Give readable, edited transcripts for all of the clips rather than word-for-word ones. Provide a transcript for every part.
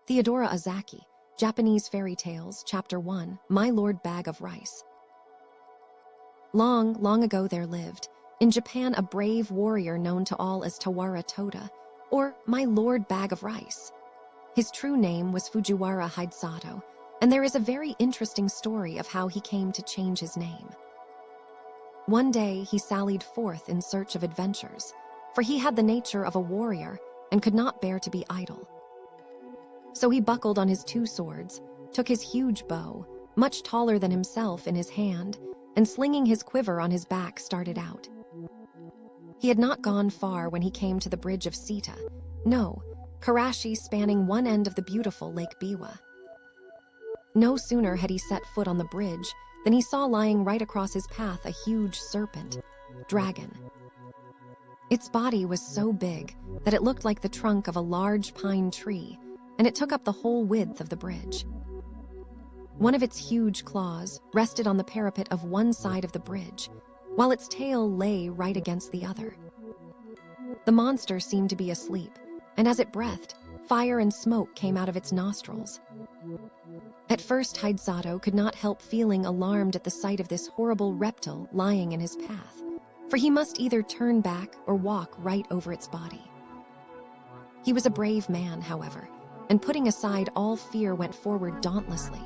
Theodora Ozaki, Japanese Fairy Tales, Chapter 1, My Lord Bag of Rice. Long, long ago there lived, in Japan, a brave warrior known to all as Tawara Toda, or My Lord Bag of Rice. His true name was Fujiwara Hidesato, and there is a very interesting story of how he came to change his name. One day he sallied forth in search of adventures, for he had the nature of a warrior and could not bear to be idle. So he buckled on his 2 swords, took his huge bow, much taller than himself, in his hand, and slinging his quiver on his back started out. He had not gone far when he came to the bridge of Sita, Karashi, spanning one end of the beautiful Lake Biwa. No sooner had he set foot on the bridge than he saw lying right across his path a huge serpent, dragon. Its body was so big that it looked like the trunk of a large pine tree, and it took up the whole width of the bridge. One of its huge claws rested on the parapet of one side of the bridge, while its tail lay right against the other. The monster seemed to be asleep, and as it breathed, fire and smoke came out of its nostrils. At first, Hidesato could not help feeling alarmed at the sight of this horrible reptile lying in his path, for he must either turn back or walk right over its body. He was a brave man, however, and putting aside all fear went forward dauntlessly.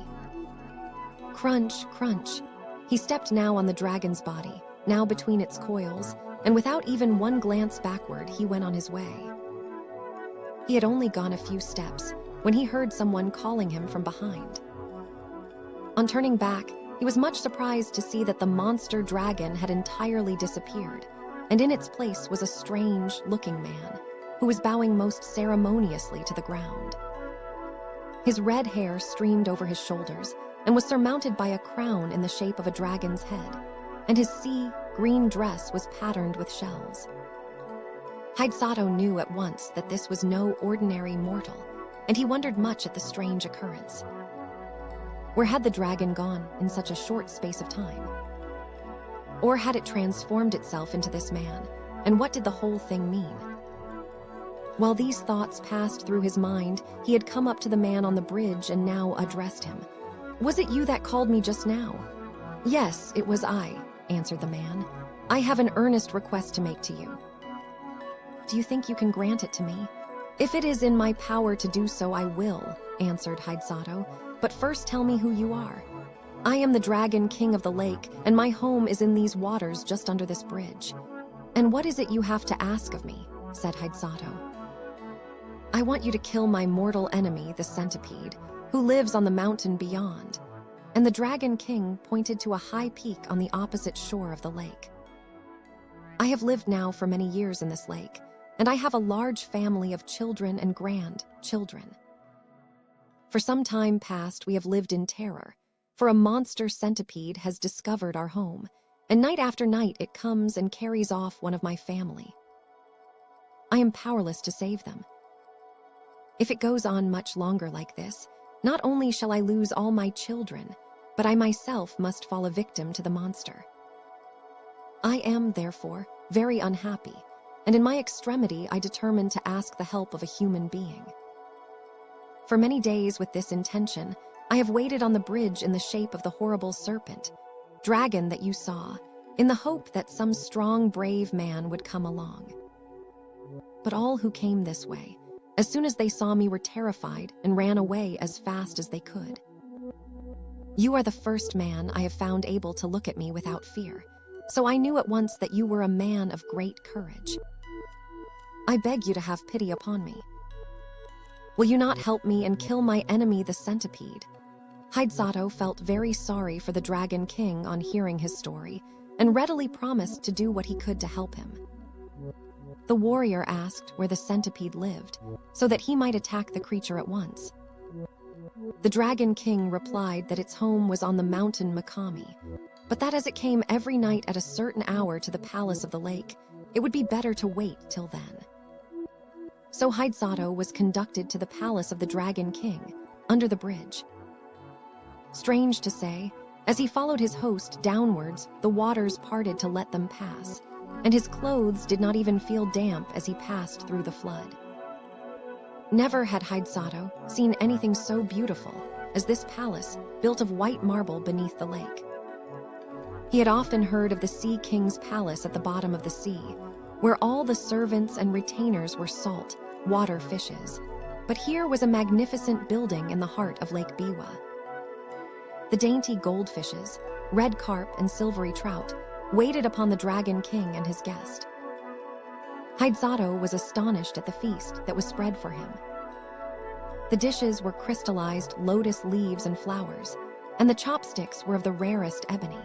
Crunch, crunch. He stepped now on the dragon's body, now between its coils, and without even one glance backward, he went on his way. He had only gone a few steps when he heard someone calling him from behind. On turning back, he was much surprised to see that the monster dragon had entirely disappeared, and in its place was a strange-looking man who was bowing most ceremoniously to the ground. His red hair streamed over his shoulders and was surmounted by a crown in the shape of a dragon's head, and his sea-green dress was patterned with shells. Hidesato knew at once that this was no ordinary mortal, and he wondered much at the strange occurrence. Where had the dragon gone in such a short space of time? Or had it transformed itself into this man, and what did the whole thing mean? While these thoughts passed through his mind, he had come up to the man on the bridge and now addressed him. "Was it you that called me just now?" "Yes, it was I," answered the man. "I have an earnest request to make to you." "Do you think you can grant it to me?" "If it is in my power to do so, I will," answered Hidesato. "But first tell me who you are." "I am the Dragon King of the lake, and my home is in these waters just under this bridge." "And what is it you have to ask of me?" said Hidesato. "I want you to kill my mortal enemy, the centipede, who lives on the mountain beyond." And the Dragon King pointed to a high peak on the opposite shore of the lake. "I have lived now for many years in this lake, and I have a large family of children and grandchildren. For some time past, we have lived in terror, for a monster centipede has discovered our home, and night after night it comes and carries off one of my family. I am powerless to save them. If it goes on much longer like this, not only shall I lose all my children, but I myself must fall a victim to the monster. I am, therefore, very unhappy, and in my extremity I determined to ask the help of a human being. For many days with this intention, I have waited on the bridge in the shape of the horrible serpent, dragon that you saw, in the hope that some strong, brave man would come along. But all who came this way, as soon as they saw me, were terrified and ran away as fast as they could. You are the first man I have found able to look at me without fear, so I knew at once that you were a man of great courage. I beg you to have pity upon me. Will you not help me and kill my enemy, the centipede?" Hidesato felt very sorry for the Dragon King on hearing his story, and readily promised to do what he could to help him. The warrior asked where the centipede lived, so that he might attack the creature at once. The Dragon King replied that its home was on the mountain Mikami, but that as it came every night at a certain hour to the palace of the lake, it would be better to wait till then. So Hidesato was conducted to the palace of the Dragon King, under the bridge. Strange to say, as he followed his host downwards, the waters parted to let them pass, and his clothes did not even feel damp as he passed through the flood. Never had Heian seen anything so beautiful as this palace built of white marble beneath the lake. He had often heard of the Sea King's palace at the bottom of the sea, where all the servants and retainers were salt, water fishes. But here was a magnificent building in the heart of Lake Biwa. The dainty goldfishes, red carp and silvery trout waited upon the Dragon King and his guest. Heian was astonished at the feast that was spread for him. The dishes were crystallized lotus leaves and flowers, and the chopsticks were of the rarest ebony.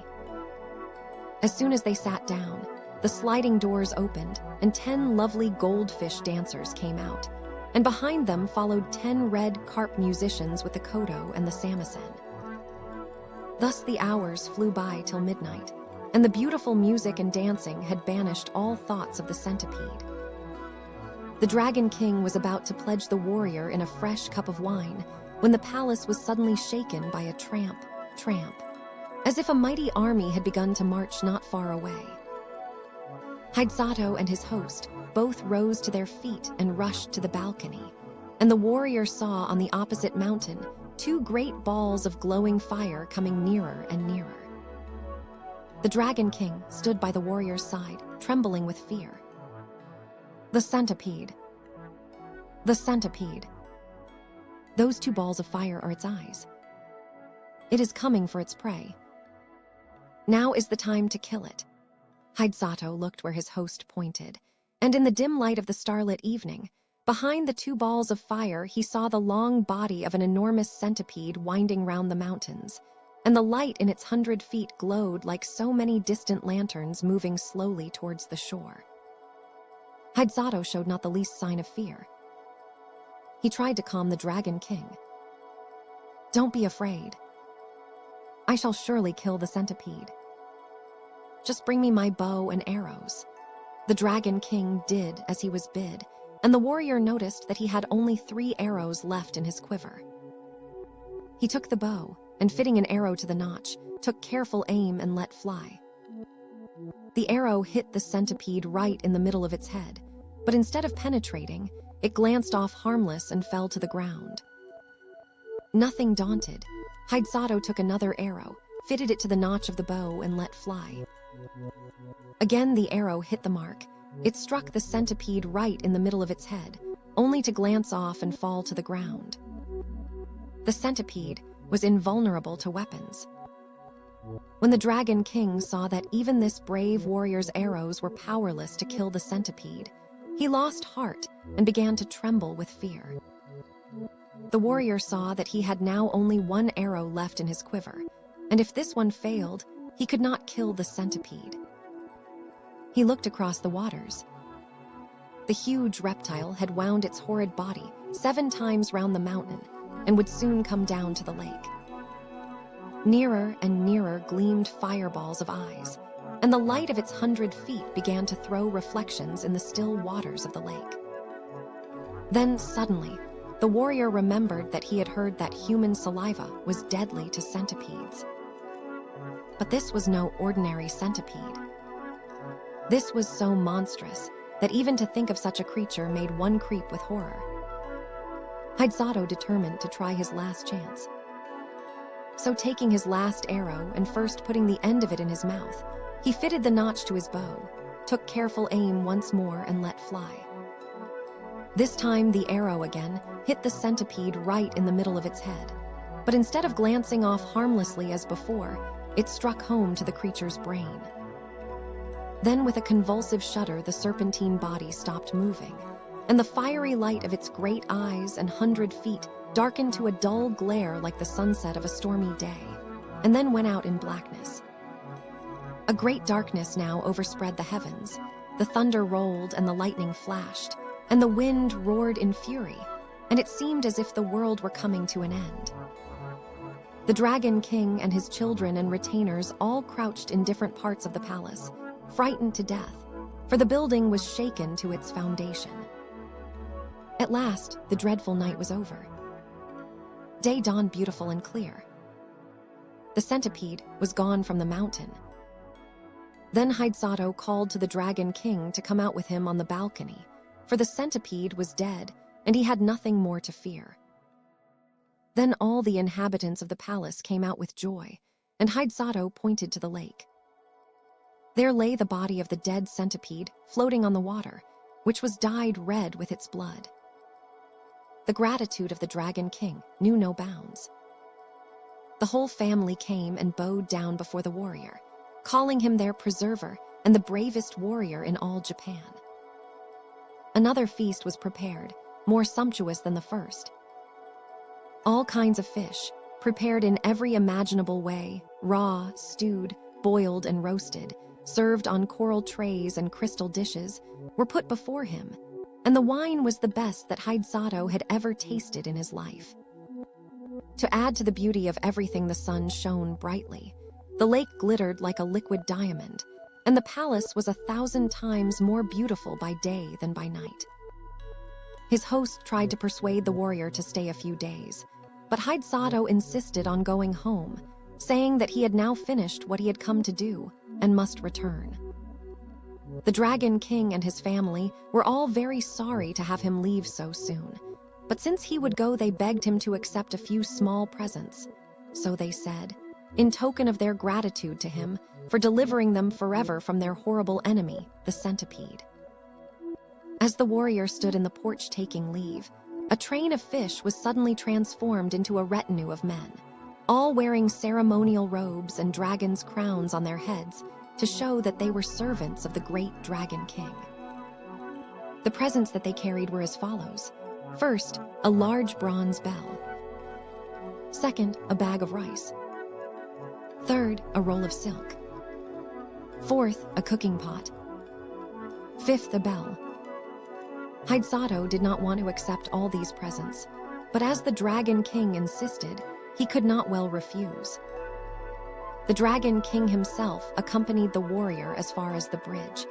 As soon as they sat down, the sliding doors opened and 10 lovely goldfish dancers came out, and behind them followed 10 red carp musicians with the koto and the samisen. Thus the hours flew by till midnight, and the beautiful music and dancing had banished all thoughts of the centipede. The Dragon King was about to pledge the warrior in a fresh cup of wine when the palace was suddenly shaken by a tramp, as if a mighty army had begun to march not far away. Heian and his host both rose to their feet and rushed to the balcony, and the warrior saw on the opposite mountain 2 great balls of glowing fire coming nearer and nearer. The Dragon King stood by the warrior's side, trembling with fear. The centipede. The centipede. Those 2 balls of fire are its eyes. It is coming for its prey. Now is the time to kill it. Heian looked where his host pointed, and in the dim light of the starlit evening, behind the 2 balls of fire he saw the long body of an enormous centipede winding round the mountains, and the light in its 100 feet glowed like so many distant lanterns moving slowly towards the shore. Heian showed not the least sign of fear. He tried to calm the Dragon King. "Don't be afraid. I shall surely kill the centipede. Just bring me my bow and arrows." The Dragon King did as he was bid, and the warrior noticed that he had only 3 arrows left in his quiver. He took the bow, and fitting an arrow to the notch, took careful aim and let fly. The arrow hit the centipede right in the middle of its head, but instead of penetrating, it glanced off harmless and fell to the ground. Nothing daunted, Heian took another arrow, fitted it to the notch of the bow and let fly. Again the arrow hit the mark. It struck the centipede right in the middle of its head, only to glance off and fall to the ground. The centipede was invulnerable to weapons. When the Dragon King saw that even this brave warrior's arrows were powerless to kill the centipede, he lost heart and began to tremble with fear. The warrior saw that he had now only 1 arrow left in his quiver, and if this one failed, he could not kill the centipede. He looked across the waters. The huge reptile had wound its horrid body 7 times round the mountain and would soon come down to the lake. Nearer and nearer gleamed fireballs of eyes, and the light of its 100 feet began to throw reflections in the still waters of the lake. Then suddenly, the warrior remembered that he had heard that human saliva was deadly to centipedes. But this was no ordinary centipede. This was so monstrous that even to think of such a creature made one creep with horror. Heian determined to try his last chance. So taking his last arrow and first putting the end of it in his mouth, he fitted the notch to his bow, took careful aim once more and let fly. This time the arrow again hit the centipede right in the middle of its head, but instead of glancing off harmlessly as before, it struck home to the creature's brain. Then with a convulsive shudder the serpentine body stopped moving, and the fiery light of its great eyes and 100 feet darkened to a dull glare like the sunset of a stormy day, and then went out in blackness. A great darkness now overspread the heavens. The thunder rolled and the lightning flashed, and the wind roared in fury, and it seemed as if the world were coming to an end. The Dragon King and his children and retainers all crouched in different parts of the palace, frightened to death, for the building was shaken to its foundation. At last, the dreadful night was over. Day dawned beautiful and clear. The centipede was gone from the mountain. Then Heian called to the Dragon King to come out with him on the balcony, for the centipede was dead, and he had nothing more to fear. Then all the inhabitants of the palace came out with joy, and Heian pointed to the lake. There lay the body of the dead centipede floating on the water, which was dyed red with its blood. The gratitude of the Dragon King knew no bounds. The whole family came and bowed down before the warrior, calling him their preserver and the bravest warrior in all Japan. Another feast was prepared, more sumptuous than the first. All kinds of fish, prepared in every imaginable way, raw, stewed, boiled, and roasted, served on coral trays and crystal dishes, were put before him, and the wine was the best that Heian had ever tasted in his life. To add to the beauty of everything, the sun shone brightly. The lake glittered like a liquid diamond, and the palace was 1,000 times more beautiful by day than by night. His host tried to persuade the warrior to stay a few days, but Heian insisted on going home, saying that he had now finished what he had come to do and must return. The Dragon King and his family were all very sorry to have him leave so soon, but since he would go, they begged him to accept a few small presents. So they said, in token of their gratitude to him for delivering them forever from their horrible enemy, the centipede. As the warrior stood in the porch taking leave, a train of fish was suddenly transformed into a retinue of men, all wearing ceremonial robes and dragon's crowns on their heads to show that they were servants of the great Dragon King. The presents that they carried were as follows. First, a large bronze bell. Second, a bag of rice. Third, a roll of silk. Fourth, a cooking pot. Fifth, a bell. Heian did not want to accept all these presents, but as the Dragon King insisted, he could not well refuse. The Dragon King himself accompanied the warrior as far as the bridge,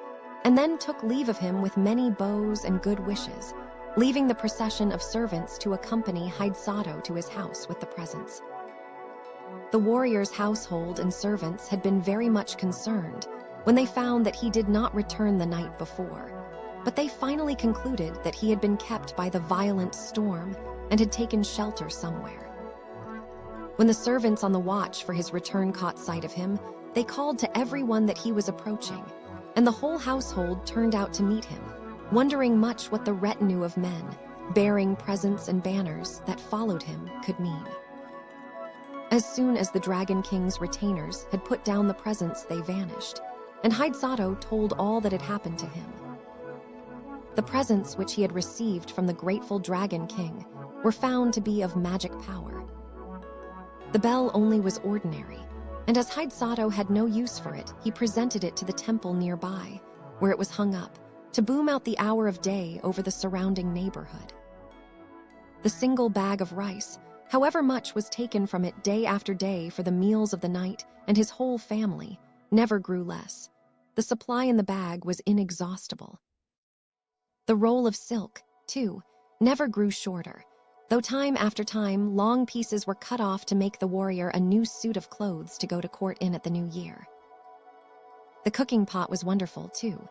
and then took leave of him with many bows and good wishes, leaving the procession of servants to accompany Heian to his house with the presents. The warrior's household and servants had been very much concerned when they found that he did not return the night before, but they finally concluded that he had been kept by the violent storm and had taken shelter somewhere. When the servants on the watch for his return caught sight of him, they called to everyone that he was approaching, and the whole household turned out to meet him, wondering much what the retinue of men, bearing presents and banners that followed him, could mean. As soon as the Dragon King's retainers had put down the presents, they vanished, and Heian told all that had happened to him. The presents which he had received from the grateful Dragon King were found to be of magic power. The bell only was ordinary, and as Heian had no use for it, he presented it to the temple nearby, where it was hung up, to boom out the hour of day over the surrounding neighborhood. The single bag of rice, however much was taken from it day after day for the meals of the night and his whole family, never grew less. The supply in the bag was inexhaustible. The roll of silk, too, never grew shorter, though time after time long pieces were cut off to make the warrior a new suit of clothes to go to court in at the new year. The cooking pot was wonderful, too.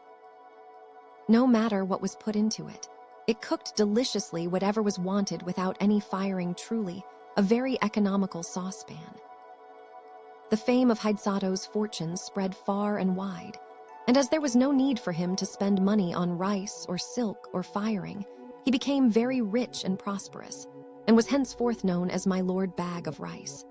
No matter what was put into it, it cooked deliciously whatever was wanted without any firing, truly a very economical saucepan. The fame of Heian's fortunes spread far and wide, and as there was no need for him to spend money on rice or silk or firing, he became very rich and prosperous, and was henceforth known as my Lord Bag of Rice.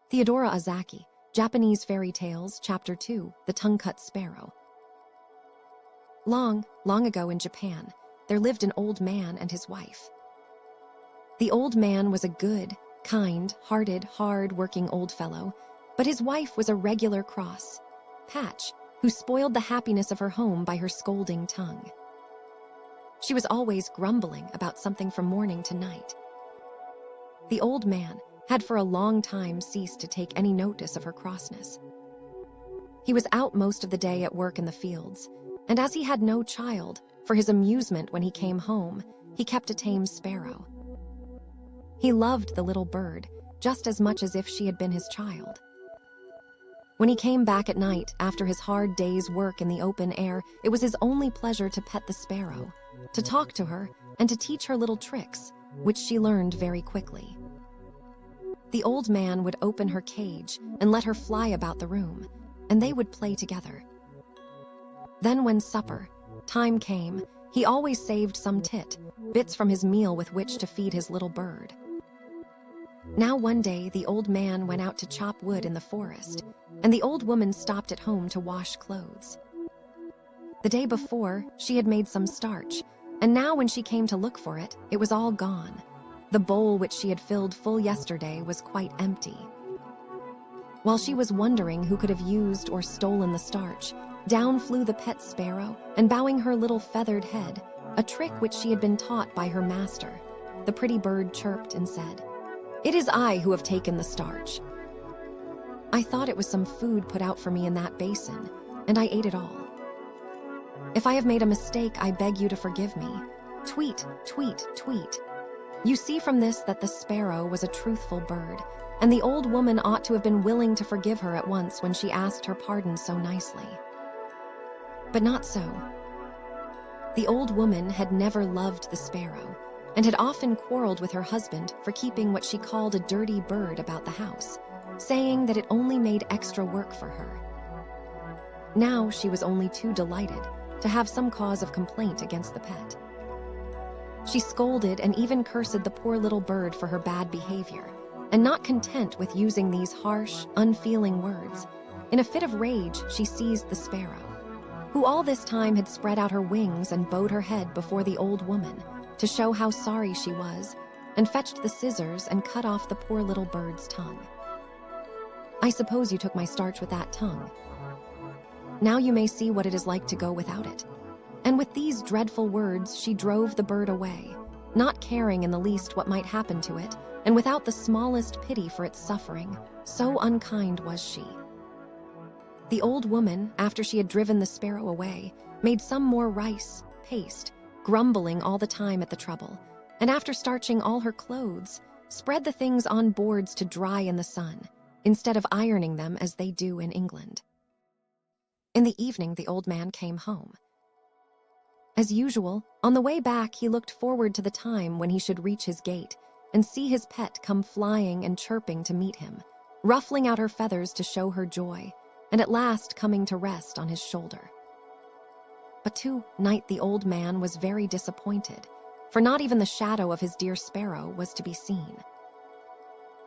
Theodora Ozaki, Japanese Fairy Tales, Chapter 2, The Tongue-Cut Sparrow. Long, long ago in Japan, there lived an old man and his wife. The old man was a good, kind-hearted, hard-working old fellow, but his wife was a regular cross, Patch, who spoiled the happiness of her home by her scolding tongue. She was always grumbling about something from morning to night. The old man had for a long time ceased to take any notice of her crossness. He was out most of the day at work in the fields, and as he had no child, for his amusement when he came home, he kept a tame sparrow. He loved the little bird just as much as if she had been his child. When he came back at night after his hard day's work in the open air, it was his only pleasure to pet the sparrow, to talk to her, and to teach her little tricks, which she learned very quickly. The old man would open her cage and let her fly about the room, and they would play together. Then when supper time came, he always saved some bits from his meal with which to feed his little bird. Now one day the old man went out to chop wood in the forest, and the old woman stopped at home to wash clothes. The day before, she had made some starch, and now when she came to look for it, it was all gone. The bowl which she had filled full yesterday was quite empty. While she was wondering who could have used or stolen the starch, down flew the pet sparrow, and bowing her little feathered head, a trick which she had been taught by her master, the pretty bird chirped and said, "It is I who have taken the starch. I thought it was some food put out for me in that basin, and I ate it all. If I have made a mistake, I beg you to forgive me. Tweet, tweet, tweet." You see from this that the sparrow was a truthful bird, and the old woman ought to have been willing to forgive her at once when she asked her pardon so nicely. But not so. The old woman had never loved the sparrow, and had often quarreled with her husband for keeping what she called a dirty bird about the house, saying that it only made extra work for her. Now she was only too delighted to have some cause of complaint against the pet. She scolded and even cursed the poor little bird for her bad behavior, and not content with using these harsh, unfeeling words, in a fit of rage she seized the sparrow, who all this time had spread out her wings and bowed her head before the old woman to show how sorry she was, and fetched the scissors and cut off the poor little bird's tongue. "I suppose you took my starch with that tongue. Now you may see what it is like to go without it." And with these dreadful words she drove the bird away, not caring in the least what might happen to it, and without the smallest pity for its suffering, so unkind was she. The old woman, after she had driven the sparrow away, made some more rice, paste, grumbling all the time at the trouble, and after starching all her clothes, spread the things on boards to dry in the sun, instead of ironing them as they do in England. In the evening the old man came home. As usual, on the way back he looked forward to the time when he should reach his gate and see his pet come flying and chirping to meet him, ruffling out her feathers to show her joy, and at last coming to rest on his shoulder. But tonight the old man was very disappointed, for not even the shadow of his dear sparrow was to be seen.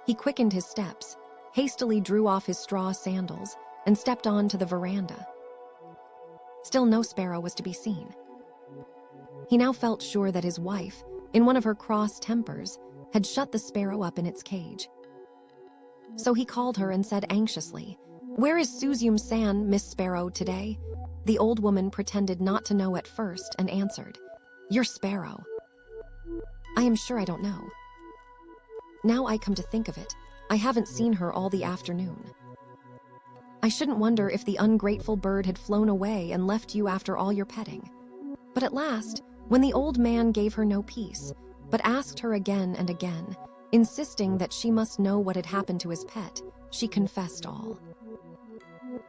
He quickened his steps, hastily drew off his straw sandals, and stepped on to the veranda. Still no sparrow was to be seen. He now felt sure that his wife, in one of her cross tempers, had shut the sparrow up in its cage. So he called her and said anxiously, "Where is Suzume-san, Miss Sparrow, today?" The old woman pretended not to know at first and answered, "Your sparrow. I am sure I don't know. Now I come to think of it, I haven't seen her all the afternoon. I shouldn't wonder if the ungrateful bird had flown away and left you after all your petting." But at last, when the old man gave her no peace, but asked her again and again, insisting that she must know what had happened to his pet, she confessed all.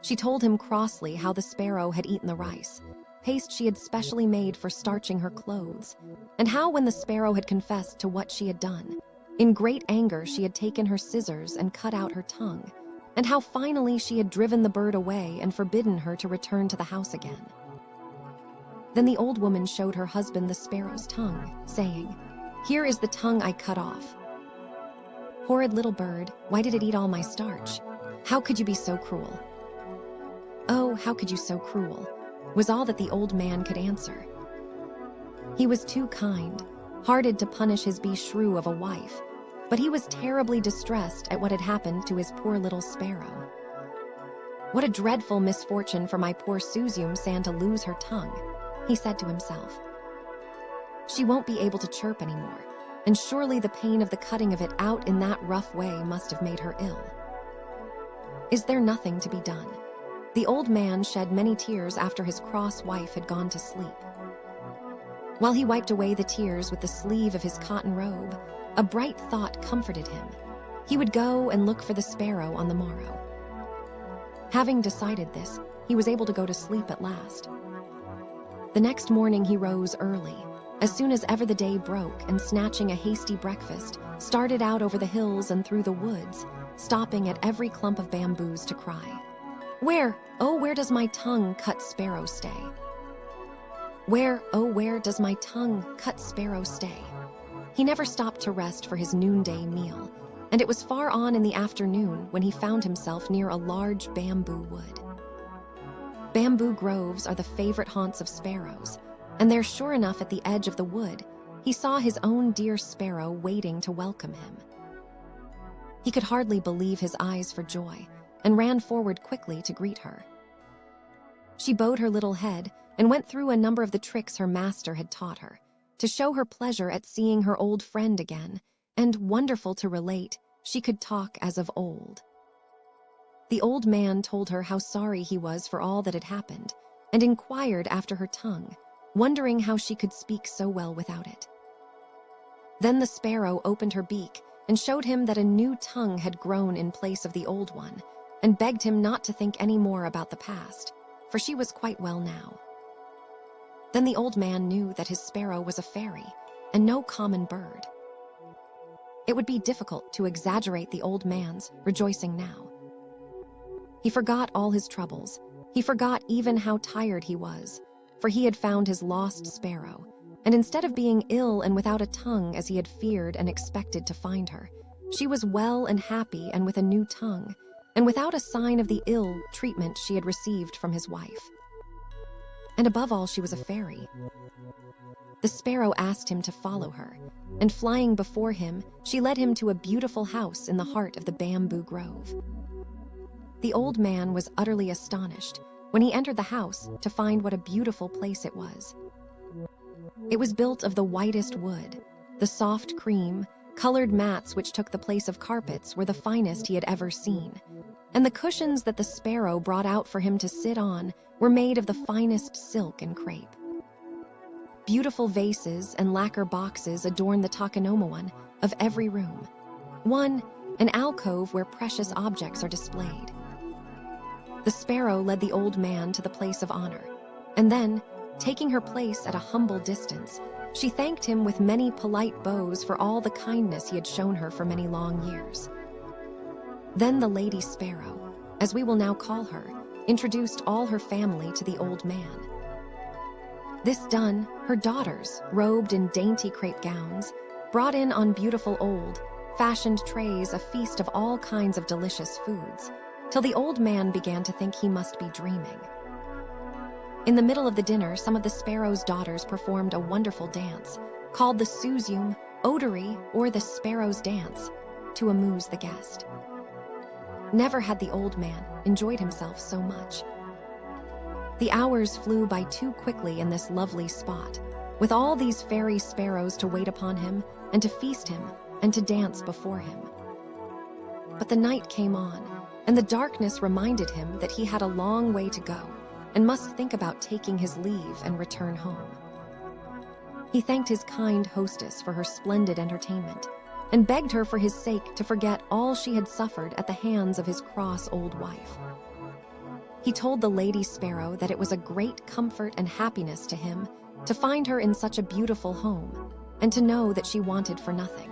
She told him crossly how the sparrow had eaten the rice, paste she had specially made for starching her clothes, and how when the sparrow had confessed to what she had done, in great anger she had taken her scissors and cut out her tongue, and how finally she had driven the bird away and forbidden her to return to the house again. Then the old woman showed her husband the sparrow's tongue, saying, "Here is the tongue I cut off. Horrid little bird, why did it eat all my starch? How could you be so cruel?" "Oh, how could you so cruel?" was all that the old man could answer. He was too kind-hearted to punish his beshrew of a wife, but he was terribly distressed at what had happened to his poor little sparrow. "What a dreadful misfortune for my poor Suzume-san to lose her tongue," he said to himself. "She won't be able to chirp anymore, and surely the pain of the cutting of it out in that rough way must have made her ill. Is there nothing to be done?" The old man shed many tears after his cross wife had gone to sleep. While he wiped away the tears with the sleeve of his cotton robe, a bright thought comforted him. He would go and look for the sparrow on the morrow. Having decided this, he was able to go to sleep at last. The next morning he rose early, as soon as ever the day broke, and snatching a hasty breakfast, started out over the hills and through the woods, stopping at every clump of bamboos to cry, "Where, oh where does my tongue-cut sparrow stay? Where, oh where does my tongue-cut sparrow stay?" He never stopped to rest for his noonday meal, and it was far on in the afternoon when he found himself near a large bamboo wood. Bamboo groves are the favorite haunts of sparrows, and there, sure enough, at the edge of the wood, he saw his own dear sparrow waiting to welcome him. He could hardly believe his eyes for joy, and ran forward quickly to greet her. She bowed her little head and went through a number of the tricks her master had taught her, to show her pleasure at seeing her old friend again, and, wonderful to relate, she could talk as of old. The old man told her how sorry he was for all that had happened, and inquired after her tongue, wondering how she could speak so well without it. Then the sparrow opened her beak and showed him that a new tongue had grown in place of the old one, and begged him not to think any more about the past, for she was quite well now. Then the old man knew that his sparrow was a fairy, and no common bird. It would be difficult to exaggerate the old man's rejoicing now. He forgot all his troubles. He forgot even how tired he was, for he had found his lost sparrow, and instead of being ill and without a tongue as he had feared and expected to find her, she was well and happy and with a new tongue, and without a sign of the ill treatment she had received from his wife. And above all, she was a fairy. The sparrow asked him to follow her, and flying before him, she led him to a beautiful house in the heart of the bamboo grove. The old man was utterly astonished when he entered the house to find what a beautiful place it was. It was built of the whitest wood. The soft cream, colored mats which took the place of carpets were the finest he had ever seen, and the cushions that the sparrow brought out for him to sit on were made of the finest silk and crepe. Beautiful vases and lacquer boxes adorned the takanoma of every room. One, an alcove where precious objects are displayed. The sparrow led the old man to the place of honor, and then, taking her place at a humble distance, she thanked him with many polite bows for all the kindness he had shown her for many long years. Then the Lady Sparrow, as we will now call her, introduced all her family to the old man. This done, her daughters, robed in dainty crepe gowns, brought in on beautiful old-fashioned trays a feast of all kinds of delicious foods, till the old man began to think he must be dreaming. In the middle of the dinner, some of the sparrow's daughters performed a wonderful dance, called the Suzyum, Odori, or the Sparrow's Dance, to amuse the guest. Never had the old man enjoyed himself so much. The hours flew by too quickly in this lovely spot, with all these fairy sparrows to wait upon him, and to feast him, and to dance before him. But the night came on, and the darkness reminded him that he had a long way to go, and must think about taking his leave and return home. He thanked his kind hostess for her splendid entertainment, and begged her for his sake to forget all she had suffered at the hands of his cross old wife. He told the Lady Sparrow that it was a great comfort and happiness to him to find her in such a beautiful home, and to know that she wanted for nothing.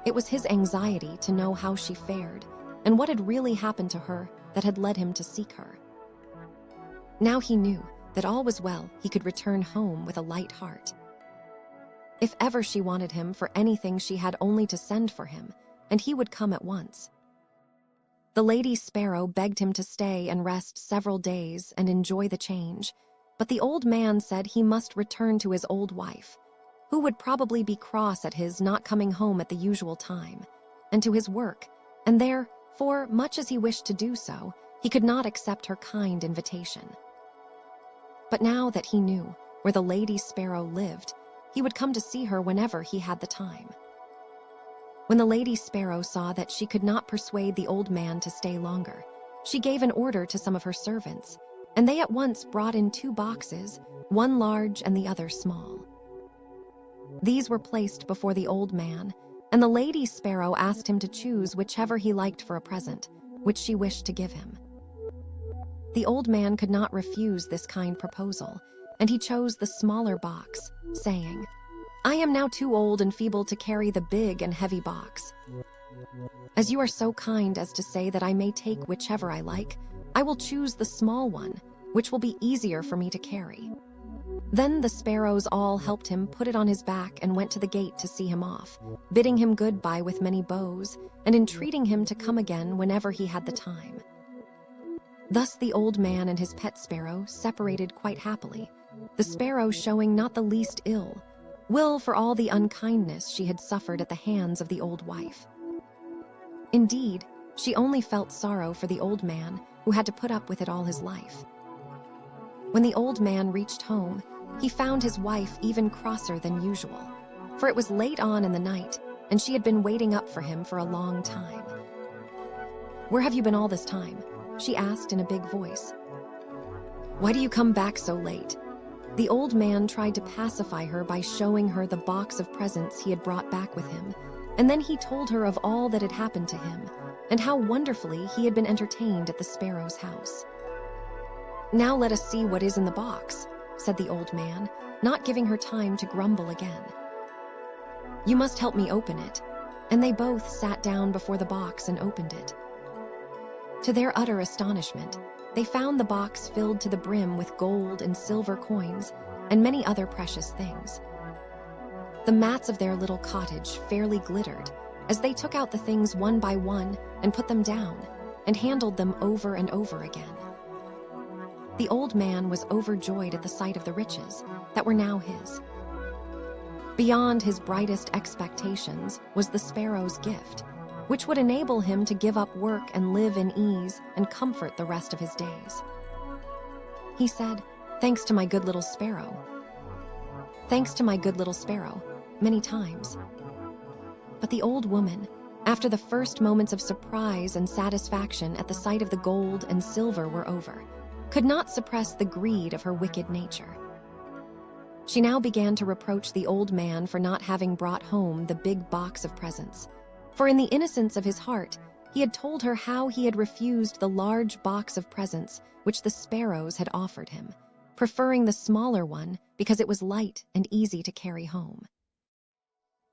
It was his anxiety to know how she fared, and what had really happened to her that had led him to seek her. Now he knew that all was well, he could return home with a light heart. If ever she wanted him for anything, she had only to send for him, and he would come at once. The Lady Sparrow begged him to stay and rest several days and enjoy the change, but the old man said he must return to his old wife, who would probably be cross at his not coming home at the usual time, and to his work, and therefore, much as he wished to do so, he could not accept her kind invitation. But now that he knew where the Lady Sparrow lived, he would come to see her whenever he had the time. When the Lady Sparrow saw that she could not persuade the old man to stay longer, she gave an order to some of her servants, and they at once brought in 2 boxes, one large and the other small. These were placed before the old man, and the Lady Sparrow asked him to choose whichever he liked for a present, which she wished to give him. The old man could not refuse this kind proposal, and he chose the smaller box, saying, "I am now too old and feeble to carry the big and heavy box. As you are so kind as to say that I may take whichever I like, I will choose the small one, which will be easier for me to carry." Then the sparrows all helped him put it on his back and went to the gate to see him off, bidding him goodbye with many bows and entreating him to come again whenever he had the time. Thus the old man and his pet sparrow separated quite happily, the sparrow showing not the least ill will for all the unkindness she had suffered at the hands of the old wife. Indeed, she only felt sorrow for the old man who had to put up with it all his life. When the old man reached home, he found his wife even crosser than usual, for it was late on in the night, and she had been waiting up for him for a long time. "Where have you been all this time?" she asked in a big voice. "Why do you come back so late?" The old man tried to pacify her by showing her the box of presents he had brought back with him, and then he told her of all that had happened to him, and how wonderfully he had been entertained at the sparrow's house. "Now let us see what is in the box," said the old man, not giving her time to grumble again. "You must help me open it," and they both sat down before the box and opened it. To their utter astonishment, they found the box filled to the brim with gold and silver coins and many other precious things. The mats of their little cottage fairly glittered as they took out the things one by one and put them down and handled them over and over again. The old man was overjoyed at the sight of the riches that were now his. Beyond his brightest expectations was the sparrow's gift, which would enable him to give up work and live in ease and comfort the rest of his days. He said, "Thanks to my good little sparrow. Thanks to my good little sparrow," many times. But the old woman, after the first moments of surprise and satisfaction at the sight of the gold and silver were over, could not suppress the greed of her wicked nature. She now began to reproach the old man for not having brought home the big box of presents, for in the innocence of his heart, he had told her how he had refused the large box of presents which the sparrows had offered him, preferring the smaller one because it was light and easy to carry home.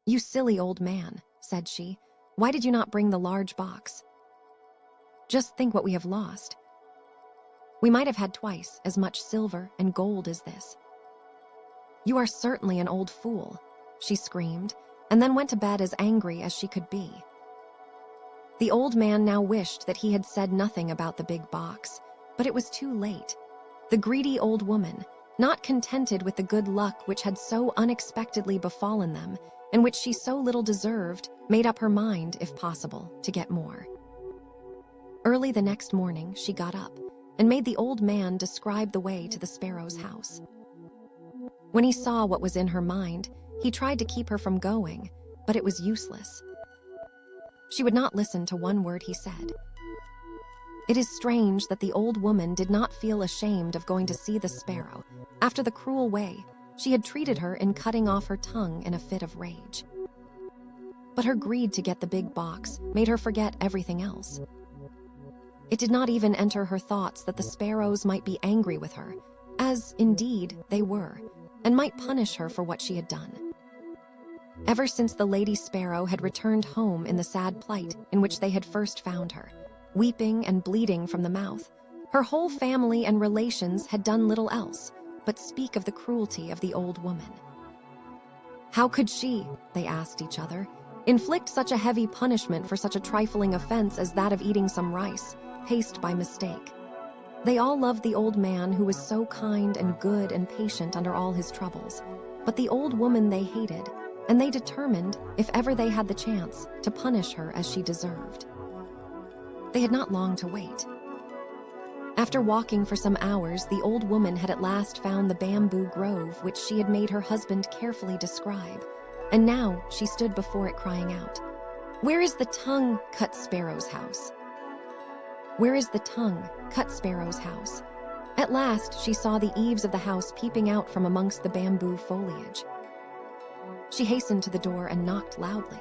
"You silly old man," said she, "why did you not bring the large box? Just think what we have lost. We might have had twice as much silver and gold as this." "You are certainly an old fool," she screamed, and then went to bed as angry as she could be. The old man now wished that he had said nothing about the big box, but it was too late. The greedy old woman, not contented with the good luck which had so unexpectedly befallen them, and which she so little deserved, made up her mind, if possible, to get more. Early the next morning, she got up and made the old man describe the way to the sparrow's house. When he saw what was in her mind, he tried to keep her from going, but it was useless. She would not listen to one word he said. It is strange that the old woman did not feel ashamed of going to see the sparrow, after the cruel way she had treated her in cutting off her tongue in a fit of rage. But her greed to get the big box made her forget everything else. It did not even enter her thoughts that the sparrows might be angry with her, as, indeed, they were, and might punish her for what she had done. Ever since the lady sparrow had returned home in the sad plight in which they had first found her, weeping and bleeding from the mouth, her whole family and relations had done little else but speak of the cruelty of the old woman. How could she, they asked each other, inflict such a heavy punishment for such a trifling offense as that of eating some rice, paced by mistake? They all loved the old man who was so kind and good and patient under all his troubles, but the old woman they hated, and they determined, if ever they had the chance, to punish her as she deserved. They had not long to wait. After walking for some hours, the old woman had at last found the bamboo grove which she had made her husband carefully describe, and now she stood before it crying out, "Where is the Tongue-Cut Sparrow's house? Where is the Tongue-Cut Sparrow's house?" At last she saw the eaves of the house peeping out from amongst the bamboo foliage. She hastened to the door and knocked loudly.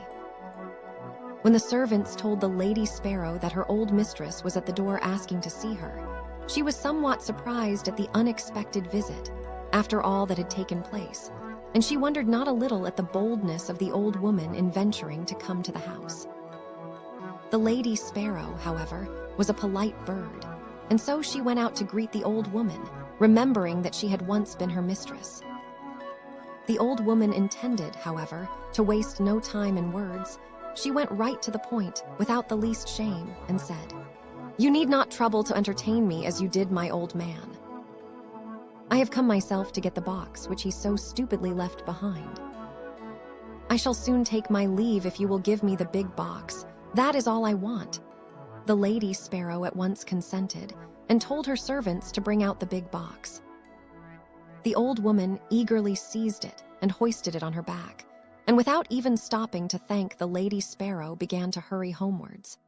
When the servants told the lady sparrow that her old mistress was at the door asking to see her, She was somewhat surprised at the unexpected visit, after all that had taken place, and she wondered not a little at the boldness of the old woman in venturing to come to the house. The Lady Sparrow, however, was a polite bird, and so she went out to greet the old woman, remembering that she had once been her mistress. The old woman intended, however, to waste no time in words. She went right to the point, without the least shame, and said, "You need not trouble to entertain me as you did my old man. I have come myself to get the box which he so stupidly left behind. I shall soon take my leave if you will give me the big box. That is all I want." The Lady Sparrow at once consented, and told her servants to bring out the big box. The old woman eagerly seized it and hoisted it on her back, and without even stopping to thank the Lady Sparrow began to hurry homewards.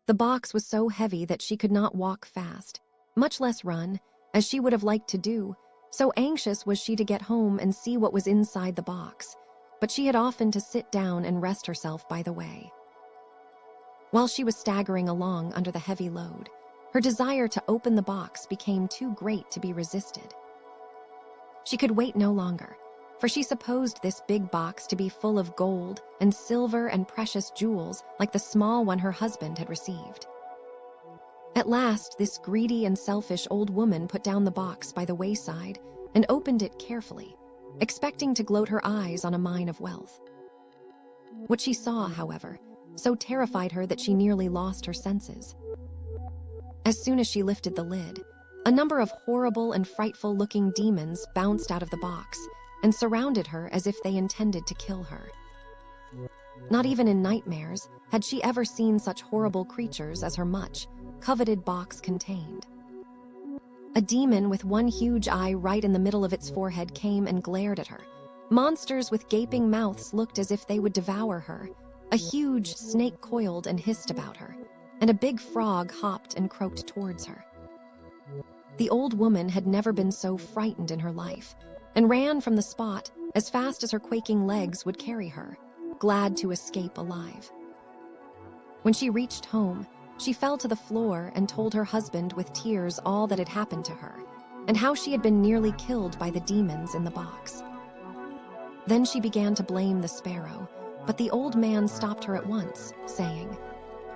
The box was so heavy that she could not walk fast, much less run, as she would have liked to do, so anxious was she to get home and see what was inside the box, but she had often to sit down and rest herself by the way. While she was staggering along under the heavy load, her desire to open the box became too great to be resisted. She could wait no longer, for she supposed this big box to be full of gold and silver and precious jewels like the small one her husband had received. At last, this greedy and selfish old woman put down the box by the wayside and opened it carefully, expecting to gloat her eyes on a mine of wealth. What she saw, however, so terrified her that she nearly lost her senses. As soon as she lifted the lid, a number of horrible and frightful-looking demons bounced out of the box and surrounded her as if they intended to kill her. Not even in nightmares had she ever seen such horrible creatures as her much coveted box contained. A demon with one huge eye right in the middle of its forehead came and glared at her. Monsters with gaping mouths looked as if they would devour her. A huge snake coiled and hissed about her, and a big frog hopped and croaked towards her. The old woman had never been so frightened in her life, and ran from the spot as fast as her quaking legs would carry her, glad to escape alive. When she reached home, she fell to the floor and told her husband with tears all that had happened to her, and how she had been nearly killed by the demons in the box. Then she began to blame the sparrow, but the old man stopped her at once, saying,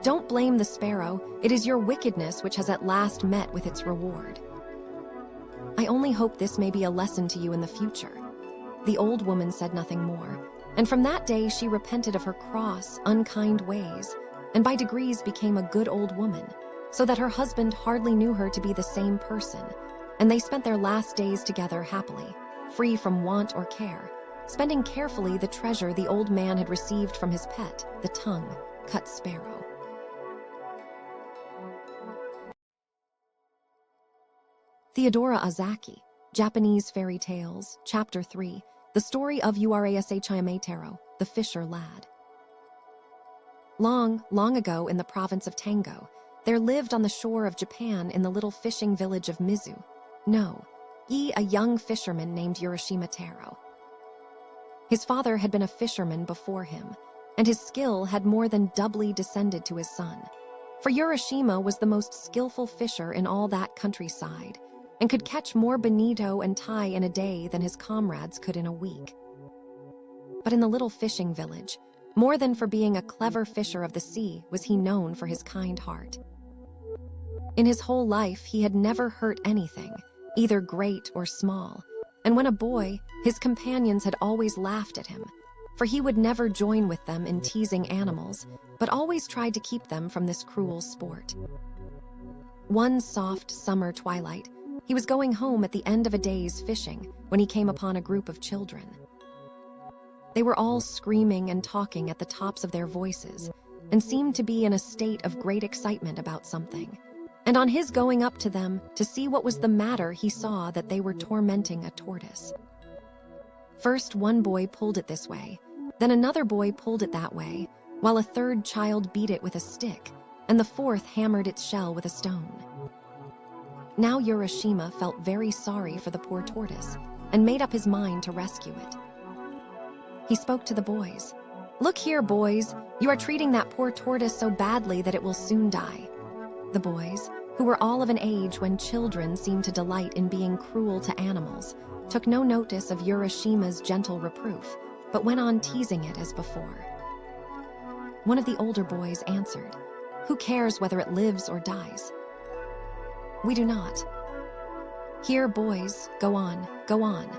"Don't blame the sparrow, it is your wickedness which has at last met with its reward. I only hope this may be a lesson to you in the future." The old woman said nothing more, and from that day she repented of her cross, unkind ways, and by degrees became a good old woman, so that her husband hardly knew her to be the same person, and they spent their last days together happily, free from want or care, spending carefully the treasure the old man had received from his pet, the Tongue-Cut Sparrow. Theodora Ozaki, Japanese Fairy Tales, Chapter 3, The Story of Urashima Taro, the Fisher Lad. Long, long ago in the province of Tango, there lived on the shore of Japan in the little fishing village of Mizu, a young fisherman named Urashima Taro. His father had been a fisherman before him, and his skill had more than doubly descended to his son. For Urashima was the most skillful fisher in all that countryside, and could catch more bonito and tai in a day than his comrades could in a week. But in the little fishing village, more than for being a clever fisher of the sea was he known for his kind heart. In his whole life he had never hurt anything, either great or small, and when a boy, his companions had always laughed at him, for he would never join with them in teasing animals, but always tried to keep them from this cruel sport. One soft summer twilight, he was going home at the end of a day's fishing when he came upon a group of children. They were all screaming and talking at the tops of their voices, and seemed to be in a state of great excitement about something. And on his going up to them to see what was the matter, he saw that they were tormenting a tortoise. First one boy pulled it this way, then another boy pulled it that way, while a third child beat it with a stick, and the fourth hammered its shell with a stone. Now Urashima felt very sorry for the poor tortoise, and made up his mind to rescue it. He spoke to the boys. "Look here, boys, you are treating that poor tortoise so badly that it will soon die." The boys, who who were all of an age when children seem to delight in being cruel to animals, took no notice of Urashima's gentle reproof, but went on teasing it as before. One of the older boys answered, "Who cares whether it lives or dies?" "We do not." "Here, boys, go on, go on."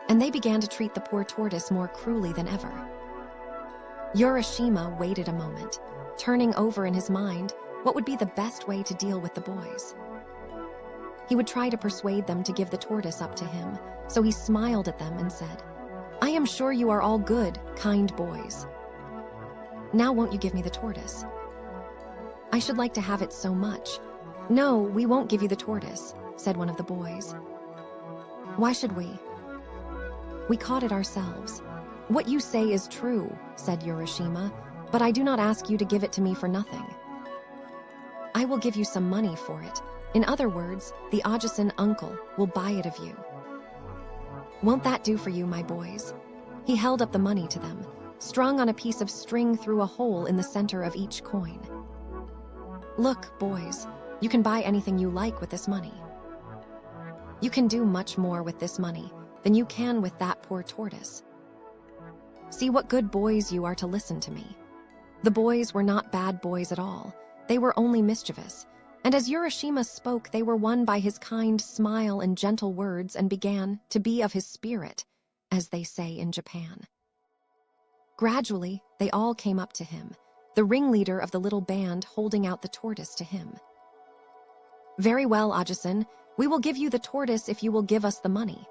And they began to treat the poor tortoise more cruelly than ever. Urashima waited a moment, turning over in his mind what would be the best way to deal with the boys. He would try to persuade them to give the tortoise up to him, so he smiled at them and said, "I am sure you are all good, kind boys. Now won't you give me the tortoise?" "I should like to have it so much." "No, we won't give you the tortoise," said one of the boys. "Why should we?" "We caught it ourselves." "What you say is true," said Urashima, "but I do not ask you to give it to me for nothing. I will give you some money for it. In other words, the Ajisan uncle will buy it of you. Won't that do for you, my boys?" He held up the money to them, strung on a piece of string through a hole in the center of each coin. "Look, boys, you can buy anything you like with this money. You can do much more with this money than you can with that poor tortoise. See what good boys you are to listen to me." The boys were not bad boys at all. They were only mischievous, and as Urashima spoke, they were won by his kind smile and gentle words and began to be of his spirit, as they say in Japan. Gradually, they all came up to him, the ringleader of the little band holding out the tortoise to him. "Very well, Ajisan, we will give you the tortoise if you will give us the money."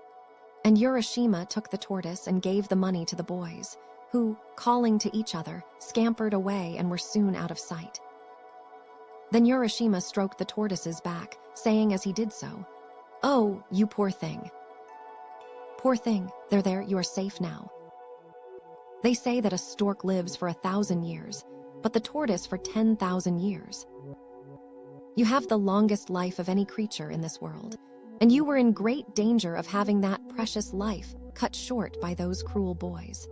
And Urashima took the tortoise and gave the money to the boys, who, calling to each other, scampered away and were soon out of sight. Then Urashima stroked the tortoise's back, saying as he did so, "Oh, you poor thing. Poor thing, there, you are safe now. They say that a stork lives for 1,000 years, but the tortoise for 10,000 years. You have the longest life of any creature in this world, and you were in great danger of having that precious life cut short by those cruel boys.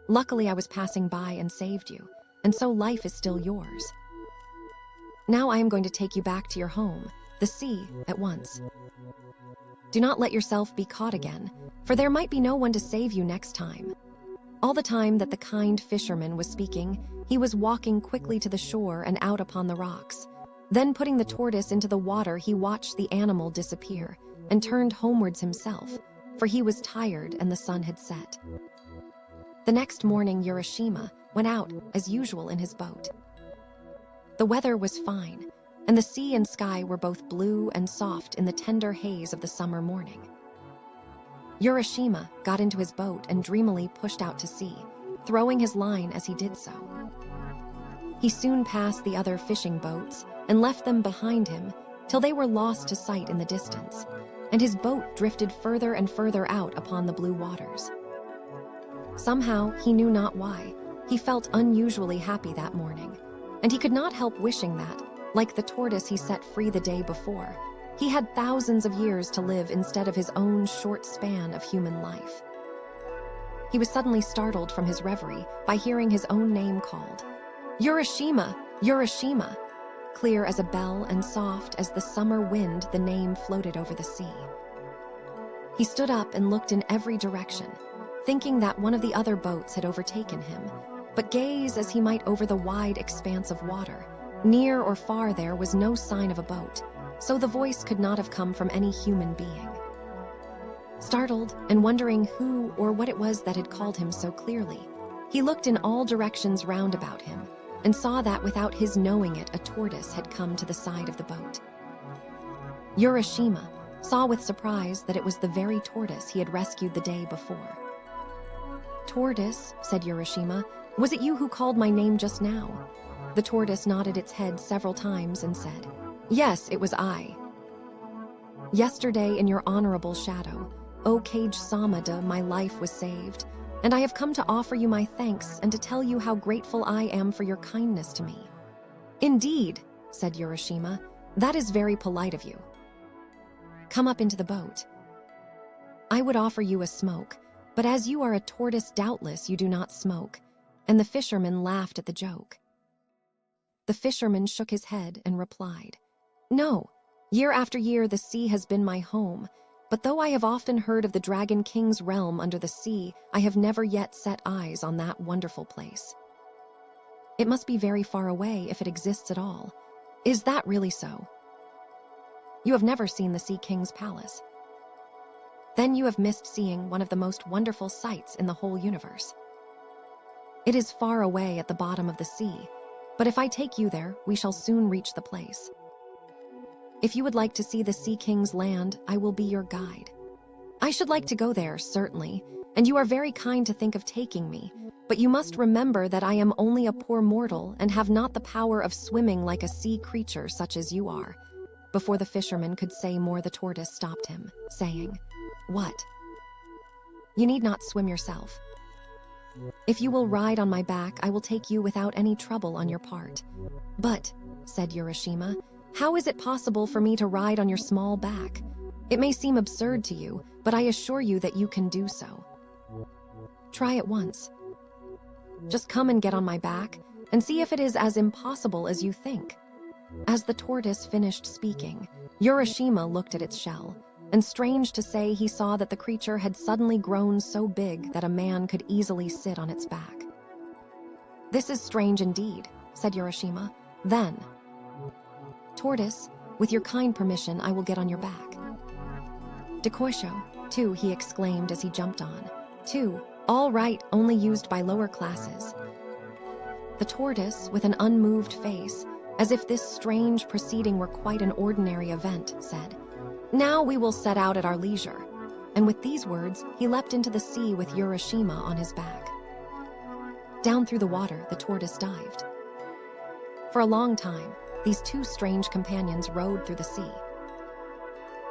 Luckily, I was passing by and saved you, and so life is still yours. Now I am going to take you back to your home, the sea, at once. Do not let yourself be caught again, for there might be no one to save you next time." All the time that the kind fisherman was speaking, he was walking quickly to the shore and out upon the rocks. Then putting the tortoise into the water, he watched the animal disappear and turned homewards himself, for he was tired and the sun had set. The next morning, Urashima went out, as usual, in his boat. The weather was fine, and the sea and sky were both blue and soft in the tender haze of the summer morning. Urashima got into his boat and dreamily pushed out to sea, throwing his line as he did so. He soon passed the other fishing boats and left them behind him till they were lost to sight in the distance, and his boat drifted further and further out upon the blue waters. Somehow, he knew not why, he felt unusually happy that morning, and he could not help wishing that, like the tortoise he set free the day before, he had thousands of years to live instead of his own short span of human life. He was suddenly startled from his reverie by hearing his own name called. "Urashima! Urashima!" Clear as a bell and soft as the summer wind, the name floated over the sea. He stood up and looked in every direction, thinking that one of the other boats had overtaken him, but gaze as he might over the wide expanse of water, near or far there was no sign of a boat, so the voice could not have come from any human being. Startled and wondering who or what it was that had called him so clearly, he looked in all directions round about him and saw that without his knowing it, a tortoise had come to the side of the boat. Urashima saw with surprise that it was the very tortoise he had rescued the day before. "Tortoise," said Urashima, "was it you who called my name just now?" The tortoise nodded its head several times and said, "Yes, it was I. Yesterday in your honorable shadow, O Cage Samada, my life was saved, and I have come to offer you my thanks and to tell you how grateful I am for your kindness to me." "Indeed," said Urashima, "that is very polite of you. Come up into the boat. I would offer you a smoke, but as you are a tortoise, doubtless you do not smoke." And the fisherman laughed at the joke. The fisherman shook his head and replied, No, year after year the sea has been my home, but though I have often heard of the Dragon King's realm under the sea, I have never yet set eyes on that wonderful place. It must be very far away if it exists at all. Is that really so? You have never seen the Sea King's palace. Then you have missed seeing one of the most wonderful sights in the whole universe. It is far away at the bottom of the sea, but if I take you there, we shall soon reach the place. If you would like to see the Sea King's land, I will be your guide. I should like to go there, certainly, and you are very kind to think of taking me, but you must remember that I am only a poor mortal and have not the power of swimming like a sea creature such as you are. Before the fisherman could say more, the tortoise stopped him, saying, "What? You need not swim yourself. If you will ride on my back, I will take you without any trouble on your part." "But," said Urashima, "how is it possible for me to ride on your small back? It may seem absurd to you, but I assure you that you can do so. Try it once. Just come and get on my back, and see if it is as impossible as you think." As the tortoise finished speaking, Urashima looked at its shell, and strange to say, he saw that the creature had suddenly grown so big that a man could easily sit on its back. "This is strange indeed," said Urashima. Then, "Tortoise, with your kind permission, I will get on your back." "Dekoisho, too," he exclaimed as he jumped on. "Two, all right, only used by lower classes." The tortoise, with an unmoved face, as if this strange proceeding were quite an ordinary event, said, "Now we will set out at our leisure." And with these words, he leapt into the sea with Urashima on his back. Down through the water, the tortoise dived. For a long time, these two strange companions rowed through the sea.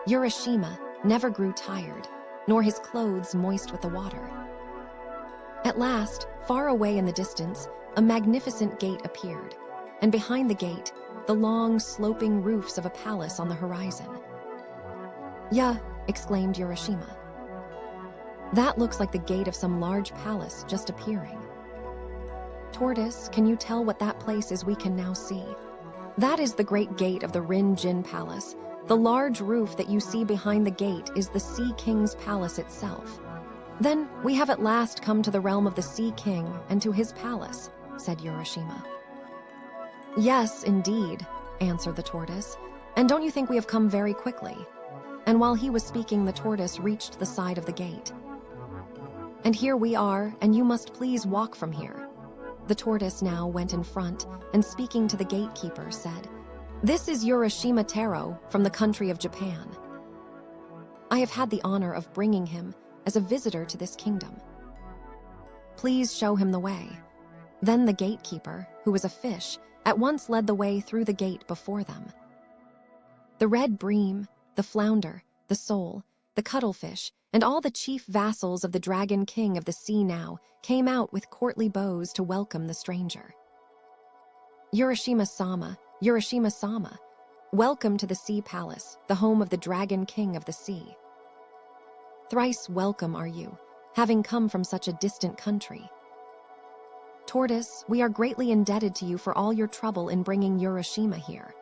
Urashima never grew tired, nor his clothes moist with the water. At last, far away in the distance, a magnificent gate appeared, and behind the gate, the long, sloping roofs of a palace on the horizon. "Yeah," exclaimed Urashima. "That looks like the gate of some large palace just appearing." "Tortoise, can you tell what that place is we can now see?" "That is the great gate of the Rin-Jin Palace. The large roof that you see behind the gate is the Sea King's palace itself." "Then we have at last come to the realm of the Sea King and to his palace," said Urashima. "Yes, indeed," answered the tortoise. "And don't you think we have come very quickly?" And while he was speaking, the tortoise reached the side of the gate. "And here we are, and you must please walk from here." The tortoise now went in front, and speaking to the gatekeeper, said, "This is Urashima Taro from the country of Japan. I have had the honor of bringing him as a visitor to this kingdom. Please show him the way." Then the gatekeeper, who was a fish, at once led the way through the gate before them. The red bream, the flounder, the sole, the cuttlefish, and all the chief vassals of the Dragon King of the sea now came out with courtly bows to welcome the stranger. "Urashima-sama, Urashima-sama, welcome to the Sea Palace, the home of the Dragon King of the sea. Thrice welcome are you, having come from such a distant country. Tortoise, we are greatly indebted to you for all your trouble in bringing Urashima here."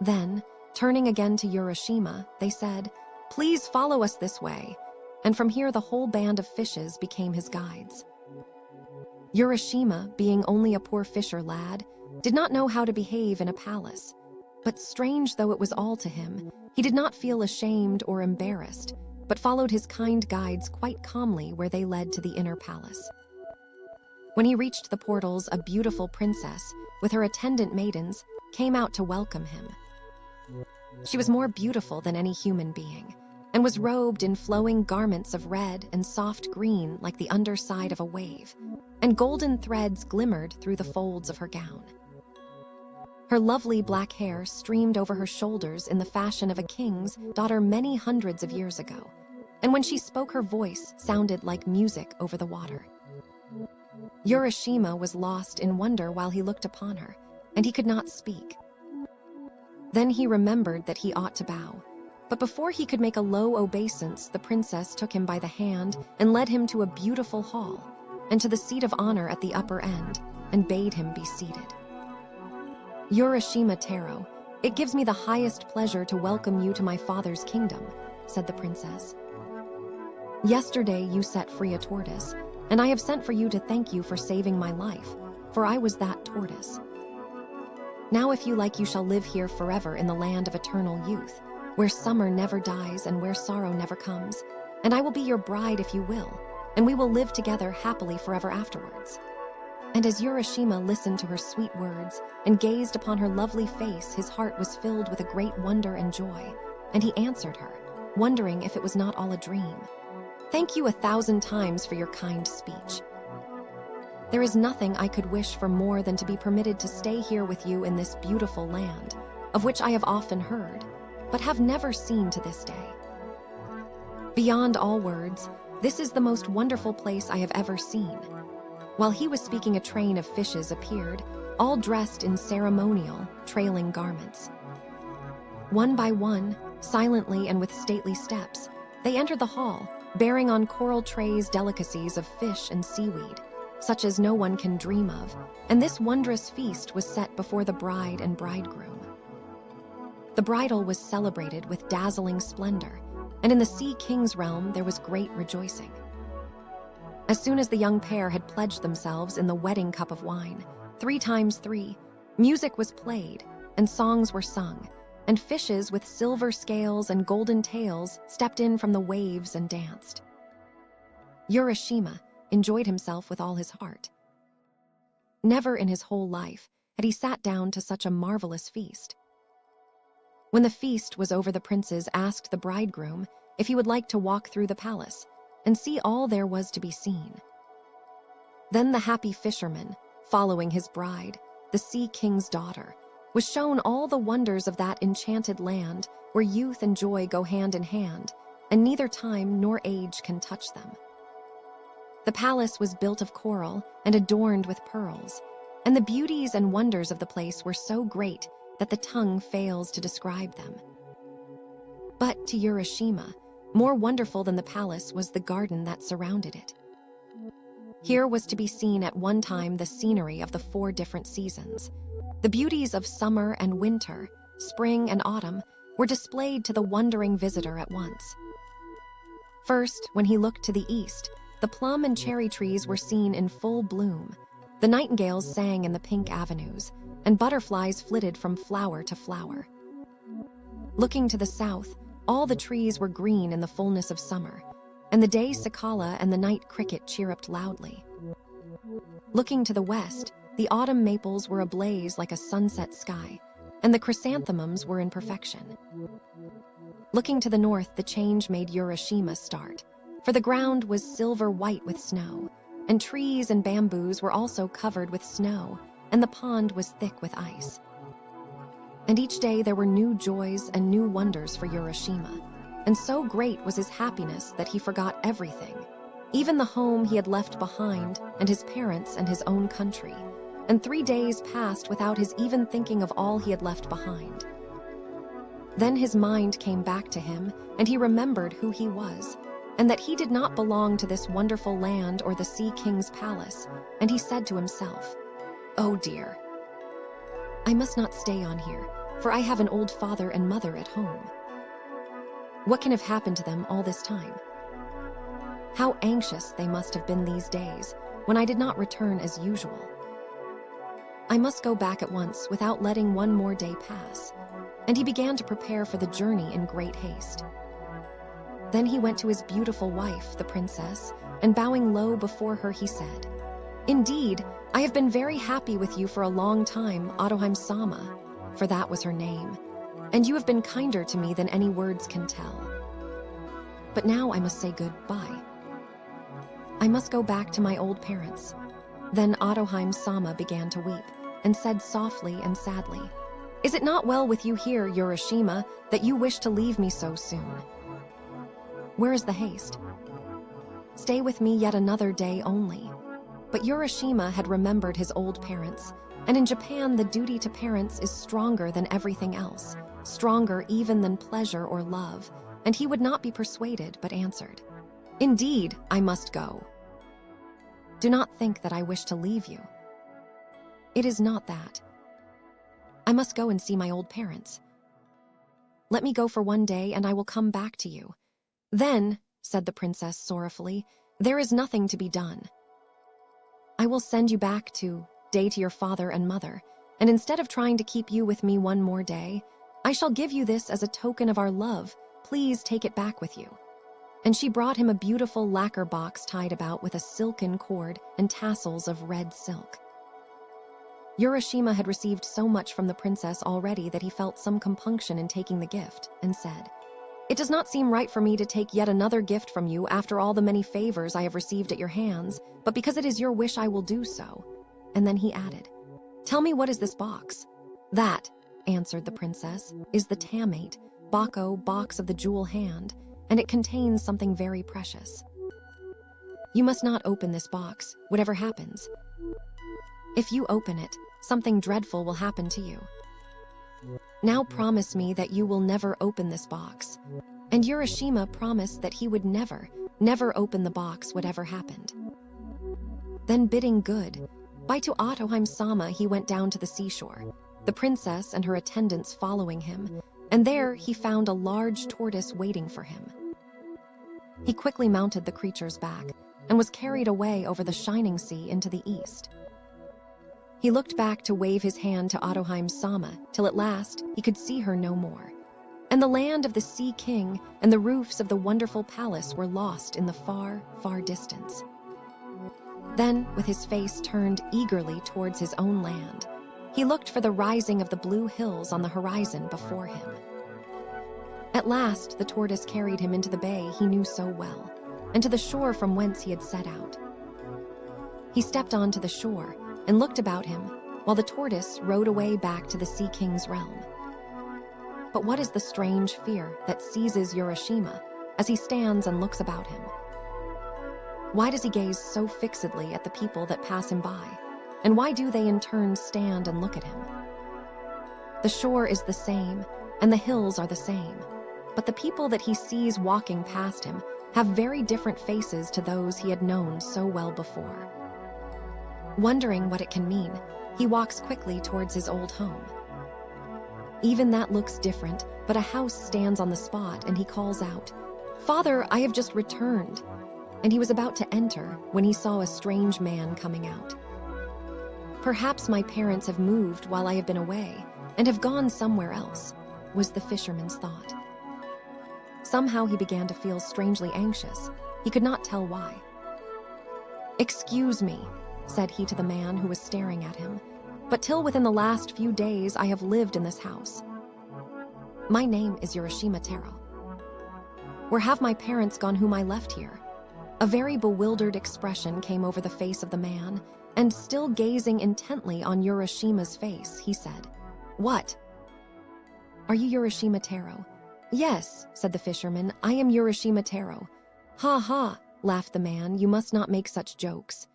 Then, turning again to Urashima, they said, "Please follow us this way." And from here the whole band of fishes became his guides. Urashima, being only a poor fisher lad, did not know how to behave in a palace. But strange though it was all to him, he did not feel ashamed or embarrassed, but followed his kind guides quite calmly where they led to the inner palace. When he reached the portals, a beautiful princess, with her attendant maidens, came out to welcome him. She was more beautiful than any human being, and was robed in flowing garments of red and soft green like the underside of a wave, and golden threads glimmered through the folds of her gown. Her lovely black hair streamed over her shoulders in the fashion of a king's daughter many hundreds of years ago, and when she spoke her voice sounded like music over the water. Urashima was lost in wonder while he looked upon her, and he could not speak. Then he remembered that he ought to bow, but before he could make a low obeisance, the princess took him by the hand and led him to a beautiful hall, and to the seat of honor at the upper end, and bade him be seated. Urashima Taro, It gives me the highest pleasure to welcome you to my father's kingdom," said the princess. "Yesterday you set free a tortoise, and I have sent for you to thank you for saving my life, for I was that tortoise. Now if you like, you shall live here forever in the land of eternal youth, where summer never dies and where sorrow never comes, and I will be your bride if you will, and we will live together happily forever afterwards." And as Urashima listened to her sweet words and gazed upon her lovely face, his heart was filled with a great wonder and joy, and he answered her, wondering if it was not all a dream. "Thank you 1,000 times for your kind speech. There is nothing I could wish for more than to be permitted to stay here with you in this beautiful land, of which I have often heard, but have never seen to this day. Beyond all words, this is the most wonderful place I have ever seen." While he was speaking, a train of fishes appeared, all dressed in ceremonial, trailing garments. One by one, silently and with stately steps, they entered the hall, bearing on coral trays delicacies of fish and seaweed, such as no one can dream of, and this wondrous feast was set before the bride and bridegroom. The bridal was celebrated with dazzling splendor, and in the Sea King's realm there was great rejoicing. As soon as the young pair had pledged themselves in the wedding cup of wine, 3 times 3, music was played, and songs were sung, and fishes with silver scales and golden tails stepped in from the waves and danced. Urashima enjoyed himself with all his heart. Never in his whole life had he sat down to such a marvelous feast. When the feast was over, the princes asked the bridegroom if he would like to walk through the palace and see all there was to be seen. Then the happy fisherman, following his bride, the Sea King's daughter, was shown all the wonders of that enchanted land where youth and joy go hand in hand, and neither time nor age can touch them. The palace was built of coral and adorned with pearls, and the beauties and wonders of the place were so great that the tongue fails to describe them. But to Urashima, more wonderful than the palace was the garden that surrounded it. Here was to be seen at one time the scenery of the 4 different seasons. The beauties of summer and winter, spring and autumn, were displayed to the wondering visitor at once. First, when he looked to the east, the plum and cherry trees were seen in full bloom. The nightingales sang in the pink avenues, and butterflies flitted from flower to flower. Looking to the south, all the trees were green in the fullness of summer, and the day cicala and the night cricket chirruped loudly. Looking to the west, the autumn maples were ablaze like a sunset sky, and the chrysanthemums were in perfection. Looking to the north, the change made Urashima start, for the ground was silver white with snow, and trees and bamboos were also covered with snow, and the pond was thick with ice. And each day there were new joys and new wonders for Urashima, and so great was his happiness that he forgot everything, even the home he had left behind and his parents and his own country, and 3 days passed without his even thinking of all he had left behind. Then his mind came back to him, and he remembered who he was, and that he did not belong to this wonderful land or the Sea King's palace, and he said to himself, "Oh dear, I must not stay on here, for I have an old father and mother at home. What can have happened to them all this time? How anxious they must have been these days when I did not return as usual. I must go back at once without letting one more day pass." And he began to prepare for the journey in great haste. Then he went to his beautiful wife, the princess, and bowing low before her, he said, "Indeed, I have been very happy with you for a long time, Adoheim-sama," for that was her name, "and you have been kinder to me than any words can tell. But now I must say goodbye. I must go back to my old parents." Then Adoheim-sama began to weep, and said softly and sadly, "Is it not well with you here, Urashima, that you wish to leave me so soon? Where is the haste? Stay with me yet another day only." But Urashima had remembered his old parents, and in Japan the duty to parents is stronger than everything else, stronger even than pleasure or love, and he would not be persuaded, but answered, "Indeed, I must go. Do not think that I wish to leave you. It is not that. I must go and see my old parents. Let me go for one day and I will come back to you. Then, said the princess sorrowfully, there is nothing to be done. I will send you back to your father and mother, and instead of trying to keep you with me one more day, I shall give you this as a token of our love. Please take it back with you. And she brought him a beautiful lacquer box tied about with a silken cord and tassels of red silk. Urashima had received so much from the princess already that he felt some compunction in taking the gift, and said, It does not seem right for me to take yet another gift from you after all the many favors I have received at your hands, but because it is your wish I will do so. And then he added, Tell me, what is this box? That, answered the princess, is the tamate, Bako box of the jewel hand, and it contains something very precious. You must not open this box, whatever happens. If you open it, something dreadful will happen to you. Now promise me that you will never open this box. And Urashima promised that he would never open the box whatever happened. Then bidding good, by to Otoheim-sama he went down to the seashore, the princess and her attendants following him, and there he found a large tortoise waiting for him. He quickly mounted the creature's back and was carried away over the shining sea into the east. He looked back to wave his hand to Otoheim-sama till at last he could see her no more, and the land of the Sea King and the roofs of the wonderful palace were lost in the far, far distance. Then, with his face turned eagerly towards his own land, he looked for the rising of the blue hills on the horizon before him. At last, the tortoise carried him into the bay he knew so well, and to the shore from whence he had set out. He stepped onto the shore and looked about him, while the tortoise rode away back to the Sea King's realm. But what is the strange fear that seizes Urashima as he stands and looks about him? Why does he gaze so fixedly at the people that pass him by, and why do they in turn stand and look at him? The shore is the same, and the hills are the same, but the people that he sees walking past him have very different faces to those he had known so well before. Wondering what it can mean, he walks quickly towards his old home. Even that looks different, but a house stands on the spot and he calls out, "Father, I have just returned." And he was about to enter when he saw a strange man coming out. "Perhaps my parents have moved while I have been away and have gone somewhere else," was the fisherman's thought. Somehow he began to feel strangely anxious. He could not tell why. "Excuse me," said he to the man who was staring at him, "but till within the last few days I have lived in this house. My name is Urashima Taro. Where have my parents gone whom I left here?" A very bewildered expression came over the face of the man, and still gazing intently on Urashima's face, he said, "What? Are you Urashima Taro?" "Yes," said the fisherman, "I am Urashima Taro." "Ha ha," laughed the man, "you must not make such jokes.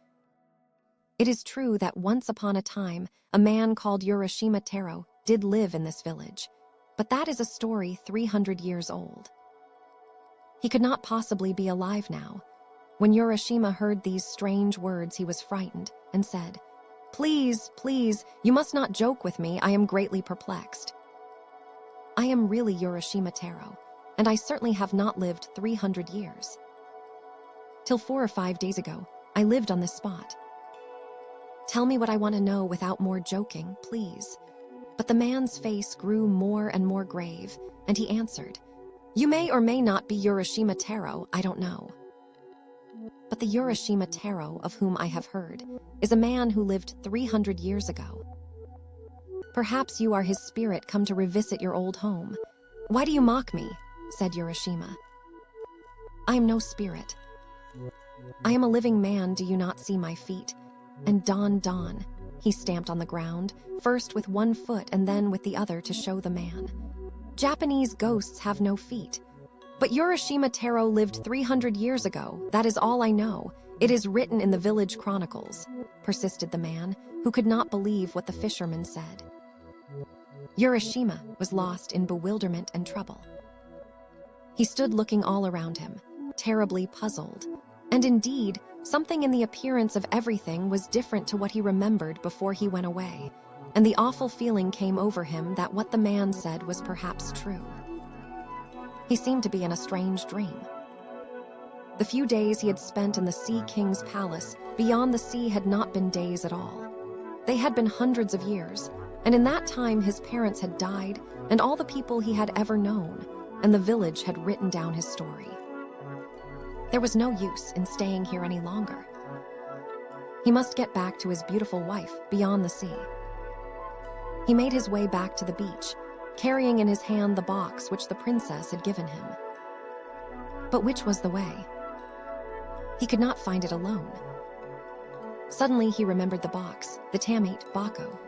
It is true that once upon a time, a man called Urashima Taro did live in this village, but that is a story 300 years old. He could not possibly be alive now." When Urashima heard these strange words, he was frightened and said, "Please, please, you must not joke with me. I am greatly perplexed. I am really Urashima Taro, and I certainly have not lived 300 years. Till 4 or 5 days ago, I lived on this spot. Tell me what I want to know without more joking, please." But the man's face grew more and more grave, and he answered, "You may or may not be Urashima Taro, I don't know. But the Urashima Taro of whom I have heard is a man who lived 300 years ago. Perhaps you are his spirit come to revisit your old home." "Why do you mock me?" said Urashima. "I am no spirit. I am a living man. Do you not see my feet? And Don, he stamped on the ground, first with one foot and then with the other to show the man. "Japanese ghosts have no feet. But Urashima Taro lived 300 years ago. That is all I know. It is written in the village chronicles," persisted the man, who could not believe what the fisherman said. Urashima was lost in bewilderment and trouble. He stood looking all around him, terribly puzzled, and indeed, something in the appearance of everything was different to what he remembered before he went away, and the awful feeling came over him that what the man said was perhaps true. He seemed to be in a strange dream. The few days he had spent in the Sea King's palace beyond the sea had not been days at all. They had been hundreds of years, and in that time his parents had died, and all the people he had ever known, and the village had written down his story. There was no use in staying here any longer. He must get back to his beautiful wife beyond the sea. He made his way back to the beach, carrying in his hand the box which the princess had given him. But which was the way? He could not find it alone. Suddenly he remembered the box, the tamate Bako.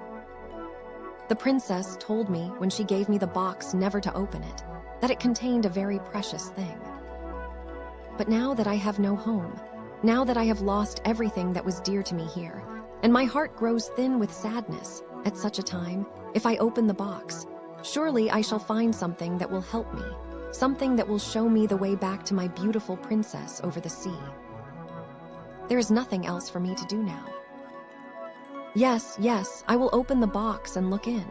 The princess told me when she gave me the box never to open it, that it contained a very precious thing. But now that I have no home, now that I have lost everything that was dear to me here, and my heart grows thin with sadness, at such a time, if I open the box, surely I shall find something that will help me, something that will show me the way back to my beautiful princess over the sea. There is nothing else for me to do now. Yes, I will open the box and look in.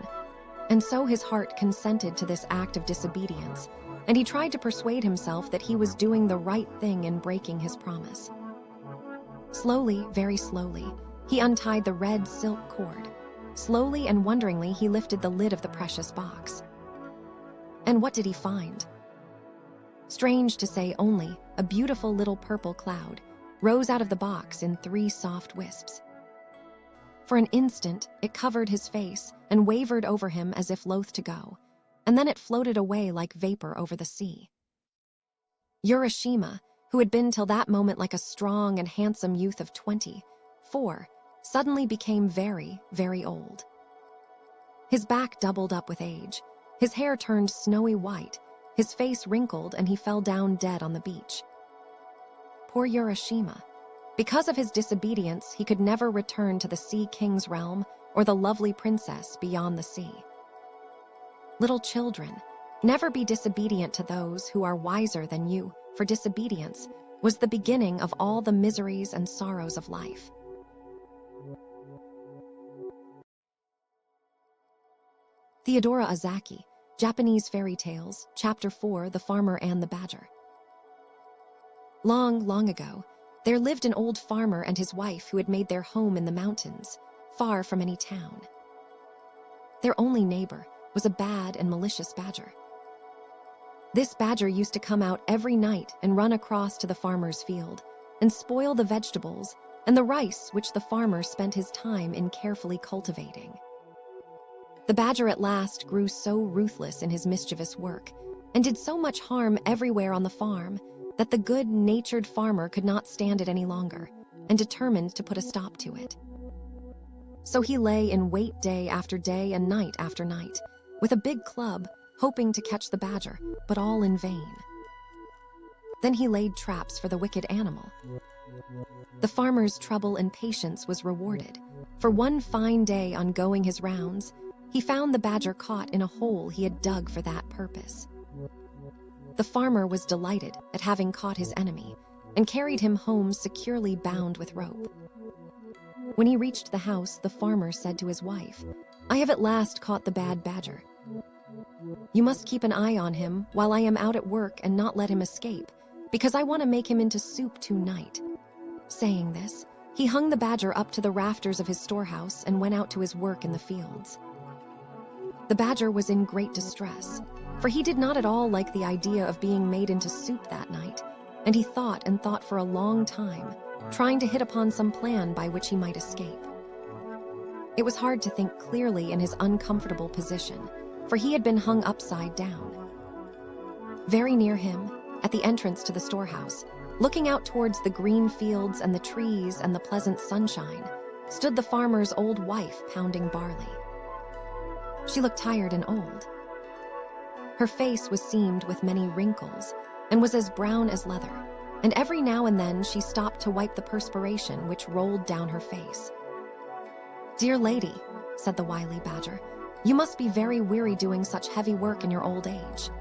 And so his heart consented to this act of disobedience, and he tried to persuade himself that he was doing the right thing in breaking his promise. Slowly, very slowly, he untied the red silk cord. Slowly and wonderingly, he lifted the lid of the precious box. And what did he find? Strange to say, only a beautiful little purple cloud rose out of the box in 3 soft wisps. For an instant, it covered his face and wavered over him as if loath to go, and then it floated away like vapor over the sea. Urashima, who had been till that moment like a strong and handsome youth of 24, suddenly became very, very old. His back doubled up with age, his hair turned snowy white, his face wrinkled, and he fell down dead on the beach. Poor Urashima. Because of his disobedience, he could never return to the Sea King's realm or the lovely princess beyond the sea. Little children, never be disobedient to those who are wiser than you, for disobedience was the beginning of all the miseries and sorrows of life. Theodora Ozaki, Japanese Fairy Tales, Chapter 4, The Farmer and the Badger. Long, long ago, there lived an old farmer and his wife who had made their home in the mountains, far from any town. Their only neighbor was a bad and malicious badger. This badger used to come out every night and run across to the farmer's field and spoil the vegetables and the rice which the farmer spent his time in carefully cultivating. The badger at last grew so ruthless in his mischievous work and did so much harm everywhere on the farm that the good-natured farmer could not stand it any longer and determined to put a stop to it. So he lay in wait day after day and night after night, with a big club, hoping to catch the badger, but all in vain. Then he laid traps for the wicked animal. The farmer's trouble and patience was rewarded, for one fine day on going his rounds, he found the badger caught in a hole he had dug for that purpose. The farmer was delighted at having caught his enemy and carried him home securely bound with rope. When he reached the house, the farmer said to his wife, "I have at last caught the bad badger. You must keep an eye on him while I am out at work and not let him escape, because I want to make him into soup tonight." Saying this, he hung the badger up to the rafters of his storehouse and went out to his work in the fields. The badger was in great distress, for he did not at all like the idea of being made into soup that night, and he thought and thought for a long time, trying to hit upon some plan by which he might escape. It was hard to think clearly in his uncomfortable position, for he had been hung upside down. Very near him, at the entrance to the storehouse, looking out towards the green fields and the trees and the pleasant sunshine, stood the farmer's old wife pounding barley. She looked tired and old. Her face was seamed with many wrinkles and was as brown as leather, and every now and then she stopped to wipe the perspiration which rolled down her face. "Dear lady," said the wily badger, "you must be very weary doing such heavy work in your old age.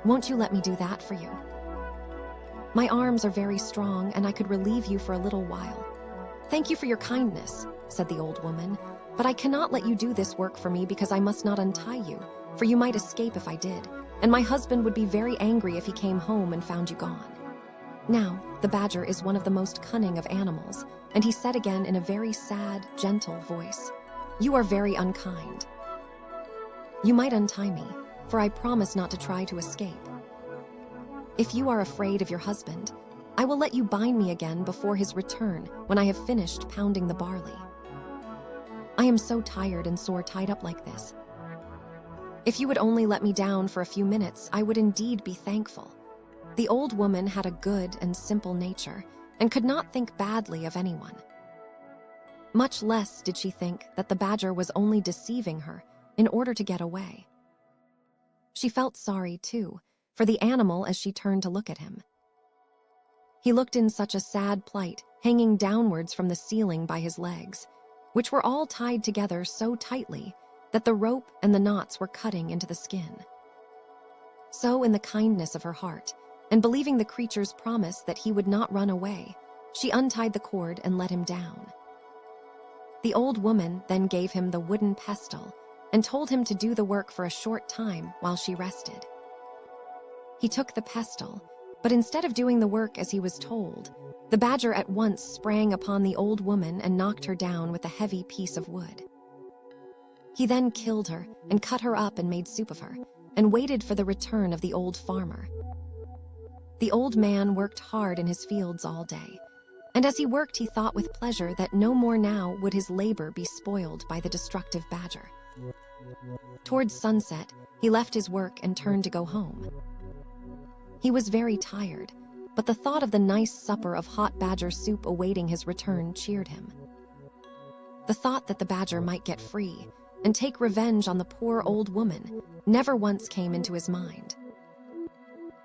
Won't you let me do that for you? My arms are very strong, and I could relieve you for a little while." "Thank you for your kindness," said the old woman, But I cannot let you do this work for me because I must not untie you, for you might escape if I did, and my husband would be very angry if he came home and found you gone." Now, the badger is one of the most cunning of animals, and he said again in a very sad, gentle voice, "You are very unkind. You might untie me, for I promise not to try to escape. If you are afraid of your husband, I will let you bind me again before his return when I have finished pounding the barley. I am so tired and sore tied up like this. If you would only let me down for a few minutes, I would indeed be thankful." The old woman had a good and simple nature and could not think badly of anyone. Much less did she think that the badger was only deceiving her in order to get away. She felt sorry, too, for the animal as she turned to look at him. He looked in such a sad plight, hanging downwards from the ceiling by his legs, which were all tied together so tightly that the rope and the knots were cutting into the skin. So, in the kindness of her heart, and believing the creature's promise that he would not run away, she untied the cord and let him down. The old woman then gave him the wooden pestle and told him to do the work for a short time while she rested. He took the pestle, but instead of doing the work as he was told, the badger at once sprang upon the old woman and knocked her down with a heavy piece of wood. He then killed her and cut her up and made soup of her, and waited for the return of the old farmer. The old man worked hard in his fields all day, and as he worked he thought with pleasure that no more now would his labor be spoiled by the destructive badger. Towards sunset, he left his work and turned to go home. He was very tired, but the thought of the nice supper of hot badger soup awaiting his return cheered him. The thought that the badger might get free and take revenge on the poor old woman never once came into his mind.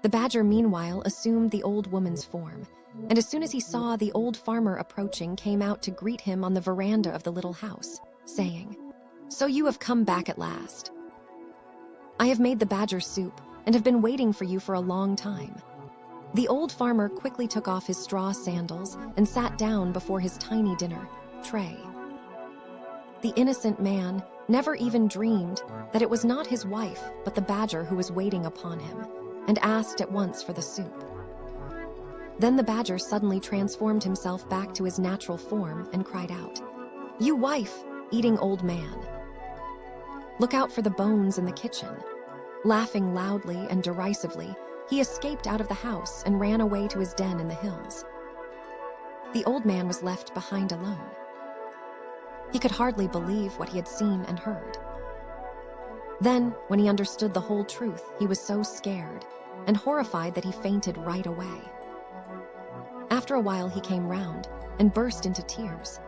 The badger, meanwhile, assumed the old woman's form, and as soon as he saw the old farmer approaching, came out to greet him on the veranda of the little house, saying, "So you have come back at last. I have made the badger soup and have been waiting for you for a long time." The old farmer quickly took off his straw sandals and sat down before his tiny dinner tray. The innocent man never even dreamed that it was not his wife but the badger who was waiting upon him, and asked at once for the soup. Then the badger suddenly transformed himself back to his natural form and cried out, "You wife, eating old man! Look out for the bones in the kitchen." Laughing loudly and derisively, he escaped out of the house and ran away to his den in the hills. The old man was left behind alone. He could hardly believe what he had seen and heard. Then, when he understood the whole truth, he was so scared and horrified that he fainted right away. After a while, he came round and burst into tears.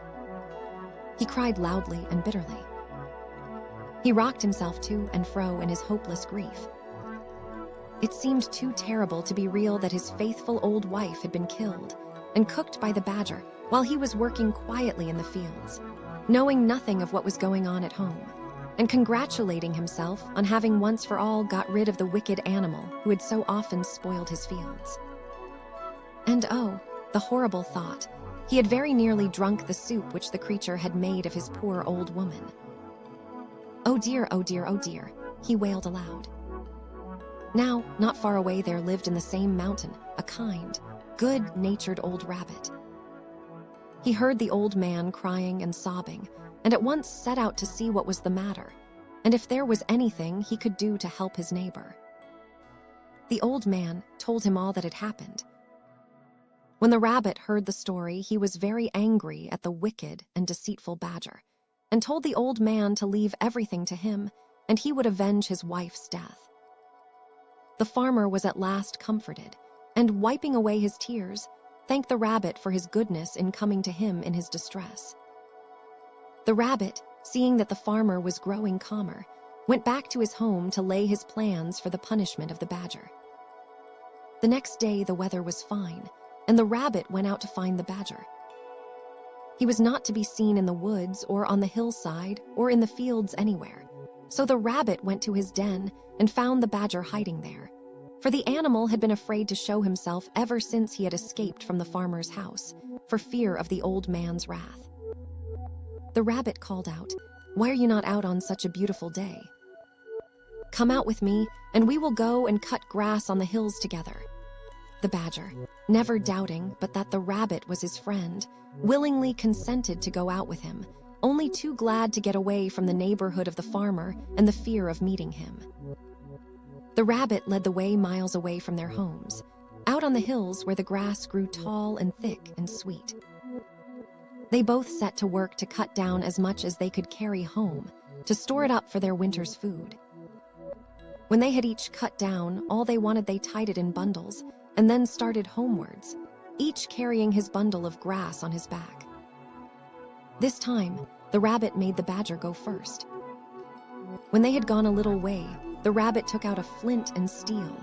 He cried loudly and bitterly. He rocked himself to and fro in his hopeless grief. It seemed too terrible to be real that his faithful old wife had been killed and cooked by the badger while he was working quietly in the fields, knowing nothing of what was going on at home, and congratulating himself on having once for all got rid of the wicked animal who had so often spoiled his fields. And oh, the horrible thought, he had very nearly drunk the soup which the creature had made of his poor old woman. "Oh dear, oh dear, oh dear," he wailed aloud. Now, not far away there lived in the same mountain a kind, good-natured old rabbit. He heard the old man crying and sobbing, and at once set out to see what was the matter, and if there was anything he could do to help his neighbor. The old man told him all that had happened. When the rabbit heard the story, he was very angry at the wicked and deceitful badger, and told the old man to leave everything to him, and he would avenge his wife's death. The farmer was at last comforted, and wiping away his tears, thanked the rabbit for his goodness in coming to him in his distress. The rabbit, seeing that the farmer was growing calmer, went back to his home to lay his plans for the punishment of the badger. The next day the weather was fine, and the rabbit went out to find the badger. He was not to be seen in the woods or on the hillside or in the fields anywhere, so the rabbit went to his den and found the badger hiding there, for the animal had been afraid to show himself ever since he had escaped from the farmer's house, for fear of the old man's wrath. The rabbit called out, "Why are you not out on such a beautiful day? Come out with me, and we will go and cut grass on the hills together." The badger, never doubting but that the rabbit was his friend, willingly consented to go out with him, only too glad to get away from the neighborhood of the farmer and the fear of meeting him. The rabbit led the way miles away from their homes, out on the hills where the grass grew tall and thick and sweet. They both set to work to cut down as much as they could carry home, to store it up for their winter's food. When they had each cut down all they wanted, they tied it in bundles and then started homewards, each carrying his bundle of grass on his back. This time, the rabbit made the badger go first. When they had gone a little way, the rabbit took out a flint and steel,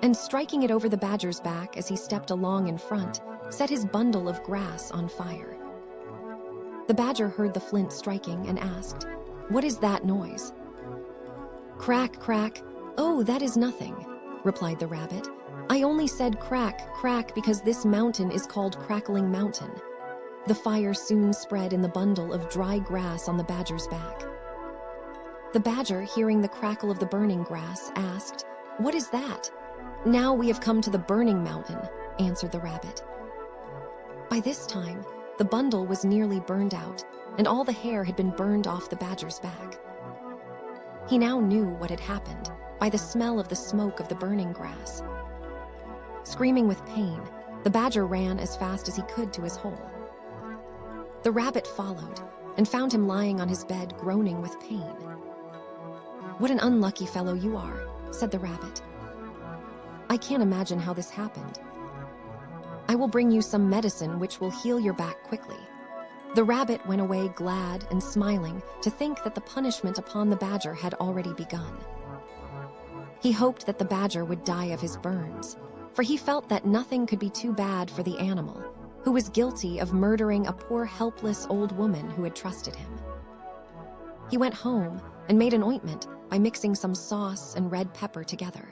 and striking it over the badger's back as he stepped along in front, set his bundle of grass on fire. The badger heard the flint striking and asked, "What is that noise?" "Crack, crack. Oh, that is nothing," replied the rabbit. "I only said crack, crack because this mountain is called Crackling Mountain." The fire soon spread in the bundle of dry grass on the badger's back. The badger, hearing the crackle of the burning grass, asked, "What is that?" "Now we have come to the burning mountain," answered the rabbit. By this time, the bundle was nearly burned out, and all the hair had been burned off the badger's back. He now knew what had happened by the smell of the smoke of the burning grass. Screaming with pain, the badger ran as fast as he could to his hole. The rabbit followed and found him lying on his bed, groaning with pain. "What an unlucky fellow you are," said the rabbit. "I can't imagine how this happened. I will bring you some medicine which will heal your back quickly." The rabbit went away glad and smiling to think that the punishment upon the badger had already begun. He hoped that the badger would die of his burns, for he felt that nothing could be too bad for the animal, who was guilty of murdering a poor helpless old woman who had trusted him. He went home and made an ointment by mixing some sauce and red pepper together.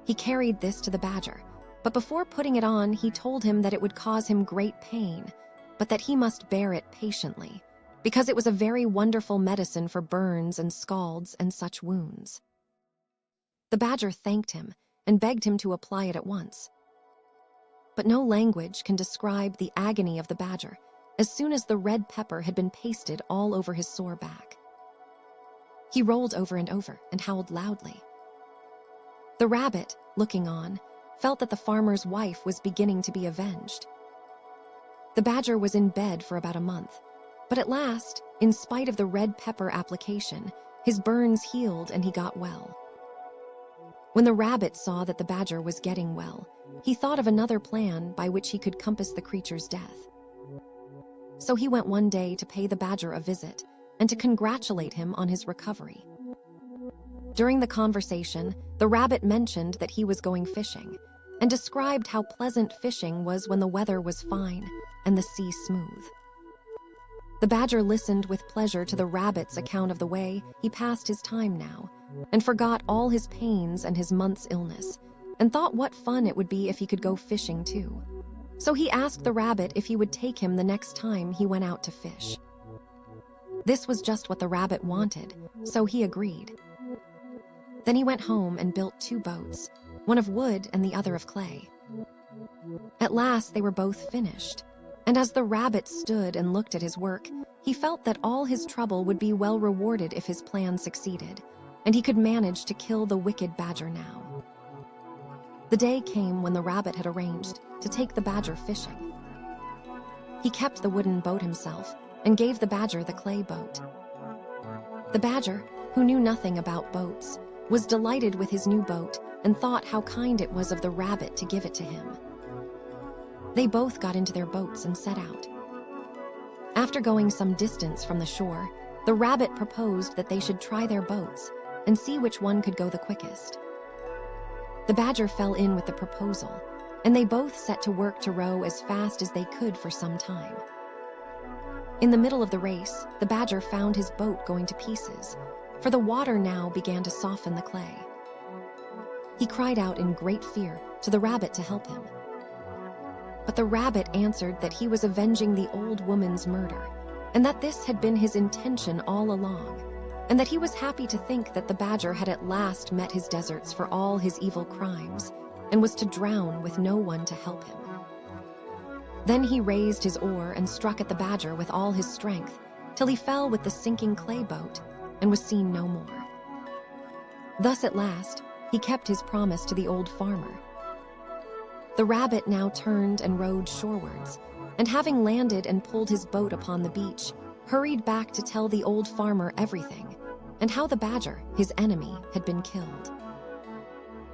He carried this to the badger, but before putting it on, he told him that it would cause him great pain, but that he must bear it patiently, because it was a very wonderful medicine for burns and scalds and such wounds. The badger thanked him and begged him to apply it at once. But no language can describe the agony of the badger as soon as the red pepper had been pasted all over his sore back. He rolled over and over and howled loudly. The rabbit, looking on, felt that the farmer's wife was beginning to be avenged. The badger was in bed for about a month, but at last, in spite of the red pepper application, his burns healed and he got well. When the rabbit saw that the badger was getting well, he thought of another plan by which he could compass the creature's death. So he went one day to pay the badger a visit and to congratulate him on his recovery. During the conversation, the rabbit mentioned that he was going fishing and described how pleasant fishing was when the weather was fine and the sea smooth. The badger listened with pleasure to the rabbit's account of the way he passed his time now, and forgot all his pains and his month's illness, and thought what fun it would be if he could go fishing too. So he asked the rabbit if he would take him the next time he went out to fish. This was just what the rabbit wanted, so he agreed. Then he went home and built 2 boats, one of wood and the other of clay. At last they were both finished, and as the rabbit stood and looked at his work, he felt that all his trouble would be well rewarded if his plan succeeded, and he could manage to kill the wicked badger now. The day came when the rabbit had arranged to take the badger fishing. He kept the wooden boat himself and gave the badger the clay boat. The badger, who knew nothing about boats, was delighted with his new boat and thought how kind it was of the rabbit to give it to him. They both got into their boats and set out. After going some distance from the shore, the rabbit proposed that they should try their boats and see which one could go the quickest. The badger fell in with the proposal, and they both set to work to row as fast as they could for some time. In the middle of the race, the badger found his boat going to pieces, for the water now began to soften the clay. He cried out in great fear to the rabbit to help him. But the rabbit answered that he was avenging the old woman's murder, and that this had been his intention all along, and that he was happy to think that the badger had at last met his deserts for all his evil crimes, and was to drown with no one to help him. Then he raised his oar and struck at the badger with all his strength, till he fell with the sinking clay boat, and was seen no more. Thus at last, he kept his promise to the old farmer. The rabbit now turned and rowed shorewards, and having landed and pulled his boat upon the beach, hurried back to tell the old farmer everything, and how the badger, his enemy, had been killed.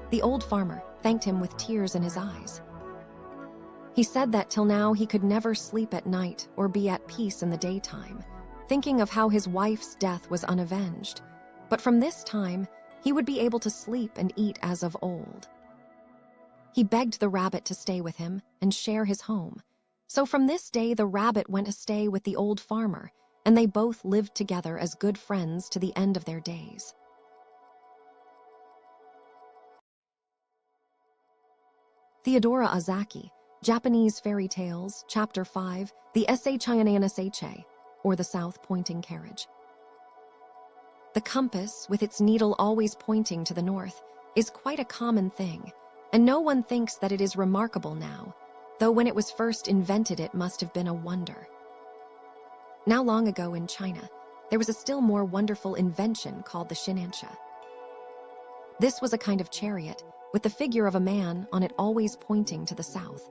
The old farmer thanked him with tears in his eyes. He said that till now he could never sleep at night or be at peace in the daytime, thinking of how his wife's death was unavenged, but from this time he would be able to sleep and eat as of old. He begged the rabbit to stay with him and share his home. So from this day the rabbit went to stay with the old farmer, and they both lived together as good friends to the end of their days. Theodora Ozaki, Japanese Fairy Tales, Chapter 5, The Shinansha, or the South Pointing Carriage. The compass, with its needle always pointing to the north, is quite a common thing, and no one thinks that it is remarkable now, though when it was first invented it must have been a wonder. Now long ago in China, there was a still more wonderful invention called the Shinansha. This was a kind of chariot with the figure of a man on it always pointing to the south.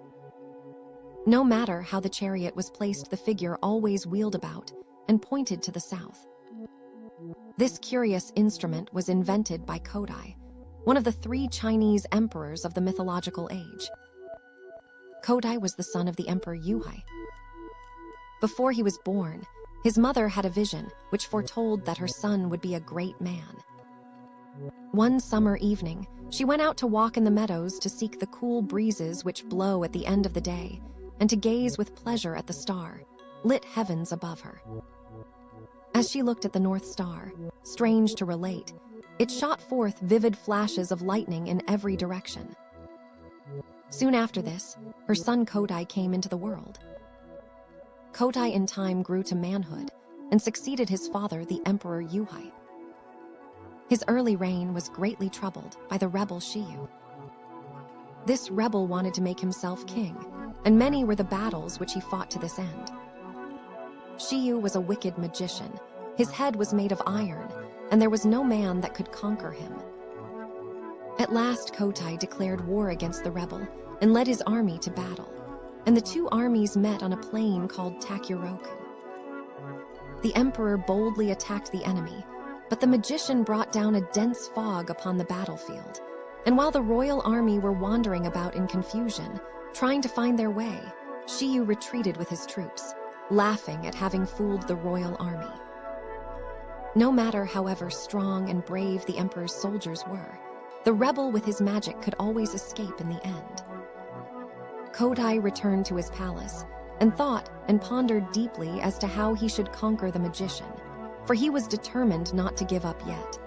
No matter how the chariot was placed, the figure always wheeled about and pointed to the south. This curious instrument was invented by Kodai, one of the 3 Chinese emperors of the mythological age. Kodai was the son of the Emperor Yuhai. Before he was born, his mother had a vision which foretold that her son would be a great man. One summer evening, she went out to walk in the meadows to seek the cool breezes which blow at the end of the day, and to gaze with pleasure at the star-lit heavens above her. As she looked at the North Star, strange to relate, it shot forth vivid flashes of lightning in every direction. Soon after this, her son Kodai came into the world. Kodai in time grew to manhood and succeeded his father, the Emperor Yuhai. His early reign was greatly troubled by the rebel Shiyu. This rebel wanted to make himself king, and many were the battles which he fought to this end. Shiyu was a wicked magician. His head was made of iron, and there was no man that could conquer him. At last Kodai declared war against the rebel and led his army to battle, and the 2 armies met on a plain called Takuroku. The emperor boldly attacked the enemy, but the magician brought down a dense fog upon the battlefield, and while the royal army were wandering about in confusion, trying to find their way, Shiyu retreated with his troops, laughing at having fooled the royal army. No matter however strong and brave the emperor's soldiers were, the rebel with his magic could always escape in the end. Kodai returned to his palace and thought and pondered deeply as to how he should conquer the magician, for he was determined not to give up yet.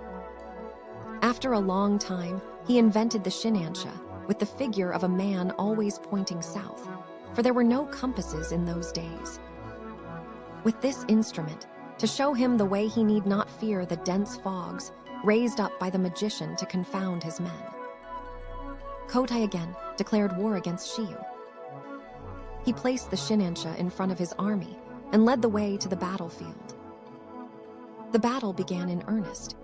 After a long time, he invented the Shinansha with the figure of a man always pointing south, for there were no compasses in those days. With this instrument, to show him the way, he need not fear the dense fogs raised up by the magician to confound his men. Kodai again declared war against Shiyu. He placed the Shinansha in front of his army and led the way to the battlefield. The battle began in earnest.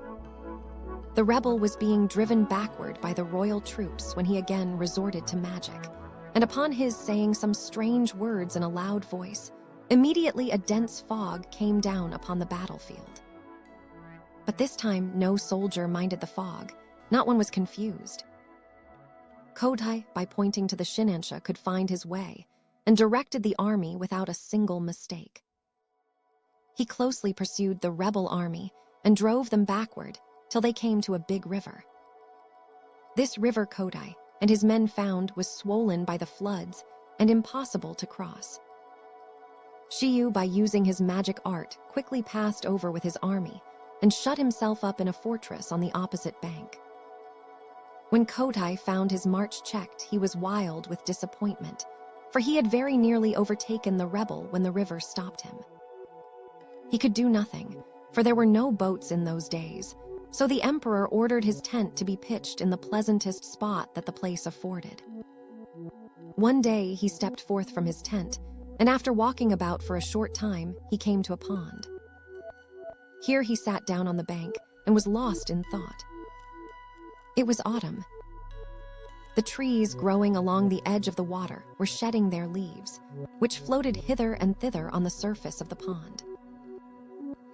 The rebel was being driven backward by the royal troops when he again resorted to magic, and upon his saying some strange words in a loud voice, immediately a dense fog came down upon the battlefield. But this time no soldier minded the fog, not one was confused. Kodai, by pointing to the Shinansha, could find his way and directed the army without a single mistake. He closely pursued the rebel army and drove them backward till they came to a big river. This river Kodai and his men found was swollen by the floods and impossible to cross. Shiyu, by using his magic art, quickly passed over with his army and shut himself up in a fortress on the opposite bank. When Kodai found his march checked, he was wild with disappointment, for he had very nearly overtaken the rebel when the river stopped him. He could do nothing, for there were no boats in those days, so the emperor ordered his tent to be pitched in the pleasantest spot that the place afforded. One day he stepped forth from his tent, and after walking about for a short time, he came to a pond. Here he sat down on the bank and was lost in thought. It was autumn. The trees growing along the edge of the water were shedding their leaves, which floated hither and thither on the surface of the pond.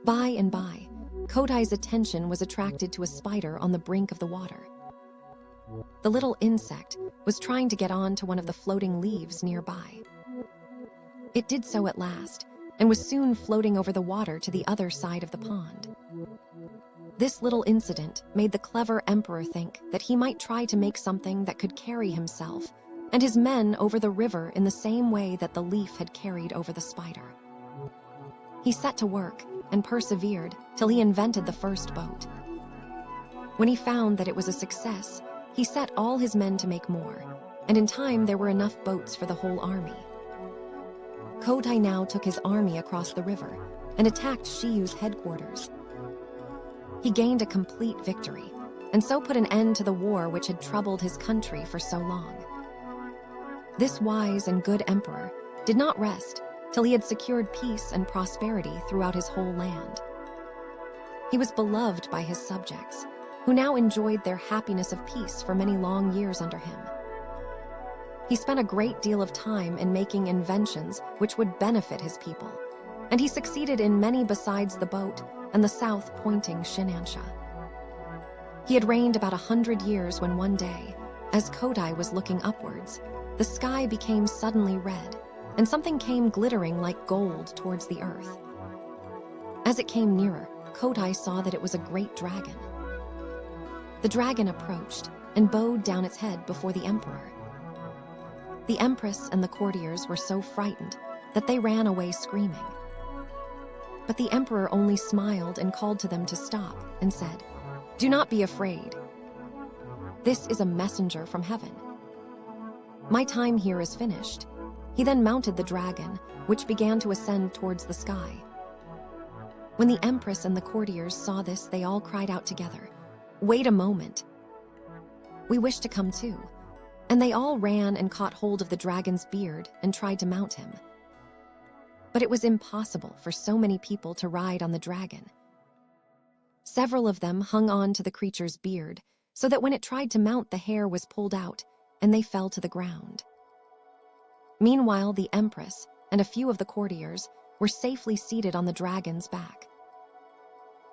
By and by, Kodai's attention was attracted to a spider on the brink of the water. The little insect was trying to get on to one of the floating leaves nearby. It did so at last, and was soon floating over the water to the other side of the pond. This little incident made the clever emperor think that he might try to make something that could carry himself and his men over the river in the same way that the leaf had carried over the spider. He set to work and persevered till he invented the first boat. When he found that it was a success, he set all his men to make more, and in time there were enough boats for the whole army. Kodai now took his army across the river and attacked Shiyu's headquarters. He gained a complete victory, and so put an end to the war which had troubled his country for so long. This wise and good emperor did not rest till he had secured peace and prosperity throughout his whole land. He was beloved by his subjects, who now enjoyed their happiness of peace for many long years under him. He spent a great deal of time in making inventions which would benefit his people, and he succeeded in many besides the boat and the south-pointing Shinansha. He had reigned about 100 years when one day, as Kodai was looking upwards, the sky became suddenly red, and something came glittering like gold towards the earth. As it came nearer, Kodai saw that it was a great dragon. The dragon approached and bowed down its head before the emperor. The empress and the courtiers were so frightened that they ran away screaming. But the emperor only smiled and called to them to stop and said, "Do not be afraid. This is a messenger from heaven. My time here is finished." He then mounted the dragon, which began to ascend towards the sky. When the empress and the courtiers saw this, they all cried out together, "Wait a moment. We wish to come too." And they all ran and caught hold of the dragon's beard and tried to mount him. But it was impossible for so many people to ride on the dragon. Several of them hung on to the creature's beard, so that when it tried to mount, the hair was pulled out, and they fell to the ground. Meanwhile, the empress and a few of the courtiers were safely seated on the dragon's back.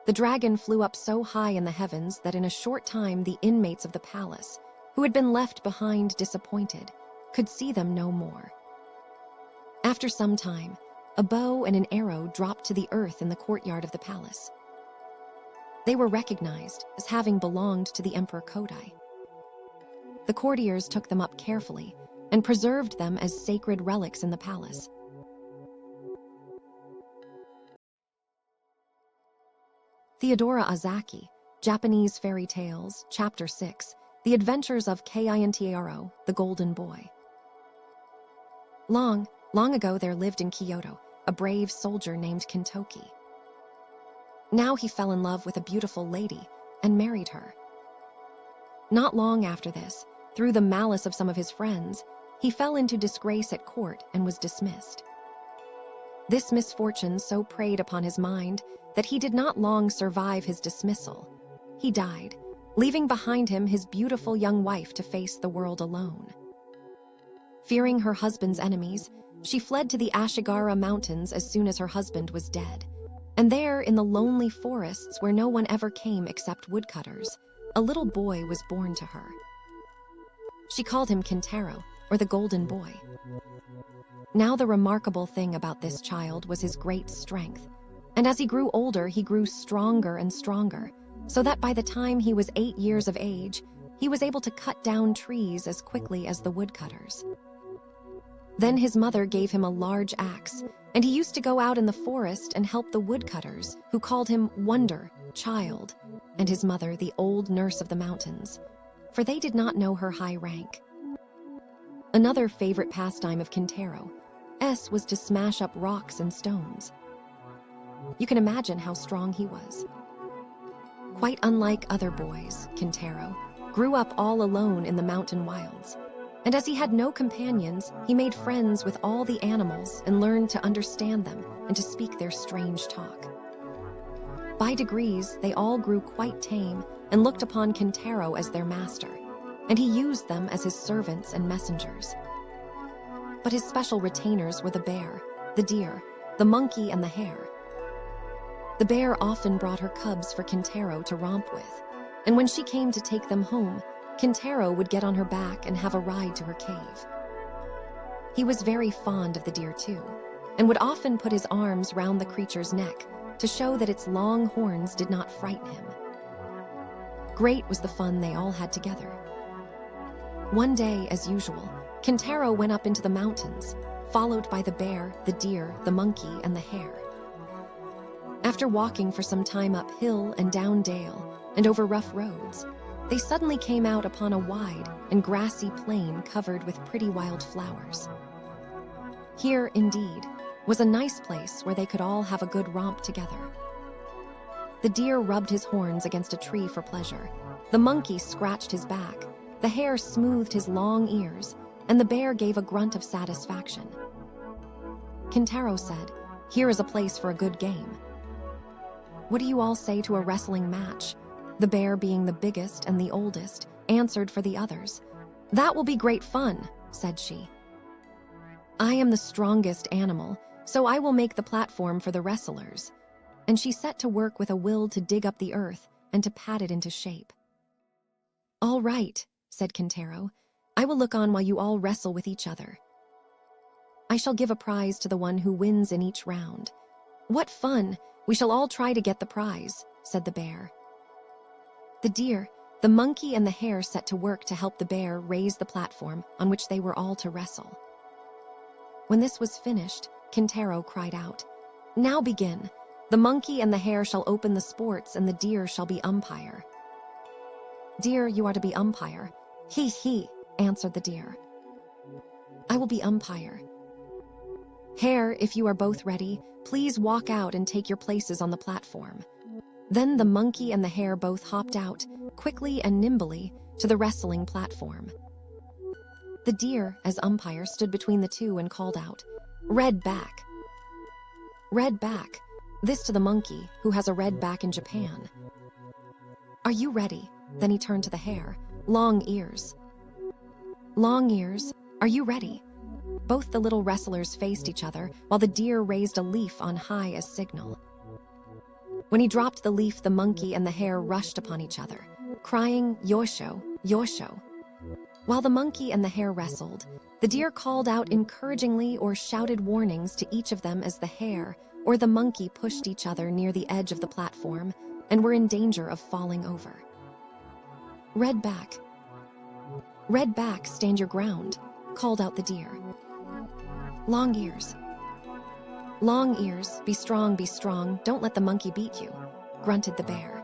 The dragon flew up so high in the heavens that in a short time the inmates of the palace, who had been left behind disappointed, could see them no more. After some time, a bow and an arrow dropped to the earth in the courtyard of the palace. They were recognized as having belonged to the Emperor Kodai. The courtiers took them up carefully and preserved them as sacred relics in the palace. Theodora Ozaki, Japanese Fairy Tales, Chapter 6, The Adventures of Kintaro, the Golden Boy. Long, long ago there lived in Kyoto a brave soldier named Kintoki. Now he fell in love with a beautiful lady and married her. Not long after this, through the malice of some of his friends, he fell into disgrace at court and was dismissed. This misfortune so preyed upon his mind that he did not long survive his dismissal. He died, leaving behind him his beautiful young wife to face the world alone. Fearing her husband's enemies, she fled to the Ashigara Mountains as soon as her husband was dead. And there, in the lonely forests where no one ever came except woodcutters, a little boy was born to her. She called him Kintaro, or the Golden Boy. Now the remarkable thing about this child was his great strength, and as he grew older, he grew stronger and stronger, so that by the time he was 8 years of age, he was able to cut down trees as quickly as the woodcutters. Then his mother gave him a large axe, and he used to go out in the forest and help the woodcutters, who called him Wonder, Child, and his mother the Old Nurse of the Mountains, for they did not know her high rank. Another favorite pastime of Kintaro was to smash up rocks and stones. You can imagine how strong he was. Quite unlike other boys, Kintaro grew up all alone in the mountain wilds. And as he had no companions, he made friends with all the animals and learned to understand them and to speak their strange talk. By degrees, they all grew quite tame and looked upon Kintaro as their master, and he used them as his servants and messengers. But his special retainers were the bear, the deer, the monkey, and the hare. The bear often brought her cubs for Kintaro to romp with, and when she came to take them home, Kintaro would get on her back and have a ride to her cave. He was very fond of the deer too, and would often put his arms round the creature's neck to show that its long horns did not frighten him. Great was the fun they all had together. One day, as usual, Kintaro went up into the mountains, followed by the bear, the deer, the monkey, and the hare. After walking for some time up hill and down dale and over rough roads, they suddenly came out upon a wide and grassy plain covered with pretty wild flowers. Here, indeed, was a nice place where they could all have a good romp together. The deer rubbed his horns against a tree for pleasure, the monkey scratched his back, the hare smoothed his long ears, and the bear gave a grunt of satisfaction. Kintaro said, "Here is a place for a good game. What do you all say to a wrestling match?" The bear, being the biggest and the oldest, answered for the others. "That will be great fun," said she. "I am the strongest animal, so I will make the platform for the wrestlers." And she set to work with a will to dig up the earth and to pat it into shape. "All right," said Kintaro. "I will look on while you all wrestle with each other. I shall give a prize to the one who wins in each round." "What fun! We shall all try to get the prize," said the bear. The deer, the monkey, and the hare set to work to help the bear raise the platform on which they were all to wrestle. When this was finished, Kintaro cried out, "Now begin. The monkey and the hare shall open the sports, and the deer shall be umpire." "Deer, you are to be umpire." "He," answered the deer. "I will be umpire." "Hare, if you are both ready, please walk out and take your places on the platform." Then the monkey and the hare both hopped out, quickly and nimbly, to the wrestling platform. The deer, as umpire, stood between the two and called out, "Red back." "Red back," this to the monkey, who has a red back in Japan. "Are you ready?" Then he turned to the hare. "Long ears." "Long ears, are you ready?" Both the little wrestlers faced each other, while the deer raised a leaf on high as signal. When he dropped the leaf, the monkey and the hare rushed upon each other, crying, "Yosho, Yosho." While the monkey and the hare wrestled, the deer called out encouragingly or shouted warnings to each of them as the hare or the monkey pushed each other near the edge of the platform and were in danger of falling over. "Red back. Red back, stand your ground," called out the deer. "Long ears. Long ears, be strong, don't let the monkey beat you," grunted the bear.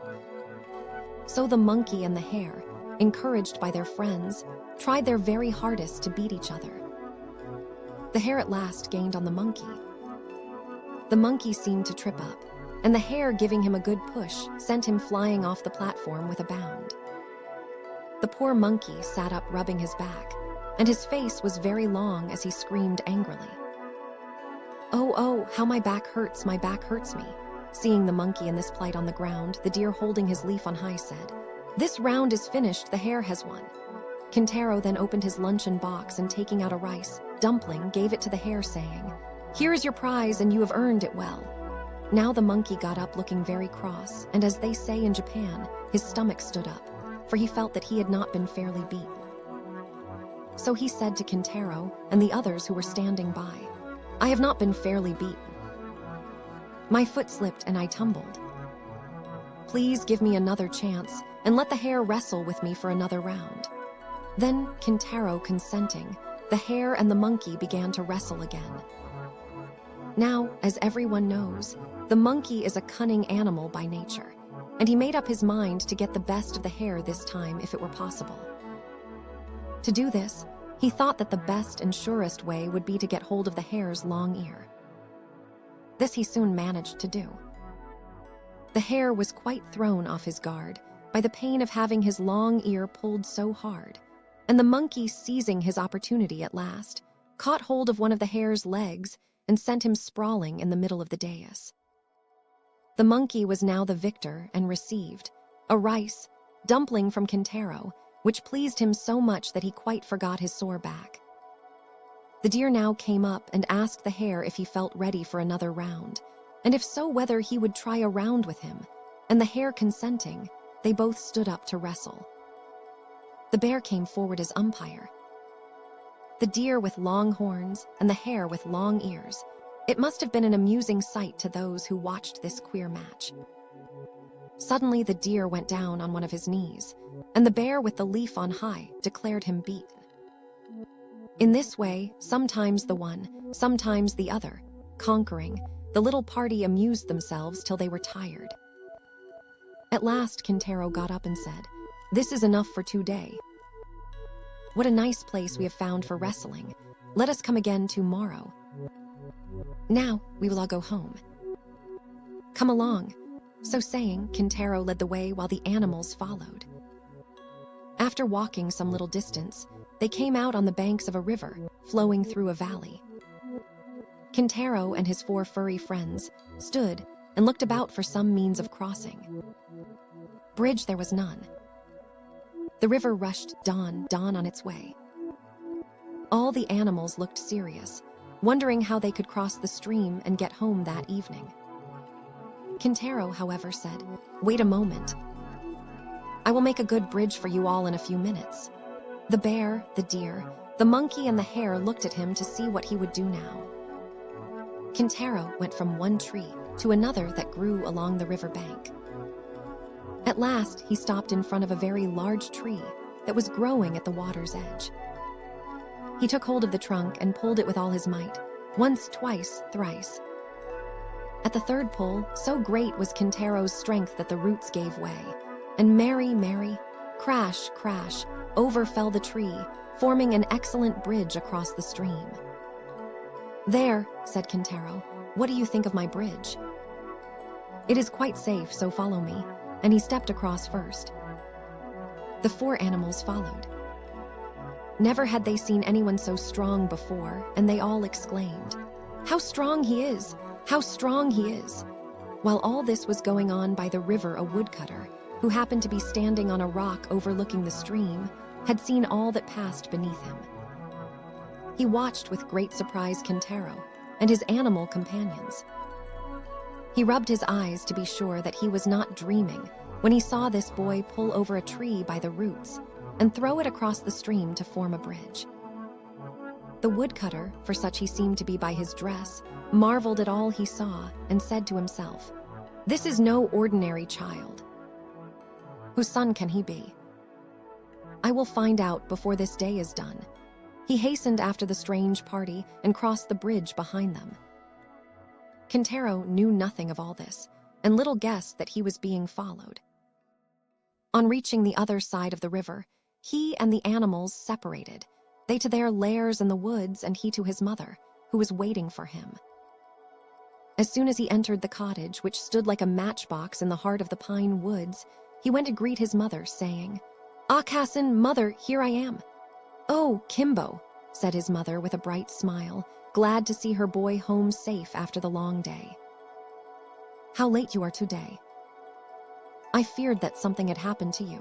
So the monkey and the hare, encouraged by their friends, tried their very hardest to beat each other. The hare at last gained on the monkey. The monkey seemed to trip up, and the hare, giving him a good push, sent him flying off the platform with a bound. The poor monkey sat up rubbing his back, and his face was very long as he screamed angrily. Oh, how my back hurts me." Seeing the monkey in this plight on the ground, the deer, holding his leaf on high, said, "This round is finished, the hare has won." Kintaro then opened his luncheon box and, taking out a rice dumpling, gave it to the hare, saying, "Here is your prize, and you have earned it well." Now the monkey got up looking very cross, and as they say in Japan, his stomach stood up, for he felt that he had not been fairly beaten. So he said to Kintaro and the others who were standing by, "I have not been fairly beaten. My foot slipped and I tumbled. Please give me another chance and let the hare wrestle with me for another round." Then, Kintaro consenting, the hare and the monkey began to wrestle again. Now, as everyone knows, the monkey is a cunning animal by nature, and he made up his mind to get the best of the hare this time if it were possible. To do this, he thought that the best and surest way would be to get hold of the hare's long ear. This he soon managed to do. The hare was quite thrown off his guard by the pain of having his long ear pulled so hard, and the monkey, seizing his opportunity at last, caught hold of one of the hare's legs and sent him sprawling in the middle of the dais. The monkey was now the victor and received a rice dumpling from Kintaro, which pleased him so much that he quite forgot his sore back. The deer now came up and asked the hare if he felt ready for another round, and if so, whether he would try a round with him, and the hare consenting, they both stood up to wrestle. The bear came forward as umpire. The deer with long horns and the hare with long ears. It must have been an amusing sight to those who watched this queer match. Suddenly the deer went down on one of his knees, and the bear with the leaf on high declared him beaten. In this way, sometimes the one, sometimes the other, conquering, the little party amused themselves till they were tired. At last Kintaro got up and said, "This is enough for today. What a nice place we have found for wrestling. Let us come again tomorrow. Now we will all go home. Come along." So saying, Kintaro led the way while the animals followed. After walking some little distance, they came out on the banks of a river flowing through a valley. Kintaro and his 4 furry friends stood and looked about for some means of crossing. Bridge there was none. The river rushed dawn on its way. All the animals looked serious, wondering how they could cross the stream and get home that evening. Kintaro, however, said, "Wait a moment. I will make a good bridge for you all in a few minutes." The bear, the deer, the monkey, and the hare looked at him to see what he would do now. Kintaro went from one tree to another that grew along the river bank. At last, he stopped in front of a very large tree that was growing at the water's edge. He took hold of the trunk and pulled it with all his might, once, twice, thrice. At the third pull, so great was Kintaro's strength that the roots gave way, and merry, crash, crash, over fell the tree, forming an excellent bridge across the stream. "There," said Kintaro, "what do you think of my bridge? It is quite safe, so follow me," and he stepped across first. The 4 animals followed. Never had they seen anyone so strong before, and they all exclaimed, "How strong he is! How strong he is!" While all this was going on by the river, a woodcutter, who happened to be standing on a rock overlooking the stream, had seen all that passed beneath him. He watched with great surprise Kintaro and his animal companions. He rubbed his eyes to be sure that he was not dreaming when he saw this boy pull over a tree by the roots and throw it across the stream to form a bridge. The woodcutter, for such he seemed to be by his dress, marveled at all he saw and said to himself, "This is no ordinary child. Whose son can he be? I will find out before this day is done." He hastened after the strange party and crossed the bridge behind them. Kintaro knew nothing of all this, and little guessed that he was being followed. On reaching the other side of the river, he and the animals separated, they to their lairs in the woods and he to his mother, who was waiting for him. As soon as he entered the cottage, which stood like a matchbox in the heart of the pine woods, he went to greet his mother, saying, "Akasan, mother, here I am." "Oh, Kimbo," said his mother with a bright smile, glad to see her boy home safe after the long day. "How late you are today. I feared that something had happened to you.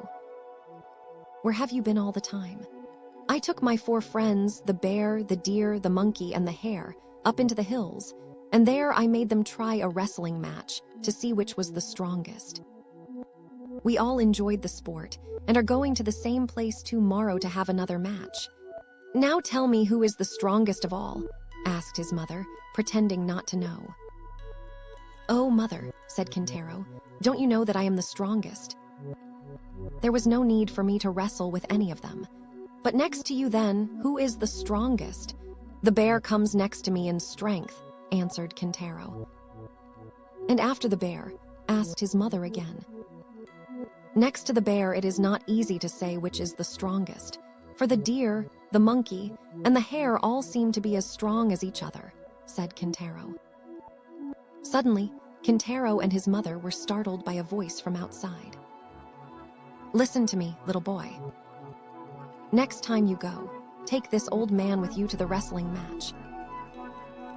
Where have you been all the time?" "I took my 4 friends, the bear, the deer, the monkey, and the hare, up into the hills, and there I made them try a wrestling match to see which was the strongest. We all enjoyed the sport and are going to the same place tomorrow to have another match. Now tell me who is the strongest of all," asked his mother, pretending not to know. "Oh, mother," said Kintaro, "don't you know that I am the strongest? There was no need for me to wrestle with any of them. But next to you then, who is the strongest?" "The bear comes next to me in strength," answered Kintaro. "And after the bear?" asked his mother again. "Next to the bear, it is not easy to say which is the strongest, for the deer, the monkey, and the hare all seem to be as strong as each other," said Kintaro. Suddenly, Kintaro and his mother were startled by a voice from outside. "Listen to me, little boy. Next time you go, take this old man with you to the wrestling match.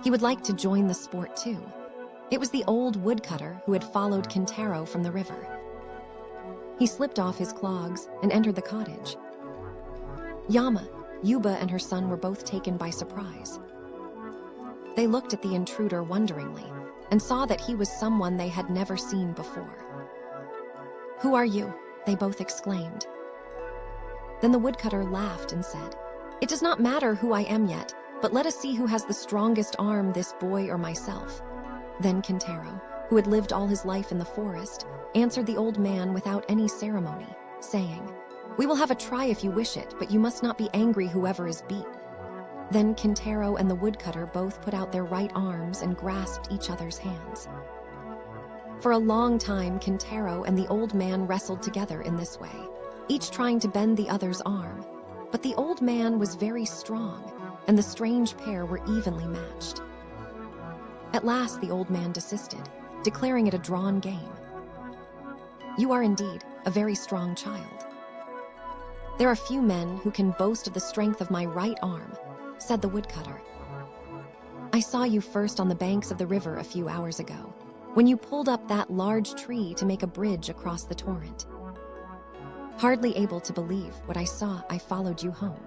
He would like to join the sport too." It was the old woodcutter who had followed Kintaro from the river. He slipped off his clogs and entered the cottage. Yama, Yuba and her son were both taken by surprise. They looked at the intruder wonderingly and saw that he was someone they had never seen before. "Who are you?" they both exclaimed. Then the woodcutter laughed and said, "It does not matter who I am yet, but let us see who has the strongest arm, this boy or myself." Then Kintaro, who had lived all his life in the forest, answered the old man without any ceremony, saying, "We will have a try if you wish it, but you must not be angry whoever is beaten." Then Kintaro and the woodcutter both put out their right arms and grasped each other's hands. For a long time, Kintaro and the old man wrestled together in this way, each trying to bend the other's arm. But the old man was very strong, and the strange pair were evenly matched. At last, the old man desisted, declaring it a drawn game. "You are indeed a very strong child. There are few men who can boast of the strength of my right arm," said the woodcutter. "I saw you first on the banks of the river a few hours ago, when you pulled up that large tree to make a bridge across the torrent. Hardly able to believe what I saw, I followed you home.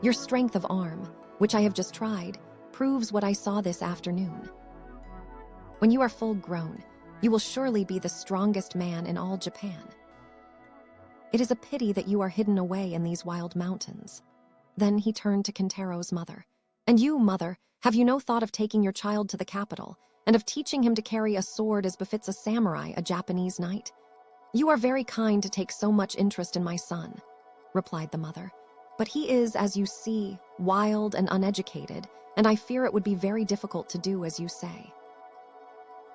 Your strength of arm, which I have just tried, proves what I saw this afternoon. When you are full grown, you will surely be the strongest man in all Japan. It is a pity that you are hidden away in these wild mountains." Then he turned to Kintaro's mother. "And you, mother, have you no thought of taking your child to the capital, and of teaching him to carry a sword as befits a samurai, a Japanese knight? You are very kind to take so much interest in my son," replied the mother. "But he is, as you see, wild and uneducated, and I fear it would be very difficult to do as you say.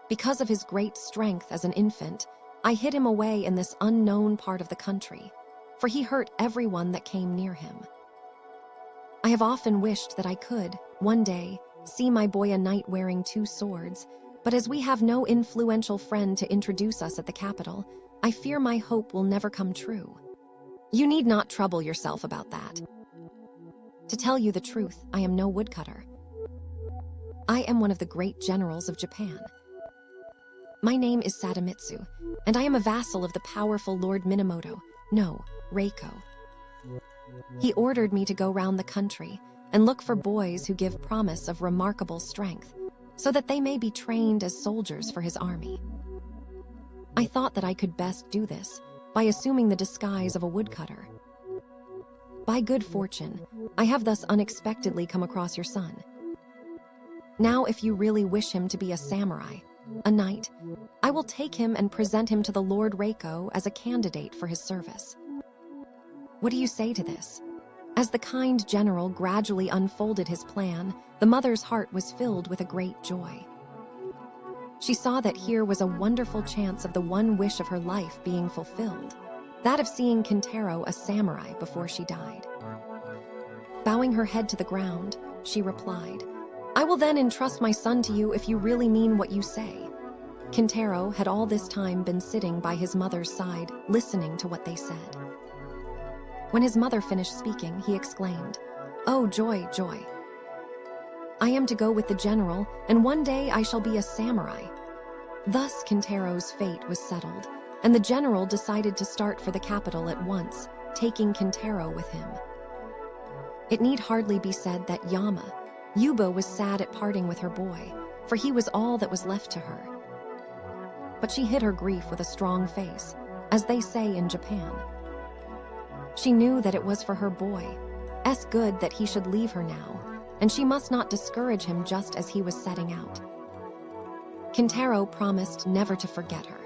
Because of his great strength as an infant, I hid him away in this unknown part of the country, for he hurt everyone that came near him. I have often wished that I could, one day, see my boy a knight wearing 2 swords, but as we have no influential friend to introduce us at the capital, I fear my hope will never come true. You need not trouble yourself about that. To tell you the truth, I am no woodcutter. I am one of the great generals of Japan. My name is Sadamitsu, and I am a vassal of the powerful Lord Minamoto, no, Reiko. He ordered me to go round the country and look for boys who give promise of remarkable strength, so that they may be trained as soldiers for his army. I thought that I could best do this by assuming the disguise of a woodcutter. By good fortune, I have thus unexpectedly come across your son. Now, if you really wish him to be a samurai, a knight, I will take him and present him to the Lord Reiko as a candidate for his service. What do you say to this?" As the kind general gradually unfolded his plan, the mother's heart was filled with a great joy. She saw that here was a wonderful chance of the one wish of her life being fulfilled, that of seeing Kintaro a samurai before she died. Bowing her head to the ground, she replied, "I will then entrust my son to you if you really mean what you say." Kintaro had all this time been sitting by his mother's side, listening to what they said. When his mother finished speaking, he exclaimed, "Oh, joy, joy! I am to go with the general, and one day I shall be a samurai." Thus Kintaro's fate was settled, and the general decided to start for the capital at once, taking Kintaro with him. It need hardly be said that Yuba was sad at parting with her boy, for he was all that was left to her. But she hid her grief with a strong face, as they say in Japan. She knew that it was for her boy's good that he should leave her now, and she must not discourage him just as he was setting out. Kintaro promised never to forget her,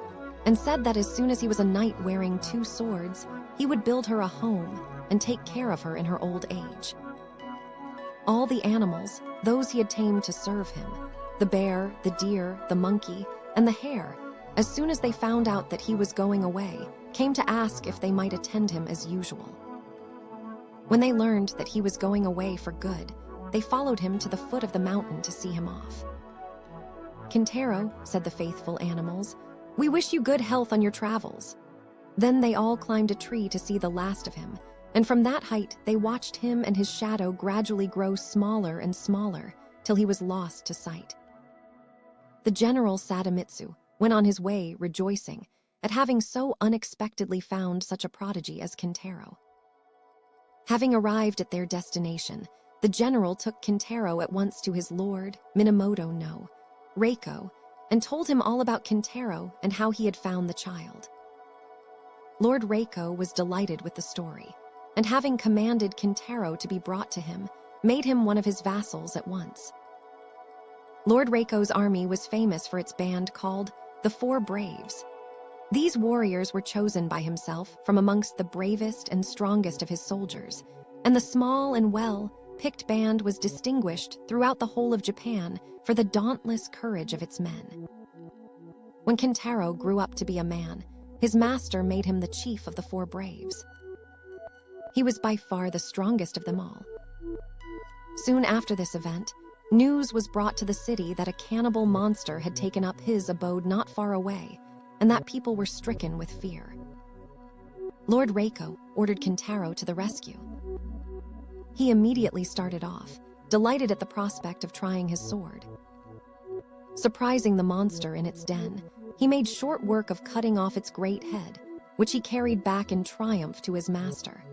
and said that as soon as he was a knight wearing 2 swords, he would build her a home and take care of her in her old age. All the animals, those he had tamed to serve him, the bear, the deer, the monkey, and the hare, as soon as they found out that he was going away, came to ask if they might attend him as usual. When they learned that he was going away for good, they followed him to the foot of the mountain to see him off. "Kintaro," said the faithful animals, "we wish you good health on your travels." Then they all climbed a tree to see the last of him, and from that height they watched him and his shadow gradually grow smaller and smaller till he was lost to sight. The general Sadamitsu went on his way rejoicing at having so unexpectedly found such a prodigy as Kintaro. Having arrived at their destination, the general took Kintaro at once to his lord, Minamoto no Reiko, and told him all about Kintaro and how he had found the child. Lord Reiko was delighted with the story, and having commanded Kintaro to be brought to him, made him one of his vassals at once. Lord Reiko's army was famous for its band called the Four Braves. These warriors were chosen by himself from amongst the bravest and strongest of his soldiers, and the small and well-picked band was distinguished throughout the whole of Japan for the dauntless courage of its men. When Kintaro grew up to be a man, his master made him the chief of the Four Braves. He was by far the strongest of them all. Soon after this event, news was brought to the city that a cannibal monster had taken up his abode not far away, and that people were stricken with fear. Lord Reiko ordered Kintaro to the rescue. He immediately started off, delighted at the prospect of trying his sword. Surprising the monster in its den, he made short work of cutting off its great head, which he carried back in triumph to his master.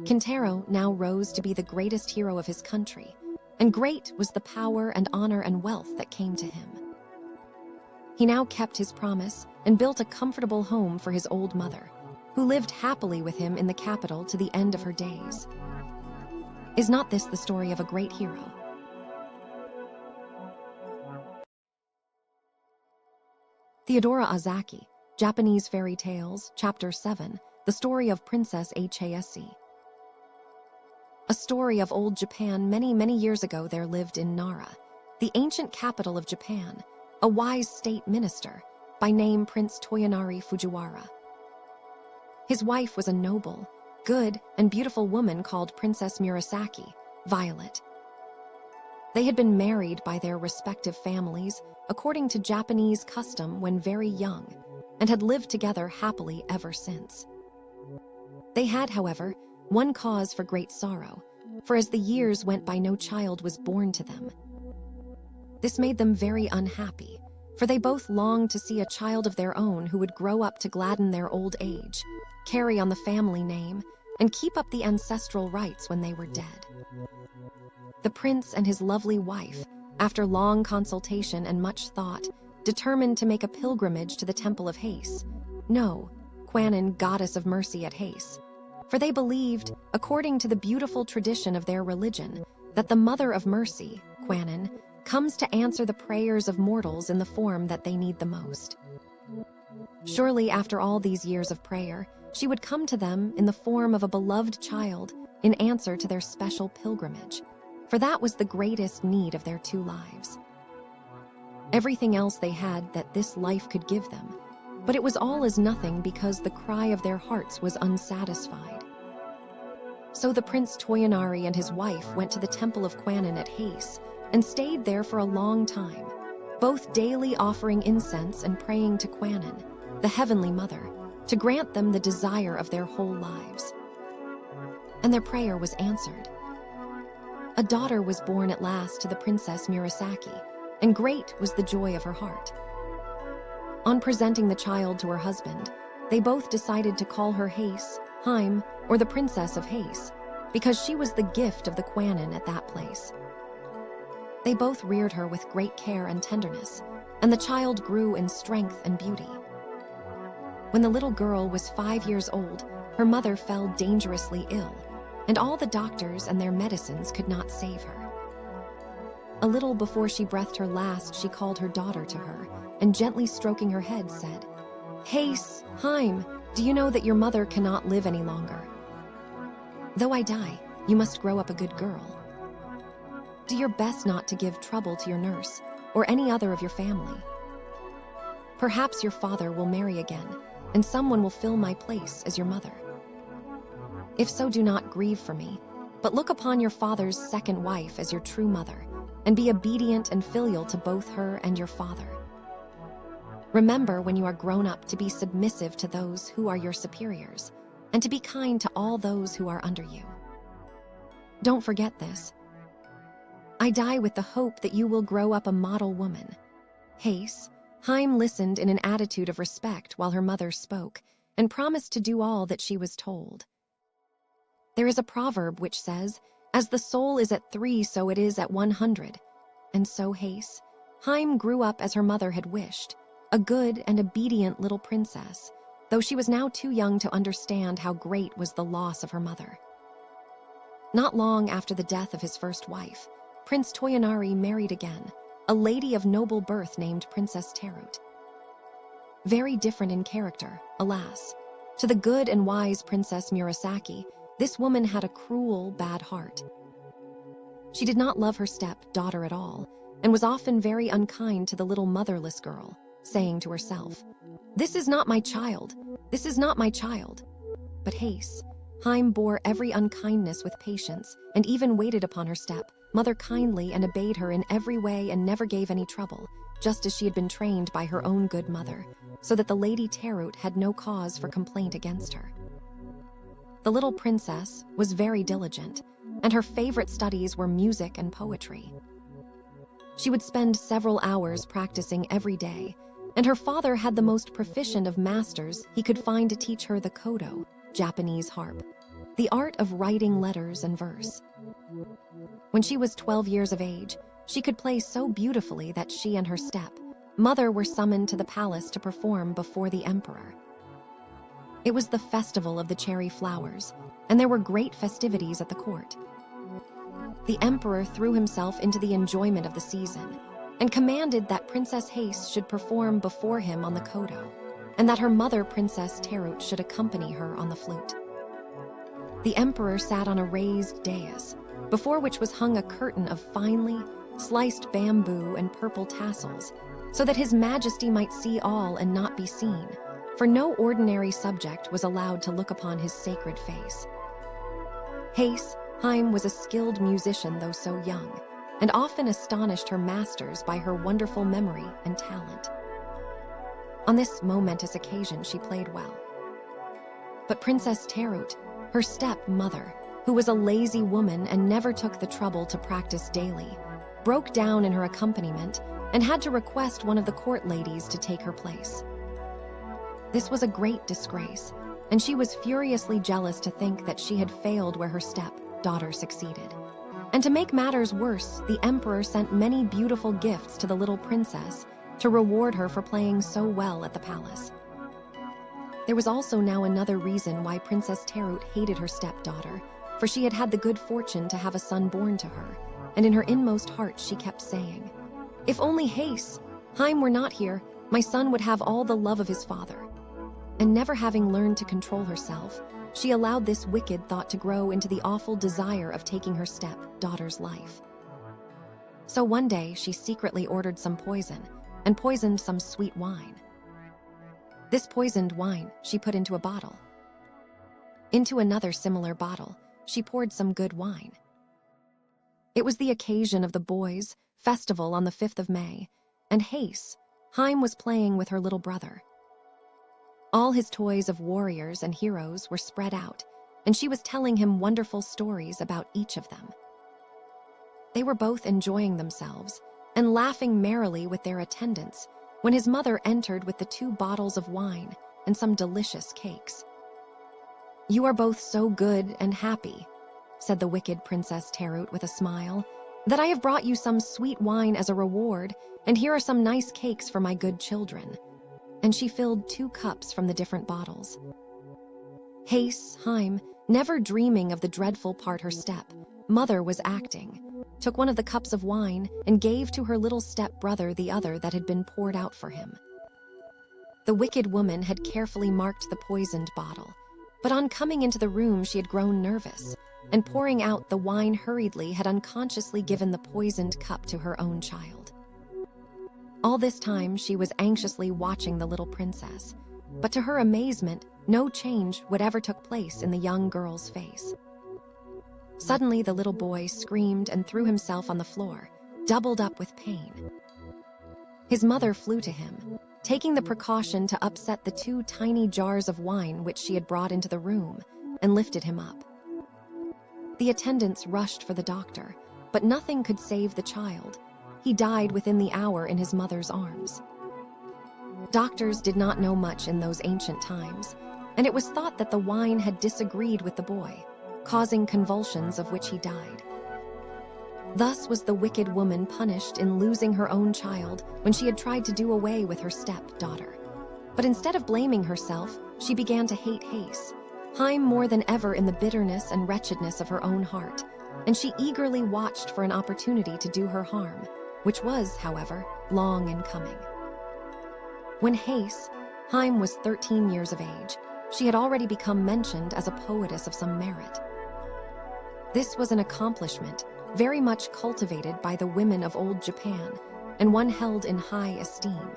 Kintaro now rose to be the greatest hero of his country, and great was the power and honor and wealth that came to him. He now kept his promise and built a comfortable home for his old mother, who lived happily with him in the capital to the end of her days. Is not this the story of a great hero? Theodora Ozaki, Japanese Fairy Tales, Chapter 7, The Story of Princess Hase. A story of old Japan. Many years ago there lived in Nara, the ancient capital of Japan, a wise state minister, by name Prince Toyonari Fujiwara. His wife was a noble, good, and beautiful woman called Princess Murasaki, Violet. They had been married by their respective families according to Japanese custom when very young, and had lived together happily ever since. They had, however, one cause for great sorrow, for as the years went by no child was born to them. This made them very unhappy, for they both longed to see a child of their own who would grow up to gladden their old age, carry on the family name, and keep up the ancestral rights when they were dead. The prince and his lovely wife, after long consultation and much thought, determined to make a pilgrimage to the temple of Hase, Kwannon, goddess of mercy at Hase, for they believed, according to the beautiful tradition of their religion, that the Mother of Mercy, Kwannon, comes to answer the prayers of mortals in the form that they need the most. Surely, after all these years of prayer, she would come to them in the form of a beloved child in answer to their special pilgrimage, for that was the greatest need of their two lives. Everything else they had that this life could give them, but it was all as nothing because the cry of their hearts was unsatisfied. So the Prince Toyonari and his wife went to the temple of Kwannon at Hase and stayed there for a long time, both daily offering incense and praying to Kwannon, the Heavenly Mother, to grant them the desire of their whole lives. And their prayer was answered. A daughter was born at last to the Princess Murasaki, and great was the joy of her heart. On presenting the child to her husband, they both decided to call her Hase, Heim, or the Princess of Hase, because she was the gift of the Kwannon at that place. They both reared her with great care and tenderness, and the child grew in strength and beauty. When the little girl was 5 years old, her mother fell dangerously ill, and all the doctors and their medicines could not save her. A little before she breathed her last, she called her daughter to her, and gently stroking her head said, "Hase, Heim, do you know that your mother cannot live any longer? Though I die, you must grow up a good girl. Do your best not to give trouble to your nurse or any other of your family. Perhaps your father will marry again, and someone will fill my place as your mother. If so, do not grieve for me, but look upon your father's second wife as your true mother, and be obedient and filial to both her and your father. Remember when you are grown up to be submissive to those who are your superiors, and to be kind to all those who are under you. Don't forget this. I die with the hope that you will grow up a model woman. Hase, Heim listened in an attitude of respect while her mother spoke, and promised to do all that she was told. There is a proverb which says, "As the soul is at 3, so it is at 100. And so Hase, Heim grew up as her mother had wished, a good and obedient little princess, though she was now too young to understand how great was the loss of her mother. Not long after the death of his first wife, Prince Toyonari married again, a lady of noble birth named Princess Taro. Very different in character, alas. To the good and wise Princess Murasaki, this woman had a cruel, bad heart. She did not love her step-daughter at all, and was often very unkind to the little motherless girl, saying to herself, "This is not my child, this is not my child." But Hase, Heim bore every unkindness with patience, and even waited upon her step-mother kindly and obeyed her in every way and never gave any trouble, just as she had been trained by her own good mother, so that the Lady Tarot had no cause for complaint against her. The little princess was very diligent, and her favorite studies were music and poetry. She would spend several hours practicing every day, and her father had the most proficient of masters he could find to teach her the kodo, Japanese harp, the art of writing letters and verse. When she was 12 years of age, she could play so beautifully that she and her step-mother were summoned to the palace to perform before the emperor. It was the festival of the cherry flowers, and there were great festivities at the court. The emperor threw himself into the enjoyment of the season, and commanded that Princess Hase should perform before him on the kodo, and that her mother Princess Tarot should accompany her on the flute. The emperor sat on a raised dais, before which was hung a curtain of finely sliced bamboo and purple tassels, so that his majesty might see all and not be seen, for no ordinary subject was allowed to look upon his sacred face. Hase, Heim was a skilled musician though so young, and often astonished her masters by her wonderful memory and talent. On this momentous occasion she played well. But Princess Tarot, her step-mother, who was a lazy woman and never took the trouble to practice daily, broke down in her accompaniment and had to request one of the court ladies to take her place. This was a great disgrace, and she was furiously jealous to think that she had failed where her step-daughter succeeded. And to make matters worse, the emperor sent many beautiful gifts to the little princess to reward her for playing so well at the palace. There was also now another reason why Princess Tarot hated her stepdaughter, for she had had the good fortune to have a son born to her, and in her inmost heart she kept saying, "If only Hase, Heim were not here, my son would have all the love of his father." And never having learned to control herself, she allowed this wicked thought to grow into the awful desire of taking her step-daughter's life. So one day she secretly ordered some poison, and poisoned some sweet wine. This poisoned wine she put into a bottle. Into another similar bottle, she poured some good wine. It was the occasion of the boys' festival on the 5th of May, and Hase, Heim was playing with her little brother. All his toys of warriors and heroes were spread out, and she was telling him wonderful stories about each of them. They were both enjoying themselves and laughing merrily with their attendants when his mother entered with the 2 bottles of wine and some delicious cakes. "You are both so good and happy," said the wicked Princess Tarot with a smile, "that I have brought you some sweet wine as a reward, and here are some nice cakes for my good children." And she filled 2 cups from the different bottles. Hase, Heim, never dreaming of the dreadful part her step-mother was acting, took one of the cups of wine and gave to her little step-brother the other that had been poured out for him. The wicked woman had carefully marked the poisoned bottle, but on coming into the room she had grown nervous, and pouring out the wine hurriedly had unconsciously given the poisoned cup to her own child. All this time she was anxiously watching the little princess, but to her amazement, no change whatever took place in the young girl's face. Suddenly the little boy screamed and threw himself on the floor, doubled up with pain. His mother flew to him, taking the precaution to upset the 2 tiny jars of wine which she had brought into the room, and lifted him up. The attendants rushed for the doctor, but nothing could save the child. He died within the hour in his mother's arms. Doctors did not know much in those ancient times, and it was thought that the wine had disagreed with the boy, causing convulsions of which he died. Thus was the wicked woman punished in losing her own child when she had tried to do away with her stepdaughter. But instead of blaming herself, she began to hate Hase, Heian more than ever in the bitterness and wretchedness of her own heart, and she eagerly watched for an opportunity to do her harm, which was, however, long in coming. When Hase, Heian, was 13 years of age, she had already become mentioned as a poetess of some merit. This was an accomplishment very much cultivated by the women of old Japan, and one held in high esteem.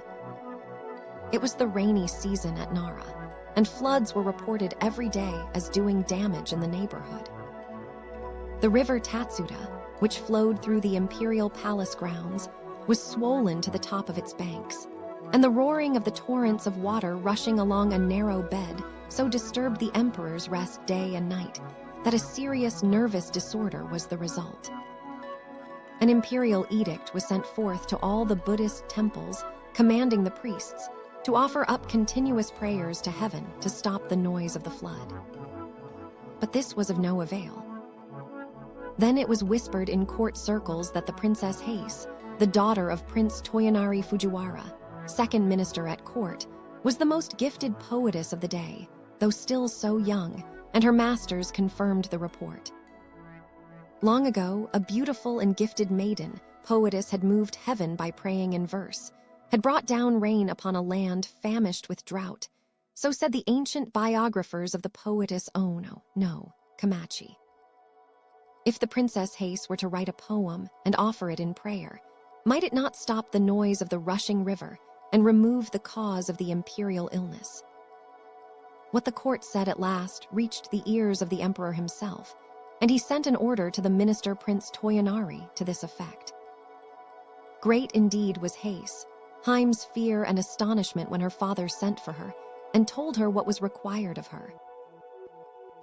It was the rainy season at Nara, and floods were reported every day as doing damage in the neighborhood. The river Tatsuda, which flowed through the imperial palace grounds, was swollen to the top of its banks, and the roaring of the torrents of water rushing along a narrow bed so disturbed the emperor's rest day and night that a serious nervous disorder was the result. An imperial edict was sent forth to all the Buddhist temples, commanding the priests to offer up continuous prayers to heaven to stop the noise of the flood. But this was of no avail. Then it was whispered in court circles that the Princess Hase, the daughter of Prince Toyonari Fujiwara, second minister at court, was the most gifted poetess of the day, though still so young, and her masters confirmed the report. Long ago, a beautiful and gifted maiden, poetess, had moved heaven by praying in verse, had brought down rain upon a land famished with drought. So said the ancient biographers of the poetess Ono no Kamachi. If the Princess Hase were to write a poem and offer it in prayer, might it not stop the noise of the rushing river and remove the cause of the imperial illness? What the court said at last reached the ears of the emperor himself, and he sent an order to the minister Prince Toyonari to this effect. Great indeed was Hase, Heian's fear and astonishment when her father sent for her and told her what was required of her.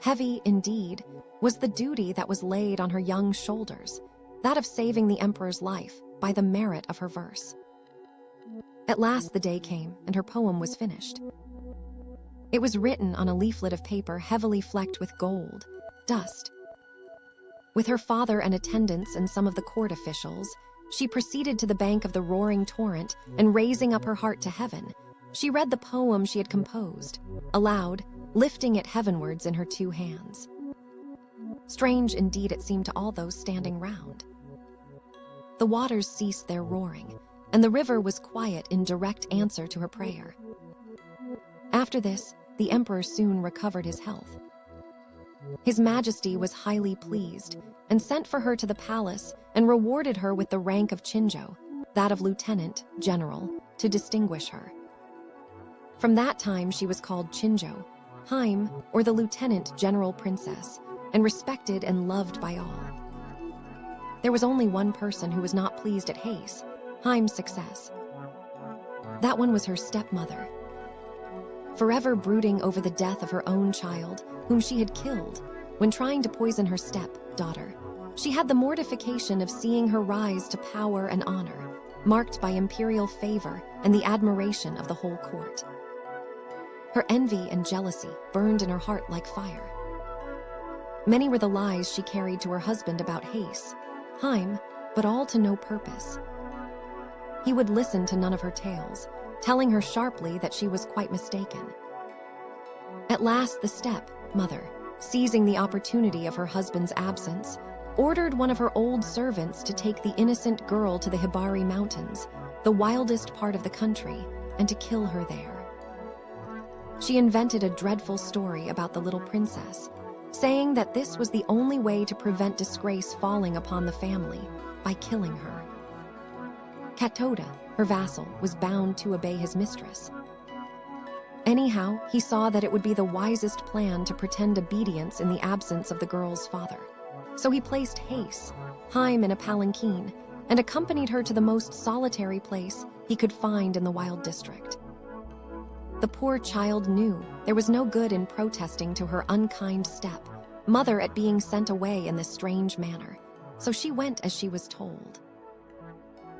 Heavy, indeed, was the duty that was laid on her young shoulders, that of saving the emperor's life by the merit of her verse. At last the day came, and her poem was finished. It was written on a leaflet of paper heavily flecked with gold, dust. With her father and attendants and some of the court officials, she proceeded to the bank of the roaring torrent, and raising up her heart to heaven, she read the poem she had composed, aloud, lifting it heavenwards in her 2 hands. Strange indeed it seemed to all those standing round. The waters ceased their roaring, and the river was quiet in direct answer to her prayer. After this, the emperor soon recovered his health. His Majesty was highly pleased, and sent for her to the palace and rewarded her with the rank of Chinjo, that of lieutenant general, to distinguish her. From that time she was called Chinjo, Heian, or the lieutenant general princess, and respected and loved by all. There was only one person who was not pleased at Hase, Heian's success. That one was her stepmother. Forever brooding over the death of her own child, whom she had killed when trying to poison her stepdaughter, she had the mortification of seeing her rise to power and honor, marked by imperial favor and the admiration of the whole court. Her envy and jealousy burned in her heart like fire. Many were the lies she carried to her husband about Hase, Heian, but all to no purpose. He would listen to none of her tales, telling her sharply that she was quite mistaken. At last the step-mother, seizing the opportunity of her husband's absence, ordered one of her old servants to take the innocent girl to the Hibari Mountains, the wildest part of the country, and to kill her there. She invented a dreadful story about the little princess, saying that this was the only way to prevent disgrace falling upon the family, by killing her. Katoda, her vassal, was bound to obey his mistress. Anyhow, he saw that it would be the wisest plan to pretend obedience in the absence of the girl's father. So he placed Hase, Heian, in a palanquin, and accompanied her to the most solitary place he could find in the wild district. The poor child knew there was no good in protesting to her unkind step-mother at being sent away in this strange manner, so she went as she was told.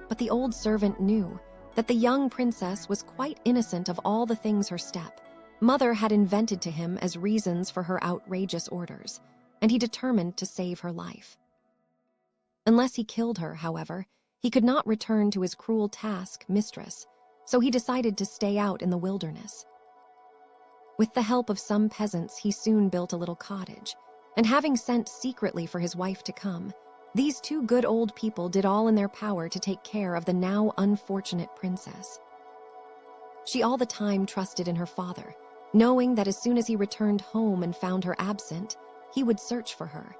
But the old servant knew that the young princess was quite innocent of all the things her step-mother had invented to him as reasons for her outrageous orders, and he determined to save her life. Unless he killed her, however, he could not return to his cruel task-mistress, so he decided to stay out in the wilderness. With the help of some peasants, he soon built a little cottage, and having sent secretly for his wife to come, these two good old people did all in their power to take care of the now unfortunate princess. She all the time trusted in her father, knowing that as soon as he returned home and found her absent, he would search for her.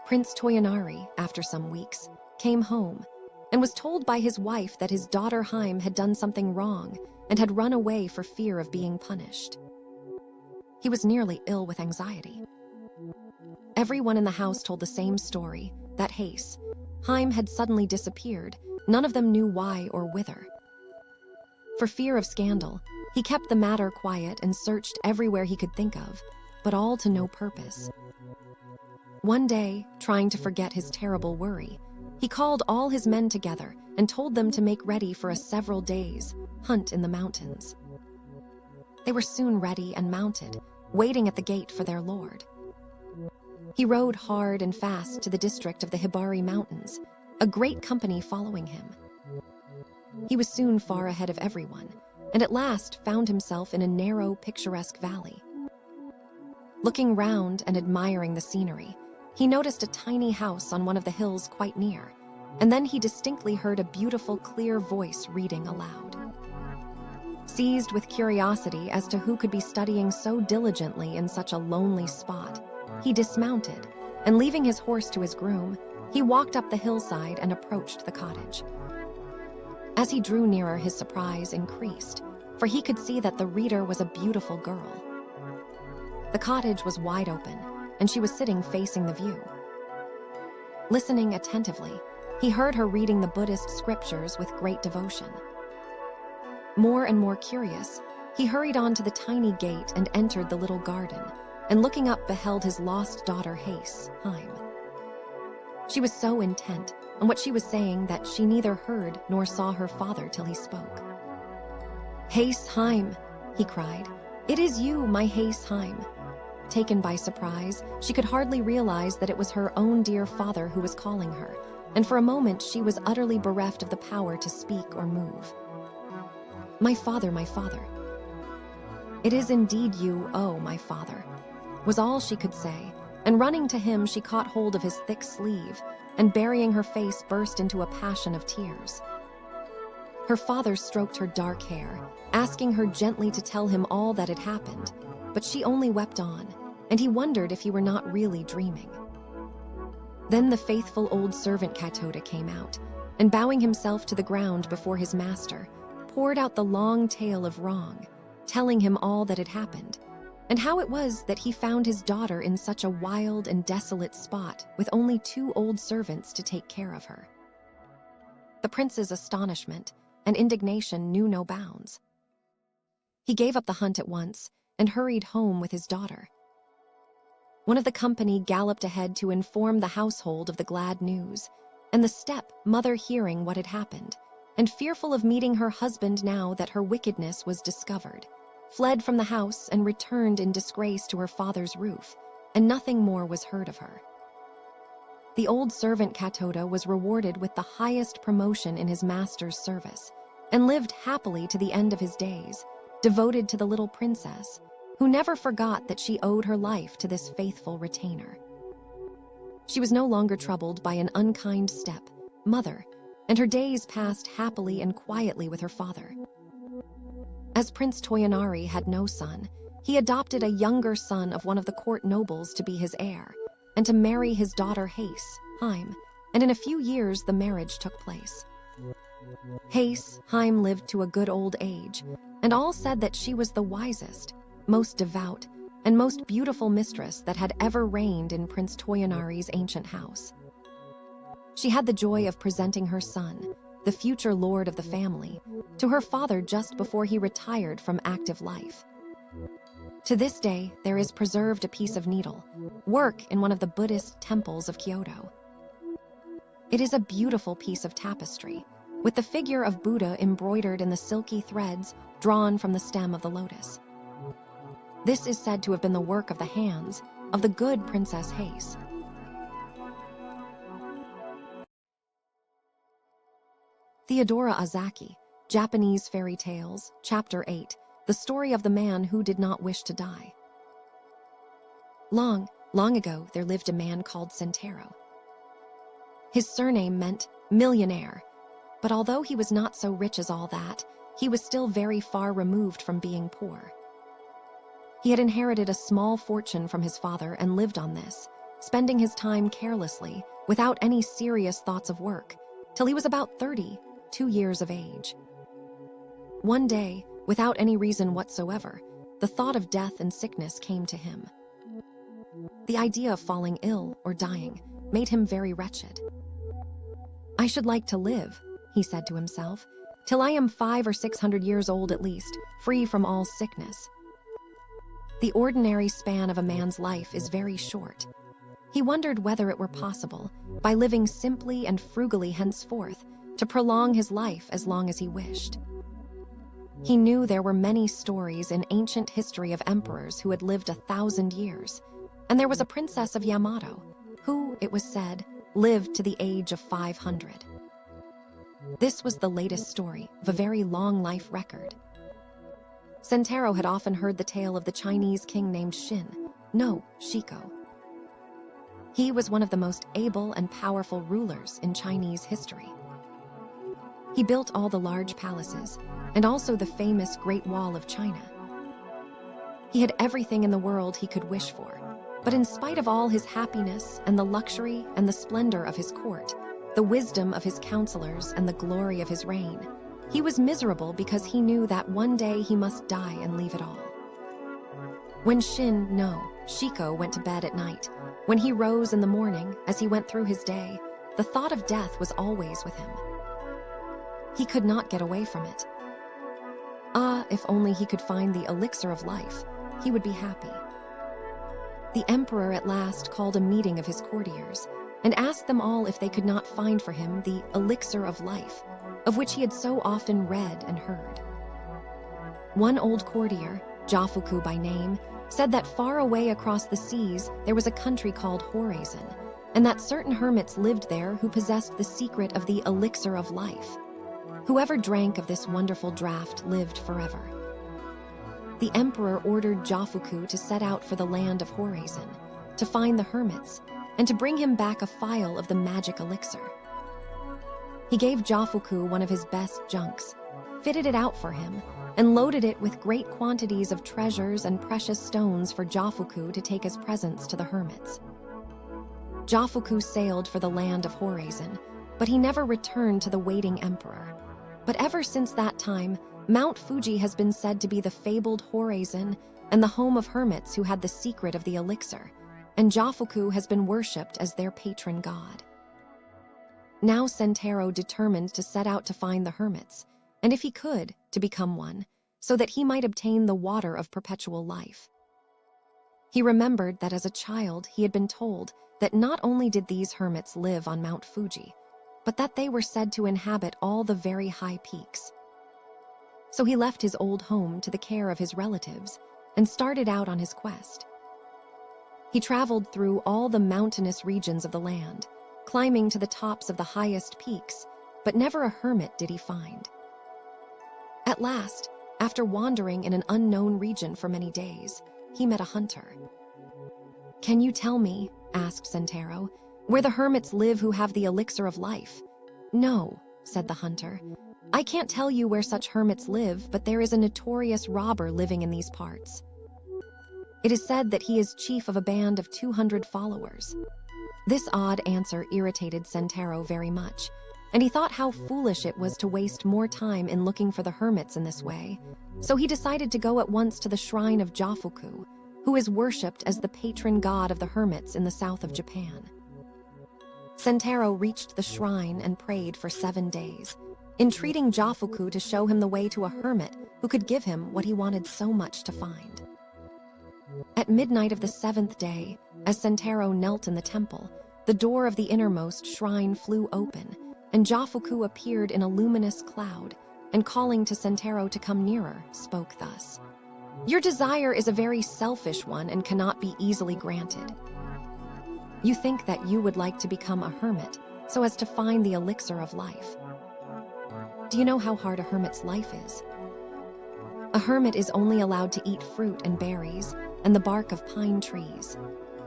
Prince Toyonari, after some weeks, came home and was told by his wife that his daughter Heian had done something wrong and had run away for fear of being punished. He was nearly ill with anxiety. Everyone in the house told the same story, that Heian had suddenly disappeared. None of them knew why or whither. For fear of scandal, he kept the matter quiet and searched everywhere he could think of, but all to no purpose. One day, trying to forget his terrible worry, he called all his men together and told them to make ready for a several days' hunt in the mountains. They were soon ready and mounted, waiting at the gate for their lord. He rode hard and fast to the district of the Hibari Mountains, a great company following him. He was soon far ahead of everyone, and at last found himself in a narrow, picturesque valley. Looking round and admiring the scenery, he noticed a tiny house on one of the hills quite near, and then he distinctly heard a beautiful, clear voice reading aloud. Seized with curiosity as to who could be studying so diligently in such a lonely spot, he dismounted, and leaving his horse to his groom, he walked up the hillside and approached the cottage. As he drew nearer, his surprise increased, for he could see that the reader was a beautiful girl. The cottage was wide open, and she was sitting facing the view. Listening attentively, he heard her reading the Buddhist scriptures with great devotion. More and more curious, he hurried on to the tiny gate and entered the little garden, and looking up beheld his lost daughter Heian. She was so intent on what she was saying that she neither heard nor saw her father till he spoke. "Heian," he cried, "it is you, my Heian." Taken by surprise, she could hardly realize that it was her own dear father who was calling her, and for a moment she was utterly bereft of the power to speak or move. My father, my father. It is indeed you, oh, my father," was all she could say, and running to him, she caught hold of his thick sleeve, and burying her face, burst into a passion of tears. Her father stroked her dark hair, asking her gently to tell him all that had happened, but she only wept on, and he wondered if he were not really dreaming. Then the faithful old servant Katoda came out, and bowing himself to the ground before his master, poured out the long tale of wrong, telling him all that had happened, and how it was that he found his daughter in such a wild and desolate spot with only 2 old servants to take care of her. The prince's astonishment and indignation knew no bounds. He gave up the hunt at once and hurried home with his daughter. One of the company galloped ahead to inform the household of the glad news, and the step-mother, hearing what had happened, and fearful of meeting her husband now that her wickedness was discovered, fled from the house and returned in disgrace to her father's roof, and nothing more was heard of her. The old servant Katoda was rewarded with the highest promotion in his master's service, and lived happily to the end of his days, devoted to the little princess, who never forgot that she owed her life to this faithful retainer. She was no longer troubled by an unkind step-mother, and her days passed happily and quietly with her father. As Prince Toyonari had no son, he adopted a younger son of one of the court nobles to be his heir, and to marry his daughter Heian, and in a few years the marriage took place. Heian lived to a good old age, and all said that she was the wisest, most devout, and most beautiful mistress that had ever reigned in Prince Toyonari's ancient house. She had the joy of presenting her son, the future lord of the family, to her father just before he retired from active life. To this day, there is preserved a piece of needle, work in one of the Buddhist temples of Kyoto. It is a beautiful piece of tapestry, with the figure of Buddha embroidered in the silky threads drawn from the stem of the lotus. This is said to have been the work of the hands of the good Princess Hase. Theodora Ozaki, Japanese Fairy Tales, Chapter 8, The Story of the Man Who Did Not Wish to Die. Long, long ago, there lived a man called Kintaro. His surname meant millionaire, but although he was not so rich as all that, he was still very far removed from being poor. He had inherited a small fortune from his father and lived on this, spending his time carelessly, without any serious thoughts of work, till he was about 32 years of age. One day, without any reason whatsoever, the thought of death and sickness came to him. The idea of falling ill or dying made him very wretched. "I should like to live," he said to himself, "till I am 500 or 600 years old at least, free from all sickness." The ordinary span of a man's life is very short. He wondered whether it were possible, by living simply and frugally henceforth, to prolong his life as long as he wished. He knew there were many stories in ancient history of emperors who had lived 1,000 years, and there was a princess of Yamato, who, it was said, lived to the age of 500. This was the latest story of a very long life record. Kintaro had often heard the tale of the Chinese king named Shiko. He was one of the most able and powerful rulers in Chinese history. He built all the large palaces, and also the famous Great Wall of China. He had everything in the world he could wish for, but in spite of all his happiness and the luxury and the splendor of his court, the wisdom of his counselors and the glory of his reign, he was miserable because he knew that one day he must die and leave it all. When Shiko went to bed at night, when he rose in the morning, as he went through his day, the thought of death was always with him. He could not get away from it. If only he could find the elixir of life, he would be happy. The emperor at last called a meeting of his courtiers and asked them all if they could not find for him the elixir of life, of which he had so often read and heard. One old courtier, Jafuku by name, said that far away across the seas there was a country called Horizon, and that certain hermits lived there who possessed the secret of the elixir of life. Whoever drank of this wonderful draught lived forever. The emperor ordered Jafuku to set out for the land of Horizon, to find the hermits, and to bring him back a phial of the magic elixir. He gave Jafuku one of his best junks, fitted it out for him, and loaded it with great quantities of treasures and precious stones for Jafuku to take as presents to the hermits. Jafuku sailed for the land of Horizon, but he never returned to the waiting emperor. But ever since that time, Mount Fuji has been said to be the fabled Horizon and the home of hermits who had the secret of the elixir, and Jafuku has been worshipped as their patron god. Now Kintaro determined to set out to find the hermits, and if he could, to become one, so that he might obtain the water of perpetual life. He remembered that as a child he had been told that not only did these hermits live on Mount Fuji, but that they were said to inhabit all the very high peaks. So he left his old home to the care of his relatives and started out on his quest. He traveled through all the mountainous regions of the land, climbing to the tops of the highest peaks, but never a hermit did he find. At last, after wandering in an unknown region for many days, he met a hunter. "Can you tell me," asked Kintaro, "where the hermits live who have the elixir of life?" "No," said the hunter. "I can't tell you where such hermits live, but there is a notorious robber living in these parts. It is said that he is chief of a band of 200 followers." This odd answer irritated Kintaro very much, and he thought how foolish it was to waste more time in looking for the hermits in this way, so he decided to go at once to the shrine of Jafuku, who is worshipped as the patron god of the hermits in the south of Japan. Sentaro reached the shrine and prayed for 7 days, entreating Jofuku to show him the way to a hermit who could give him what he wanted so much to find. At midnight of the 7th day, as Sentaro knelt in the temple, the door of the innermost shrine flew open, and Jofuku appeared in a luminous cloud, and calling to Sentaro to come nearer, spoke thus. "Your desire is a very selfish one and cannot be easily granted. You think that you would like to become a hermit so as to find the elixir of life. Do you know how hard a hermit's life is? A hermit is only allowed to eat fruit and berries and the bark of pine trees.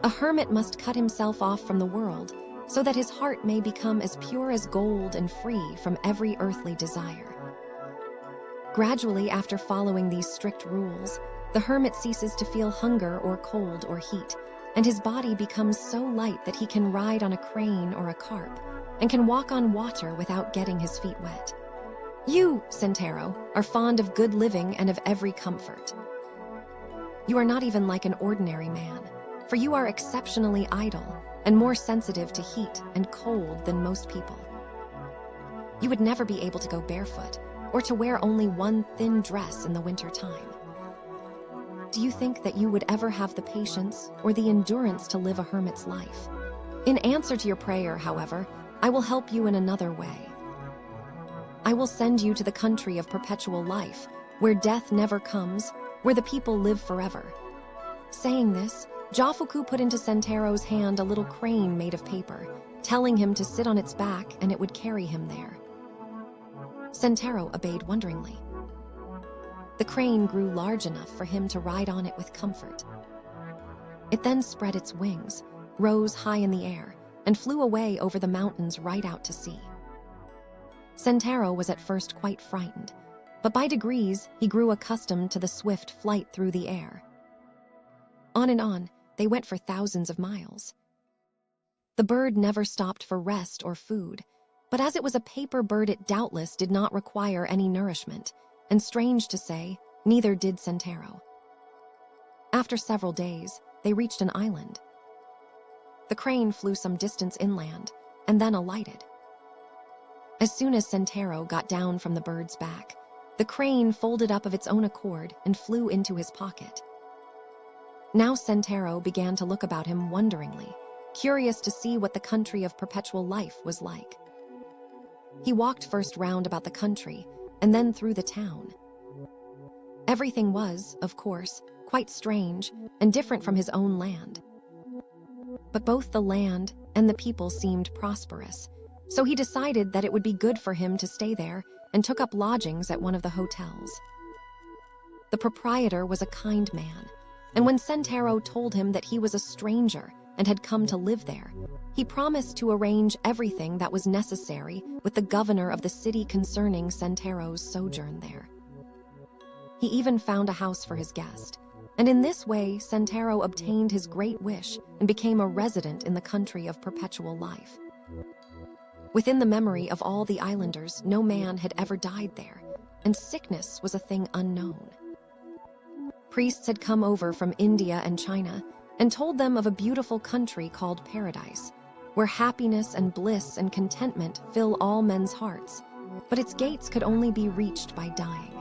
A hermit must cut himself off from the world so that his heart may become as pure as gold and free from every earthly desire. Gradually, after following these strict rules, the hermit ceases to feel hunger or cold or heat, and his body becomes so light that he can ride on a crane or a carp and can walk on water without getting his feet wet. You, Sentaro, are fond of good living and of every comfort. You are not even like an ordinary man, for you are exceptionally idle and more sensitive to heat and cold than most people. You would never be able to go barefoot or to wear only one thin dress in the winter time. Do you think that you would ever have the patience or the endurance to live a hermit's life? In answer to your prayer, however, I will help you in another way. I will send you to the country of perpetual life, where death never comes, where the people live forever." Saying this, Jofuku put into Sentaro's hand a little crane made of paper, telling him to sit on its back and it would carry him there. Sentaro obeyed wonderingly. The crane grew large enough for him to ride on it with comfort. It then spread its wings, rose high in the air, and flew away over the mountains right out to sea. Sentaro was at first quite frightened, but by degrees he grew accustomed to the swift flight through the air. On and on, they went for thousands of miles. The bird never stopped for rest or food, but as it was a paper bird, it doubtless did not require any nourishment, and strange to say, neither did Sentaro. After several days, they reached an island. The crane flew some distance inland, and then alighted. As soon as Sentaro got down from the bird's back, the crane folded up of its own accord and flew into his pocket. Now Sentaro began to look about him wonderingly, curious to see what the country of perpetual life was like. He walked first round about the country, and then through the town. Everything was, of course, quite strange and different from his own land. But both the land and the people seemed prosperous, so he decided that it would be good for him to stay there and took up lodgings at one of the hotels. The proprietor was a kind man, and when Sentaro told him that he was a stranger and had come to live there, he promised to arrange everything that was necessary with the governor of the city concerning Sentaro's sojourn there. He even found a house for his guest, and in this way Sentaro obtained his great wish and became a resident in the country of perpetual life. Within the memory of all the islanders, no man had ever died there, and sickness was a thing unknown. Priests had come over from India and China and told them of a beautiful country called Paradise, where happiness and bliss and contentment fill all men's hearts, but its gates could only be reached by dying.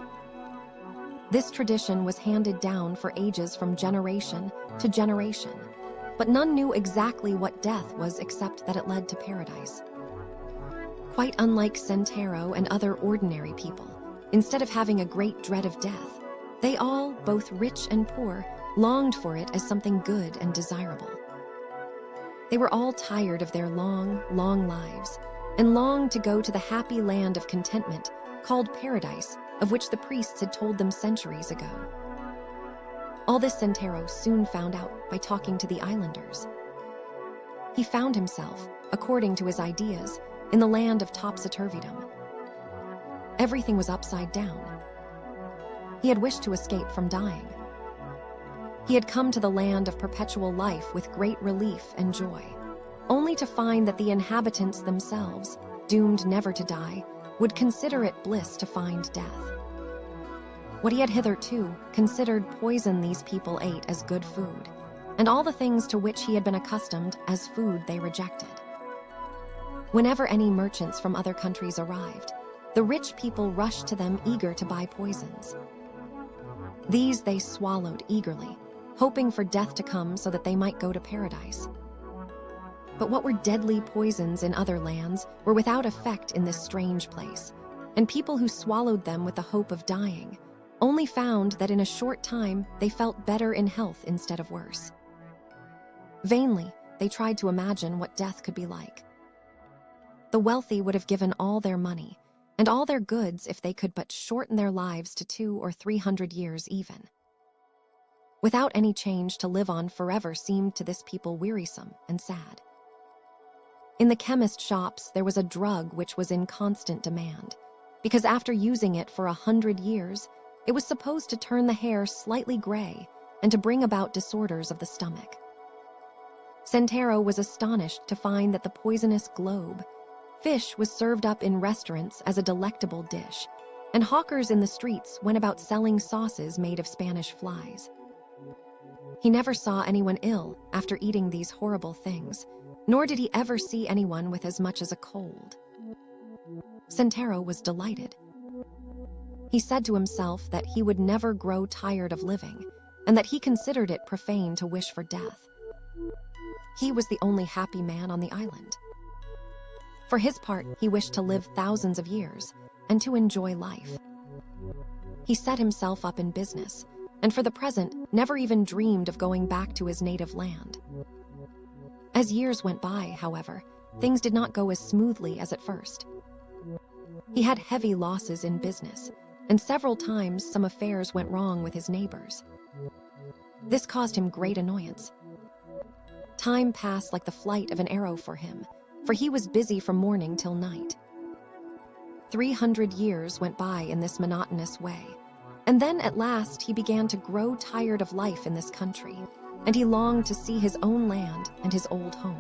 This tradition was handed down for ages from generation to generation, but none knew exactly what death was except that it led to paradise. Quite unlike Sentaro and other ordinary people, instead of having a great dread of death, they all, both rich and poor, longed for it as something good and desirable. They were all tired of their long, long lives and longed to go to the happy land of contentment called paradise, of which the priests had told them centuries ago. All this Sentaro soon found out by talking to the islanders. He found himself, according to his ideas, in the land of topsy-turvydom. Everything was upside down. He had wished to escape from dying. He had come to the land of perpetual life with great relief and joy, only to find that the inhabitants themselves, doomed never to die, would consider it bliss to find death. What he had hitherto considered poison these people ate as good food, and all the things to which he had been accustomed as food they rejected. Whenever any merchants from other countries arrived, the rich people rushed to them eager to buy poisons. These they swallowed eagerly, hoping for death to come so that they might go to paradise. But what were deadly poisons in other lands were without effect in this strange place, and people who swallowed them with the hope of dying only found that in a short time they felt better in health instead of worse. Vainly, they tried to imagine what death could be like. The wealthy would have given all their money and all their goods if they could but shorten their lives to 200 or 300 years even. Without any change to live on forever seemed to this people wearisome and sad. In the chemist shops, there was a drug which was in constant demand, because after using it for 100 years, it was supposed to turn the hair slightly gray and to bring about disorders of the stomach. Kintaro was astonished to find that the poisonous globe fish was served up in restaurants as a delectable dish, and hawkers in the streets went about selling sauces made of Spanish flies. He never saw anyone ill after eating these horrible things, nor did he ever see anyone with as much as a cold. Kintaro was delighted. He said to himself that he would never grow tired of living, and that he considered it profane to wish for death. He was the only happy man on the island. For his part, he wished to live thousands of years and to enjoy life. He set himself up in business, and for the present never even dreamed of going back to his native land. As years went by, however, things did not go as smoothly as at first. He had heavy losses in business, and several times some affairs went wrong with his neighbors. This caused him great annoyance. Time passed like the flight of an arrow for him, for he was busy from morning till night. 300 years went by in this monotonous way, and then at last he began to grow tired of life in this country, and he longed to see his own land and his old home.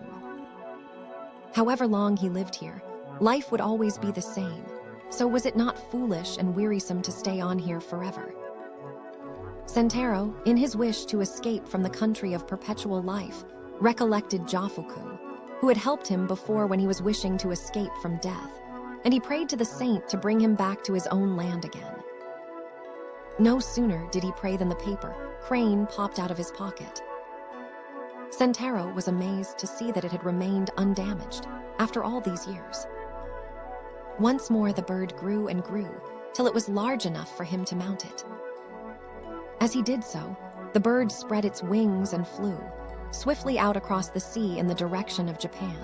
However long he lived here, life would always be the same, so was it not foolish and wearisome to stay on here forever? Kintaro, in his wish to escape from the country of perpetual life, recollected Jafuku, who had helped him before when he was wishing to escape from death, and he prayed to the saint to bring him back to his own land again. No sooner did he pray than the paper crane popped out of his pocket. Kintaro was amazed to see that it had remained undamaged after all these years. Once more the bird grew and grew till it was large enough for him to mount it. As he did so, the bird spread its wings and flew swiftly out across the sea in the direction of Japan.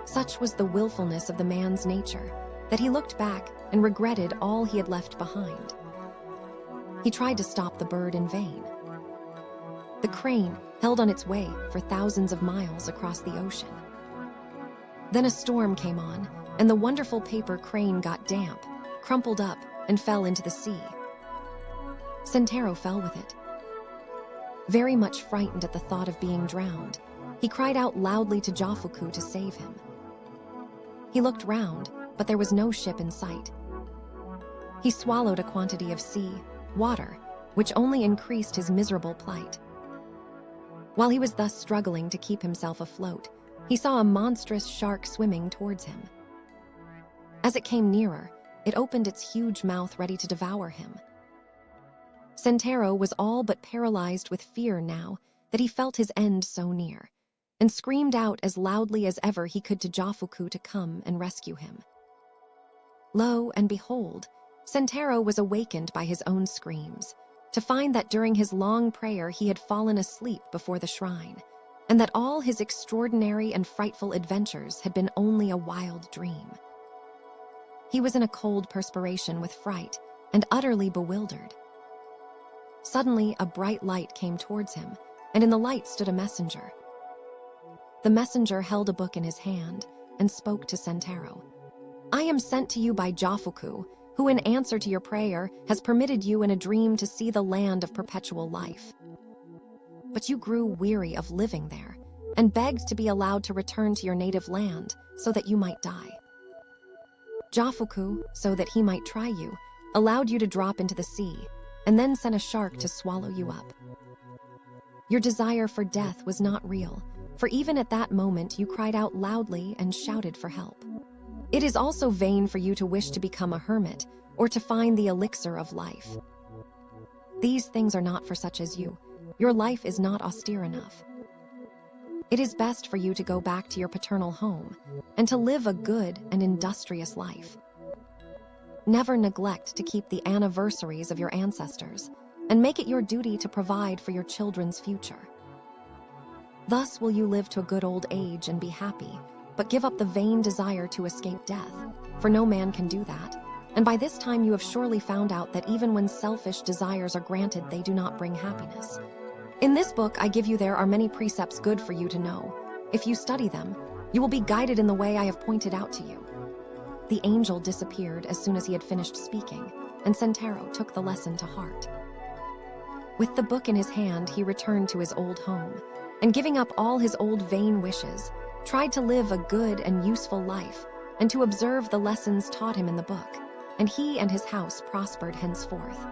Such was the willfulness of the man's nature that he looked back and regretted all he had left behind. He tried to stop the bird in vain. The crane held on its way for thousands of miles across the ocean. Then a storm came on, and the wonderful paper crane got damp, crumpled up, and fell into the sea. Kintaro fell with it. Very much frightened at the thought of being drowned, he cried out loudly to Jafuku to save him. He looked round, but there was no ship in sight. He swallowed a quantity of sea water, which only increased his miserable plight. While he was thus struggling to keep himself afloat, he saw a monstrous shark swimming towards him. As it came nearer, it opened its huge mouth ready to devour him. Kintaro was all but paralyzed with fear now that he felt his end so near, and screamed out as loudly as ever he could to Jafuku to come and rescue him. Lo and behold, Kintaro was awakened by his own screams, to find that during his long prayer he had fallen asleep before the shrine, and that all his extraordinary and frightful adventures had been only a wild dream. He was in a cold perspiration with fright and utterly bewildered. Suddenly, a bright light came towards him, and in the light stood a messenger. The messenger held a book in his hand and spoke to Kintaro. "I am sent to you by Jafuku, who in answer to your prayer has permitted you in a dream to see the land of perpetual life. But you grew weary of living there and begged to be allowed to return to your native land so that you might die. Jafuku, so that he might try you, allowed you to drop into the sea and then sent a shark to swallow you up. Your desire for death was not real, for even at that moment you cried out loudly and shouted for help. It is also vain for you to wish to become a hermit or to find the elixir of life. These things are not for such as you. Your life is not austere enough. It is best for you to go back to your paternal home and to live a good and industrious life. Never neglect to keep the anniversaries of your ancestors and make it your duty to provide for your children's future. Thus will you live to a good old age and be happy, but give up the vain desire to escape death, for no man can do that. And by this time you have surely found out that even when selfish desires are granted, they do not bring happiness. In this book I give you there are many precepts good for you to know. If you study them, you will be guided in the way I have pointed out to you. The angel disappeared as soon as he had finished speaking, and Kintaro took the lesson to heart. With the book in his hand, he returned to his old home, and giving up all his old vain wishes, tried to live a good and useful life, and to observe the lessons taught him in the book, and he and his house prospered henceforth.